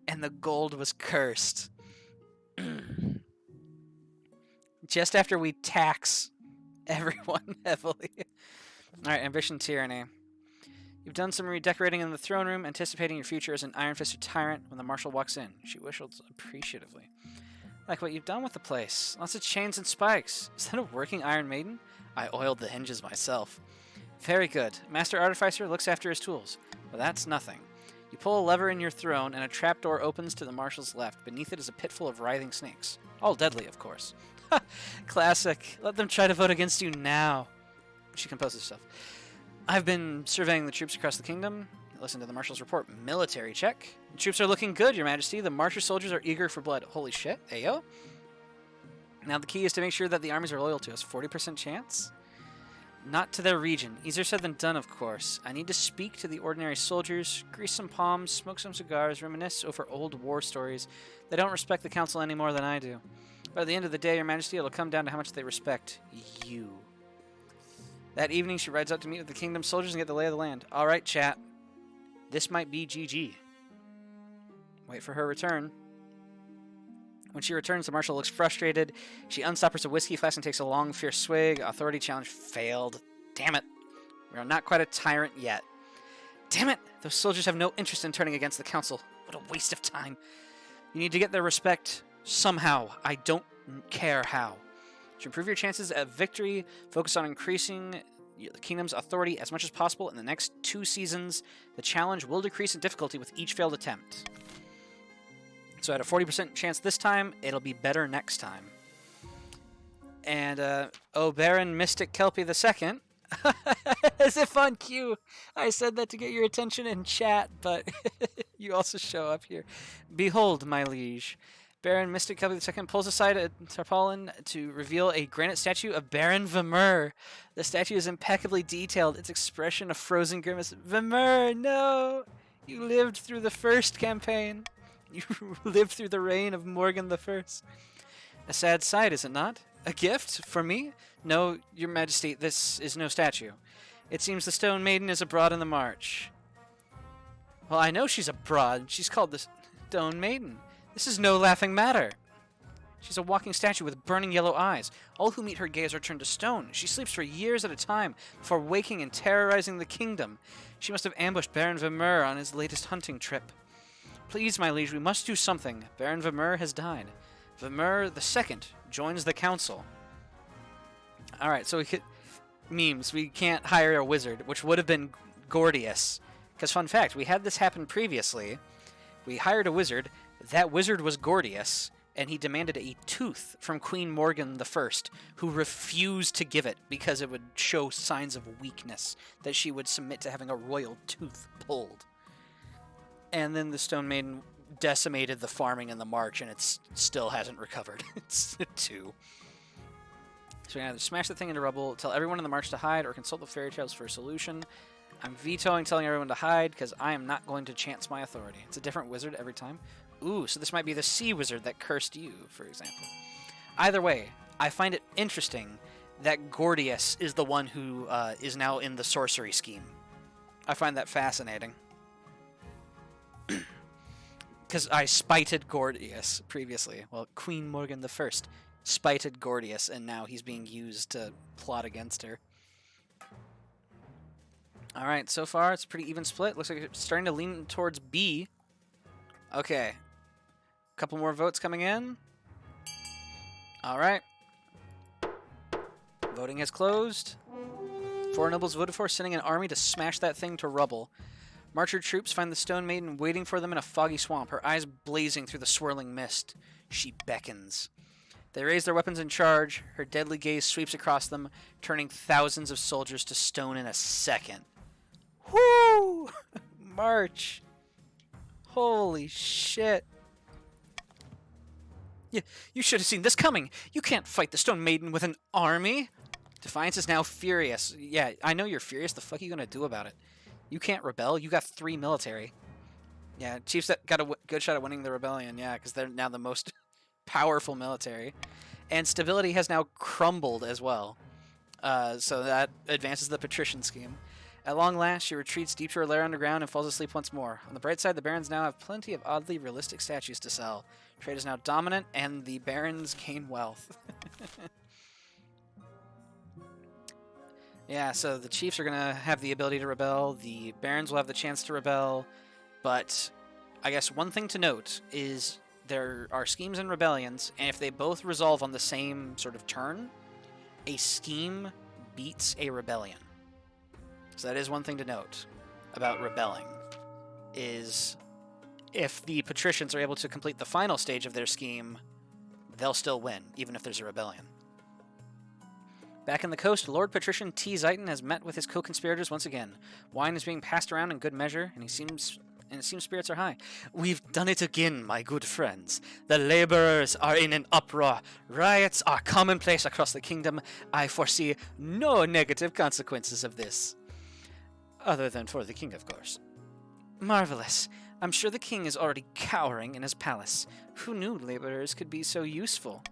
and the gold was cursed. Just after we tax everyone heavily. Alright, ambition tyranny. You've done some redecorating in the throne room, anticipating your future as an iron-fisted tyrant when the marshal walks in. She whistled appreciatively. Like what you've done with the place. Lots of chains and spikes. Is that a working Iron Maiden? I oiled the hinges myself. Very good. Master Artificer looks after his tools. But that's nothing. You pull a lever in your throne, and a trapdoor opens to the marshal's left. Beneath it is a pit full of writhing snakes. All deadly, of course. Ha! Classic. Let them try to vote against you now. She composes herself. I've been surveying the troops across the kingdom. listen to the Marshal's report. Military check. The troops are looking good, Your Majesty. The Marcher soldiers are eager for blood. Holy shit. Ayo. Now the key is to make sure that the armies are loyal to us. 40% chance? Not to their region. Easier said than done, of course. I need to speak to the ordinary soldiers, grease some palms, smoke some cigars, reminisce over old war stories. They don't respect the council any more than I do. But at the end of the day, Your Majesty, it'll come down to how much they respect you. That evening, she rides out to meet with the kingdom's soldiers and get the lay of the land. All right, chat. This might be GG. Wait for her return. When she returns, the marshal looks frustrated. She unstoppers a whiskey flask and takes a long, fierce swig. Authority challenge failed. Damn it. We are not quite a tyrant yet. Damn it. Those soldiers have no interest in turning against the council. What a waste of time. You need to get their respect somehow. I don't care how. To improve your chances at victory, focus on increasing the kingdom's authority as much as possible. In the next 2 seasons, the challenge will decrease in difficulty with each failed attempt. So at a 40% chance this time, it'll be better next time. And, oh, Baron Mystic Kelpie II. As if on cue. I said that to get your attention in chat, but you also show up here. Behold, my liege. Baron Mystic Kelpie II pulls aside a tarpaulin to reveal a granite statue of Baron Vimur. The statue is impeccably detailed, its expression a frozen grimace. Vimur, no! You lived through the first campaign. You lived through the reign of Morgan the First. A sad sight, is it not? A gift? For me? No, Your Majesty, this is no statue. It seems the Stone Maiden is abroad in the march. Well, I know she's abroad. She's called the Stone Maiden. This is no laughing matter. She's a walking statue with burning yellow eyes. All who meet her gaze are turned to stone. She sleeps for years at a time before waking and terrorizing the kingdom. She must have ambushed Baron Vimur on his latest hunting trip. Please, my liege, we must do something. Baron Vimur has died. Vimur II joins the council. Alright, so we could... Memes. We can't hire a wizard, which would have been Gordius. Because, fun fact, we had this happen previously. We hired a wizard. That wizard was Gordius, and he demanded a tooth from Queen Morgan I, who refused to give it because it would show signs of weakness, that she would submit to having a royal tooth pulled. And then the Stone Maiden decimated the farming in the march, and it still hasn't recovered. It's 2. So we can either smash the thing into rubble, tell everyone in the march to hide, or consult the fairy tales for a solution. I'm vetoing telling everyone to hide, because I am not going to chance my authority. It's a different wizard every time. Ooh, so this might be the sea wizard that cursed you, for example. Either way, I find it interesting that Gordius is the one who is now in the sorcery scheme. I find that fascinating. Because I spited Gordius previously. Well, Queen Morgan I spited Gordius, and now he's being used to plot against her. Alright, so far it's a pretty even split. Looks like it's starting to lean towards B. Okay. Couple more votes coming in. Alright. Voting has closed. 4 nobles voted for, sending an army to smash that thing to rubble. Marcher troops find the Stone Maiden waiting for them in a foggy swamp, her eyes blazing through the swirling mist. She beckons. They raise their weapons and charge. Her deadly gaze sweeps across them, turning thousands of soldiers to stone in a second. Whoo! March! Holy shit. You should have seen this coming. You can't fight the Stone Maiden with an army. Defiance is now furious. Yeah, I know you're furious. The fuck are you gonna do about it? You can't rebel. You got 3 military. Yeah, Chiefs got a good shot at winning the rebellion. Yeah, because they're now the most powerful military. And stability has now crumbled as well. So that advances the patrician scheme. At long last, she retreats deep to her lair underground and falls asleep once more. On the bright side, the barons now have plenty of oddly realistic statues to sell. Trade is now dominant, and the barons gain wealth. Yeah, so the chiefs are going to have the ability to rebel. The barons will have the chance to rebel. But I guess one thing to note is there are schemes and rebellions, and if they both resolve on the same sort of turn, a scheme beats a rebellion. So that is one thing to note about rebelling, is if the patricians are able to complete the final stage of their scheme, they'll still win, even if there's a rebellion. Back in the coast, Lord Patrician T. Zeiton has met with his co-conspirators once again. Wine is being passed around in good measure, and it seems spirits are high. We've done it again, my good friends. The laborers are in an uproar. Riots are commonplace across the kingdom. I foresee no negative consequences of this. Other than for the king, of course. Marvelous. I'm sure the king is already cowering in his palace. Who knew laborers could be so useful?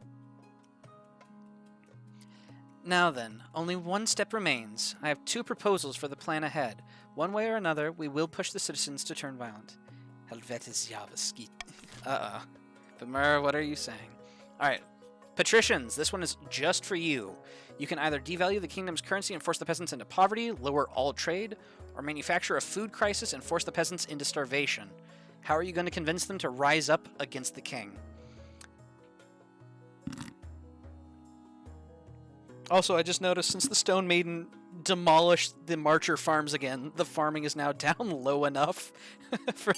Now then, only one step remains. I have 2 proposals for the plan ahead. One way or another, we will push the citizens to turn violent. Helvetis Javaskit. Uh-oh. Bamur, what are you saying? Alright. Patricians, this one is just for you. You can either devalue the kingdom's currency and force the peasants into poverty, lower all trade, or manufacture a food crisis and force the peasants into starvation. How are you going to convince them to rise up against the king? Also, I just noticed since the Stone Maiden demolished the Marcher farms again, the farming is now down low enough for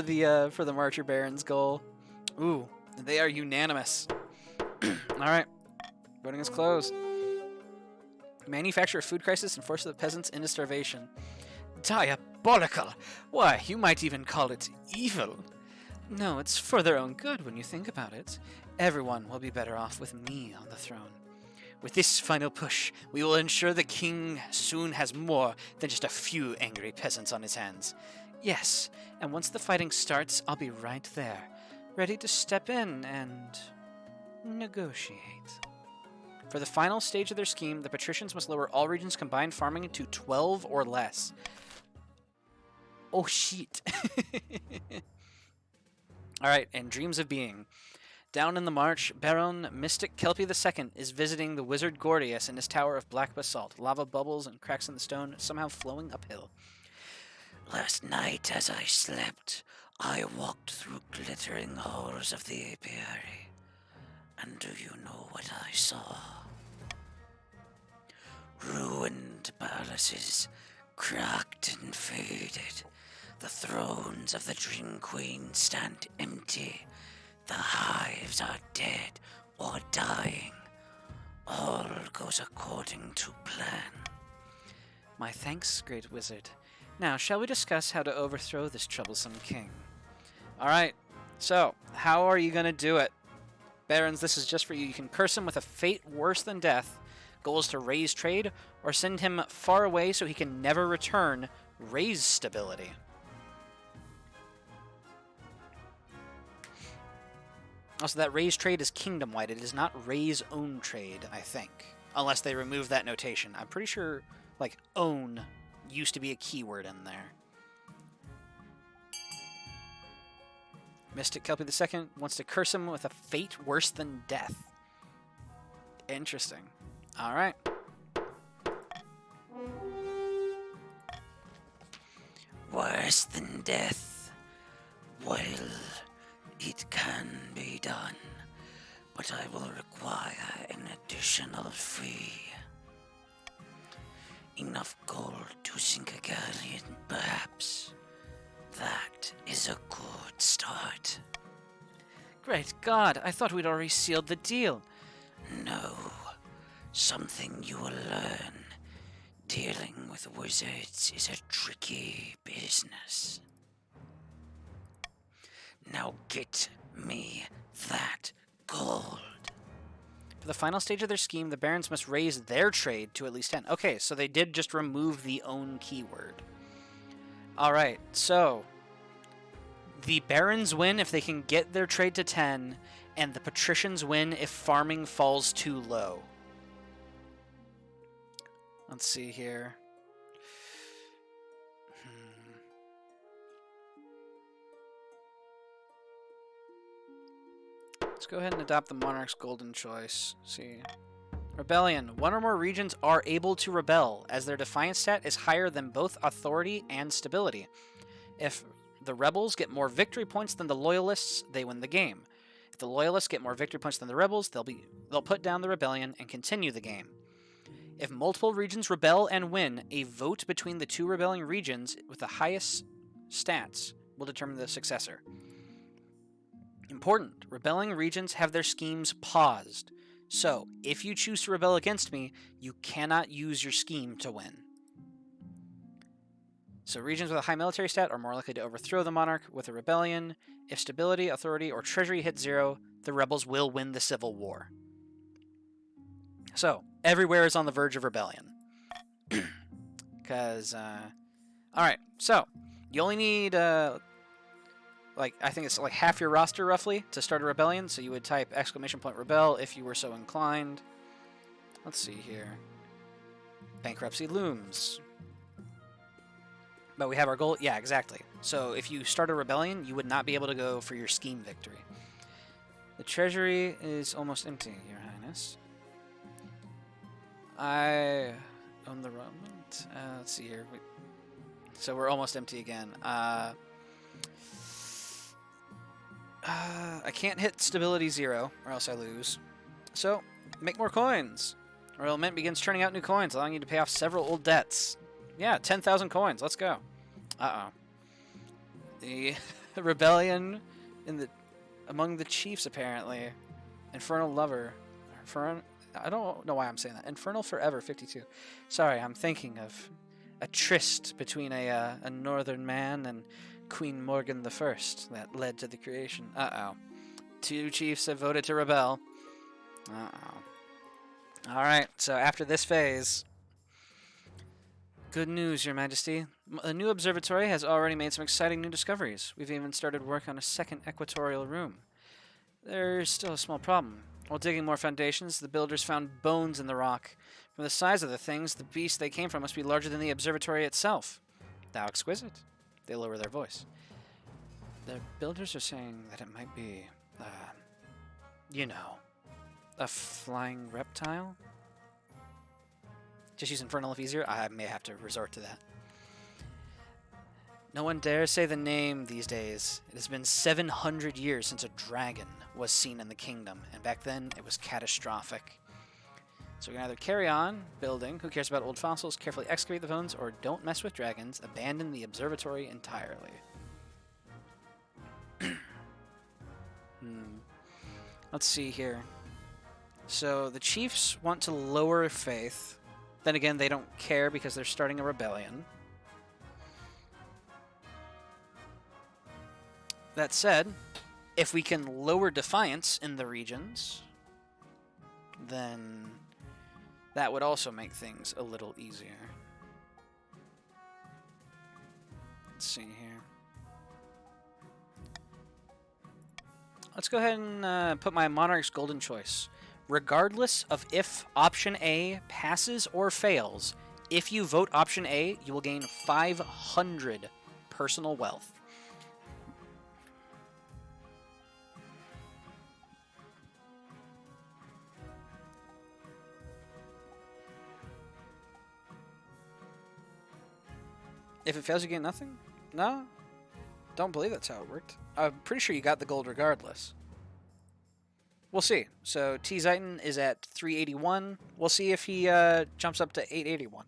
the Marcher Barons' goal. Ooh, they are unanimous. All right, voting is closed. Manufacture a food crisis and force the peasants into starvation. Diabolical! Why, you might even call it evil. No, it's for their own good when you think about it. Everyone will be better off with me on the throne. With this final push, we will ensure the king soon has more than just a few angry peasants on his hands. Yes, and once the fighting starts, I'll be right there, ready to step in and negotiate. For the final stage of their scheme, the patricians must lower all regions' combined farming to 12 or less. Oh, shit. Alright, and Dreams of Being. Down in the march, Baron Mystic Kelpie II is visiting the wizard Gordius in his tower of black basalt, lava bubbles and cracks in the stone somehow flowing uphill. Last night, as I slept, I walked through glittering halls of the apiary. And do you know what I saw? Ruined palaces, cracked and faded. The thrones of the Dream Queen stand empty. The hives are dead or dying. All goes according to plan. My thanks, great wizard. Now, shall we discuss how to overthrow this troublesome king? Alright, so, how are you going to do it? Barons, this is just for you. You can curse him with a fate worse than death. Goal is to raise trade, or send him far away so he can never return. Raise stability. Also, that raise trade is kingdom-wide. It is not raise own trade, I think. Unless they remove that notation. I'm pretty sure, like, own used to be a keyword in there. Mystic Kelpie II wants to curse him with a fate worse than death. Interesting. Alright. Worse than death. Well, it can be done, but I will require an additional fee. Enough gold to sink a galleon, perhaps. That is a good start. Great God, I thought we'd already sealed the deal. No, something you will learn. Dealing with wizards is a tricky business. Now get me that gold. For the final stage of their scheme, the barons must raise their trade to at least 10. Okay, so they did just remove the own keyword. Alright, so the barons win if they can get their trade to 10, and the patricians win if farming falls too low. Let's see here. Let's go ahead and adopt the monarch's golden choice. See. Rebellion. One or more regions are able to rebel, as their defiance stat is higher than both authority and stability. If the rebels get more victory points than the loyalists, they win the game. If the loyalists get more victory points than the rebels, they'll put down the rebellion and continue the game. If multiple regions rebel and win, a vote between the 2 rebelling regions with the highest stats will determine the successor. Important. Rebelling regions have their schemes paused. So, if you choose to rebel against me, you cannot use your scheme to win. So, regions with a high military stat are more likely to overthrow the monarch with a rebellion. If stability, authority, or treasury hit 0, the rebels will win the civil war. So, everywhere is on the verge of rebellion. Because, alright, so, you only need, I think it's like half your roster, roughly, to start a rebellion. So you would type !rebel if you were so inclined. Let's see here. Bankruptcy looms. But we have our goal. Yeah, exactly. So if you start a rebellion, you would not be able to go for your scheme victory. The treasury is almost empty, Your Highness. I own the Romans. Let's see here. So we're almost empty again. I can't hit stability 0, or else I lose. So, make more coins. Royal Mint begins churning out new coins, allowing you to pay off several old debts. Yeah, 10,000 coins. Let's go. Uh-oh. The rebellion among the chiefs, apparently. Infernal Lover. I don't know why I'm saying that. Infernal Forever 52. Sorry, I'm thinking of a tryst between a northern man and Queen Morgan the First that led to the creation. Uh-oh. 2 chiefs have voted to rebel. Uh-oh. Alright, so after this phase... Good news, Your Majesty. The new observatory has already made some exciting new discoveries. We've even started work on a second equatorial room. There's still a small problem. While digging more foundations, the builders found bones in the rock. From the size of the things, the beast they came from must be larger than the observatory itself. How exquisite. They lower their voice. The builders are saying that it might be, a flying reptile? Just use Infernal if easier? I may have to resort to that. No one dares say the name these days. It has been 700 years since a dragon was seen in the kingdom, and back then it was catastrophic. So we can either carry on building, who cares about old fossils, carefully excavate the bones, or don't mess with dragons, abandon the observatory entirely. Let's see here. So the chiefs want to lower faith. Then again, they don't care because they're starting a rebellion. That said, if we can lower defiance in the regions, then that would also make things a little easier. Let's see here. Let's go ahead and put my Monarch's Golden Choice. Regardless of if option A passes or fails, if you vote option A, you will gain 500 personal wealth. If it fails, you gain nothing? No? Don't believe that's how it worked. I'm pretty sure you got the gold regardless. We'll see. So T. Zayton is at 381. We'll see if he jumps up to 881.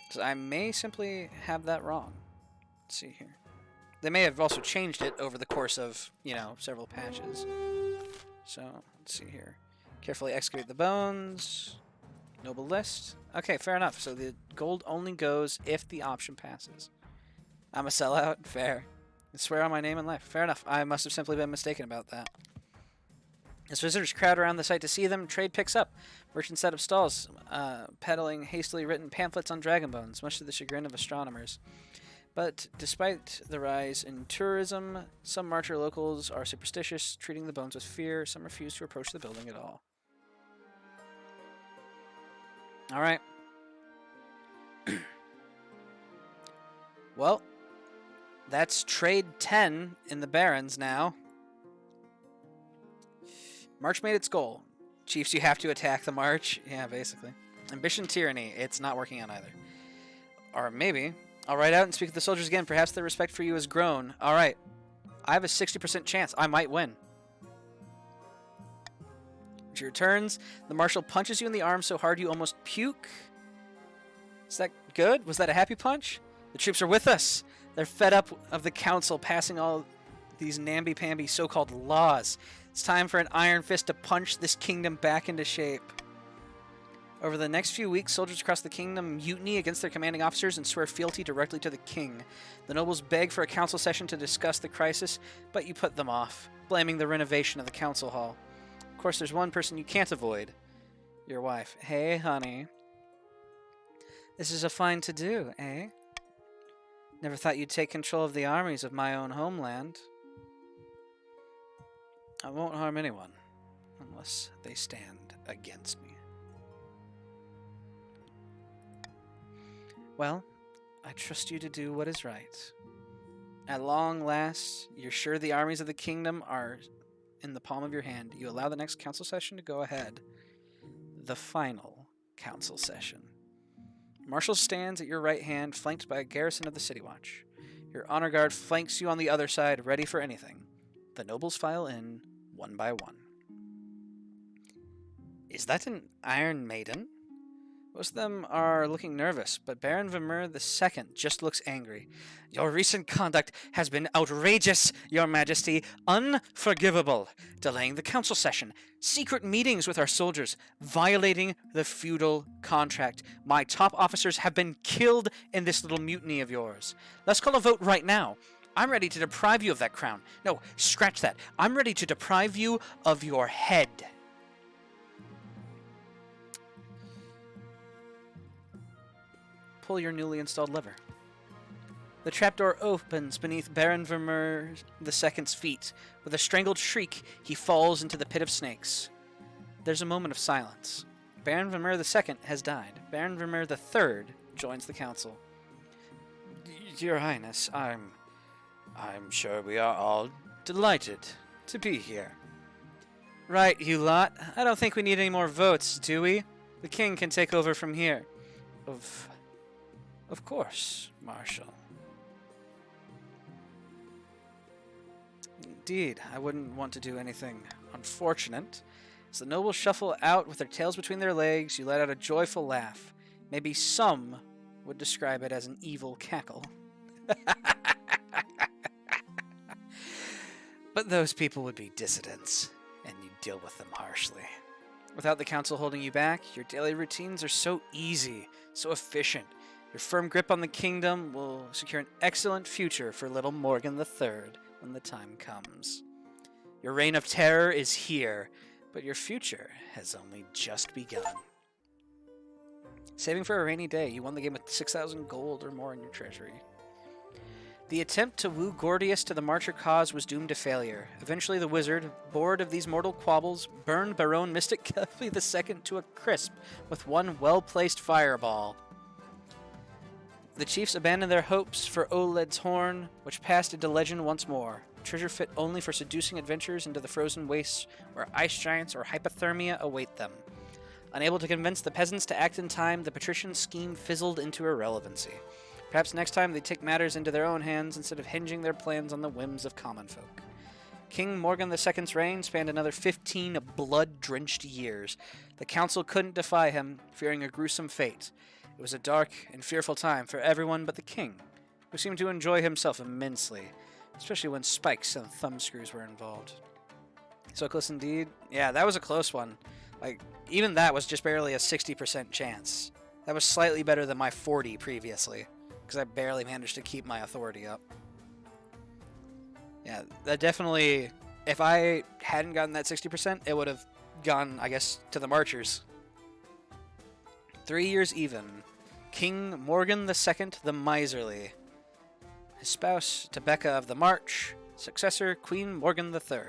So I may simply have that wrong. Let's see here. They may have also changed it over the course of, several patches. So, let's see here. Carefully excavate the bones. Noble list. Okay, fair enough. So the gold only goes if the option passes. I'm a sellout. Fair. I swear on my name and life. Fair enough. I must have simply been mistaken about that. As visitors crowd around the site to see them, trade picks up. Merchants set up stalls, peddling hastily written pamphlets on dragon bones, much to the chagrin of astronomers. But despite the rise in tourism, some Marcher locals are superstitious, treating the bones with fear. Some refuse to approach the building at all. All right. Well, that's trade 10 in the Barrens now. March made its goal. Chiefs, you have to attack the March. Yeah, basically. Ambition, tyranny. It's not working out either. Or maybe. I'll ride out and speak to the soldiers again. Perhaps their respect for you has grown. All right. I have a 60% chance. I might win. When she returns, the marshal punches you in the arm so hard you almost puke. Is that good? Was that a happy punch? The troops are with us. They're fed up of the council passing all these namby-pamby so-called laws. It's time for an iron fist to punch this kingdom back into shape. Over the next few weeks, soldiers across the kingdom mutiny against their commanding officers and swear fealty directly to the king. The nobles beg for a council session to discuss the crisis, but you put them off, blaming the renovation of the council hall. Of course, there's one person you can't avoid. Your wife. Hey, honey. This is a fine to-do, eh? Never thought you'd take control of the armies of my own homeland. I won't harm anyone, unless they stand against me. Well, I trust you to do what is right. At long last, you're sure the armies of the kingdom are in the palm of your hand. You allow the next council session to go ahead. The final council session. Marshal stands at your right hand, flanked by a garrison of the City Watch. Your honor guard flanks you on the other side, ready for anything. The nobles file in, one by one. Is that an Iron Maiden? Most of them are looking nervous, but Baron Vermeer II just looks angry. Your recent conduct has been outrageous, Your Majesty, unforgivable. Delaying the council session, secret meetings with our soldiers, violating the feudal contract. My top officers have been killed in this little mutiny of yours. Let's call a vote right now. I'm ready to deprive you of that crown. No, scratch that. I'm ready to deprive you of your head. Pull your newly installed lever. The trapdoor opens beneath Baron Vermeer II's feet. With a strangled shriek, he falls into the pit of snakes. There's a moment of silence. Baron Vermeer II has died. Baron Vermeer III joins the council. Your Highness, I'm sure we are all delighted to be here. Right, you lot. I don't think we need any more votes, do we? The king can take over from here. Of course, Marshal. Indeed, I wouldn't want to do anything unfortunate. As the nobles shuffle out with their tails between their legs, you let out a joyful laugh. Maybe some would describe it as an evil cackle. But those people would be dissidents, and you'd deal with them harshly. Without the council holding you back, your daily routines are so easy, so efficient. Your firm grip on the kingdom will secure an excellent future for little Morgan III when the time comes. Your reign of terror is here, but your future has only just begun. Saving for a rainy day, you won the game with 6,000 gold or more in your treasury. The attempt to woo Gordius to the Marcher cause was doomed to failure. Eventually the wizard, bored of these mortal quabbles, burned Baron Mystic Kelpie II to a crisp with one well-placed fireball. The chiefs abandoned their hopes for Oled's Horn, which passed into legend once more. A treasure fit only for seducing adventures into the frozen wastes where ice giants or hypothermia await them. Unable to convince the peasants to act in time, the patrician scheme fizzled into irrelevancy. Perhaps next time they take matters into their own hands instead of hinging their plans on the whims of common folk. King Morgan II's reign spanned another 15 blood-drenched years. The council couldn't defy him, fearing a gruesome fate. It was a dark and fearful time for everyone but the king, who seemed to enjoy himself immensely, especially when spikes and thumbscrews were involved. So close indeed. Yeah, that was a close one. Even that was just barely a 60% chance. That was slightly better than my 40 previously, because I barely managed to keep my authority up. Yeah, that definitely, if I hadn't gotten that 60%, it would have gone, I guess, to the Marchers. 3 years even. King Morgan II the Miserly. His spouse, Tebecca of the March. Successor, Queen Morgan III.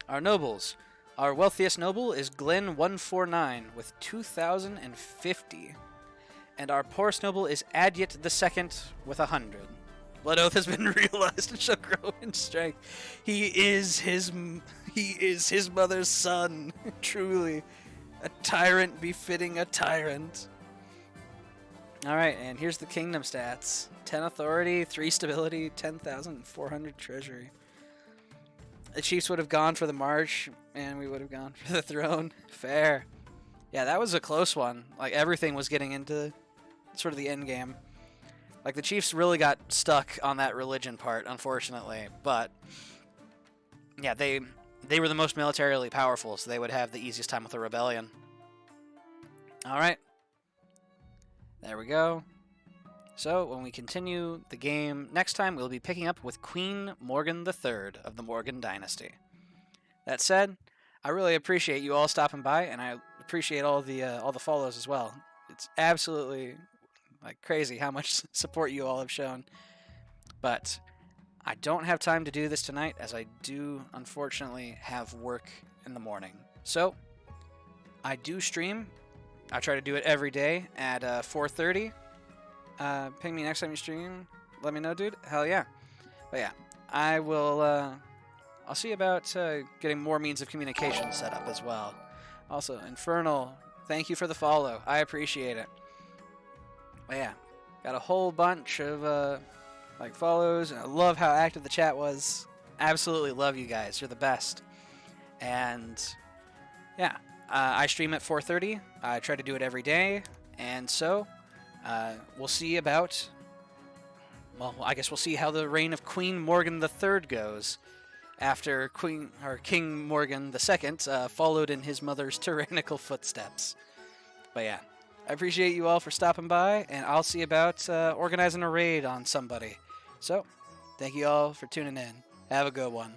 Our nobles. Our wealthiest noble is Glenn 149 with 2,050. And our poorest noble is Adyet II with 100. Blood Oath has been realized and shall grow in strength. He is his mother's son. Truly. A tyrant befitting a tyrant. Alright, and here's the kingdom stats. 10 authority, 3 stability, 10,400 treasury. The chiefs would have gone for the march, and we would have gone for the throne. Fair. Yeah, that was a close one. Everything was getting into sort of the end game. The chiefs really got stuck on that religion part, unfortunately. But, yeah, they they were the most militarily powerful, so they would have the easiest time with the rebellion. All right. There we go. So when we continue the game next time, we'll be picking up with Queen Morgan III of the Morgan Dynasty. That said, I really appreciate you all stopping by, and I appreciate all the follows as well. It's absolutely like crazy how much support you all have shown. But I don't have time to do this tonight, as I do unfortunately have work in the morning. So I do stream. I try to do it every day at 4:30. Ping me next time you stream. Let me know, dude. Hell yeah. But yeah, I will. I'll see about getting more means of communication set up as well. Also, Infernal, thank you for the follow. I appreciate it. But yeah, got a whole bunch of like follows, and I love how active the chat was. Absolutely love you guys. You're the best. And yeah, I stream at 4:30. I try to do it every day, and so we'll see about. Well, I guess we'll see how the reign of Queen Morgan III goes after King Morgan II followed in his mother's tyrannical footsteps. But yeah, I appreciate you all for stopping by, and I'll see about organizing a raid on somebody. So, thank you all for tuning in. Have a good one.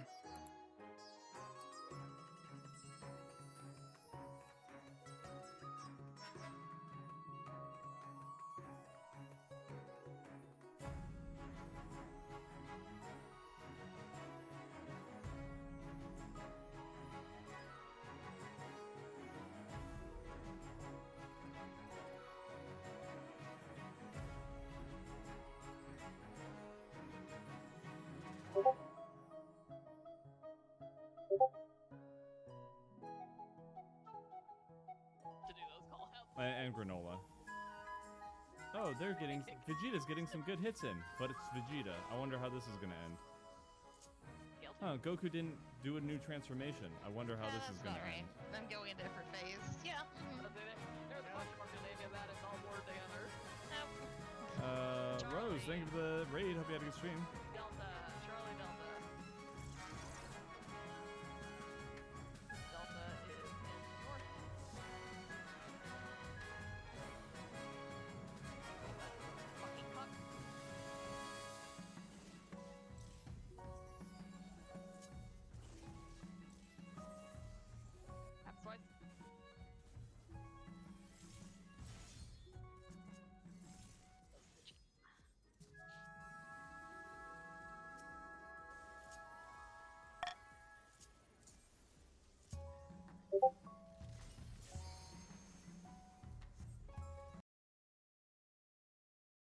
And granola. Oh, Vegeta's getting some good hits in, but it's Vegeta. I wonder how this is gonna end. Oh, Goku didn't do a new transformation. I wonder how this is gonna end. I'm going a different phase. Yeah. Rose, thank you for the raid. Hope you had a good stream.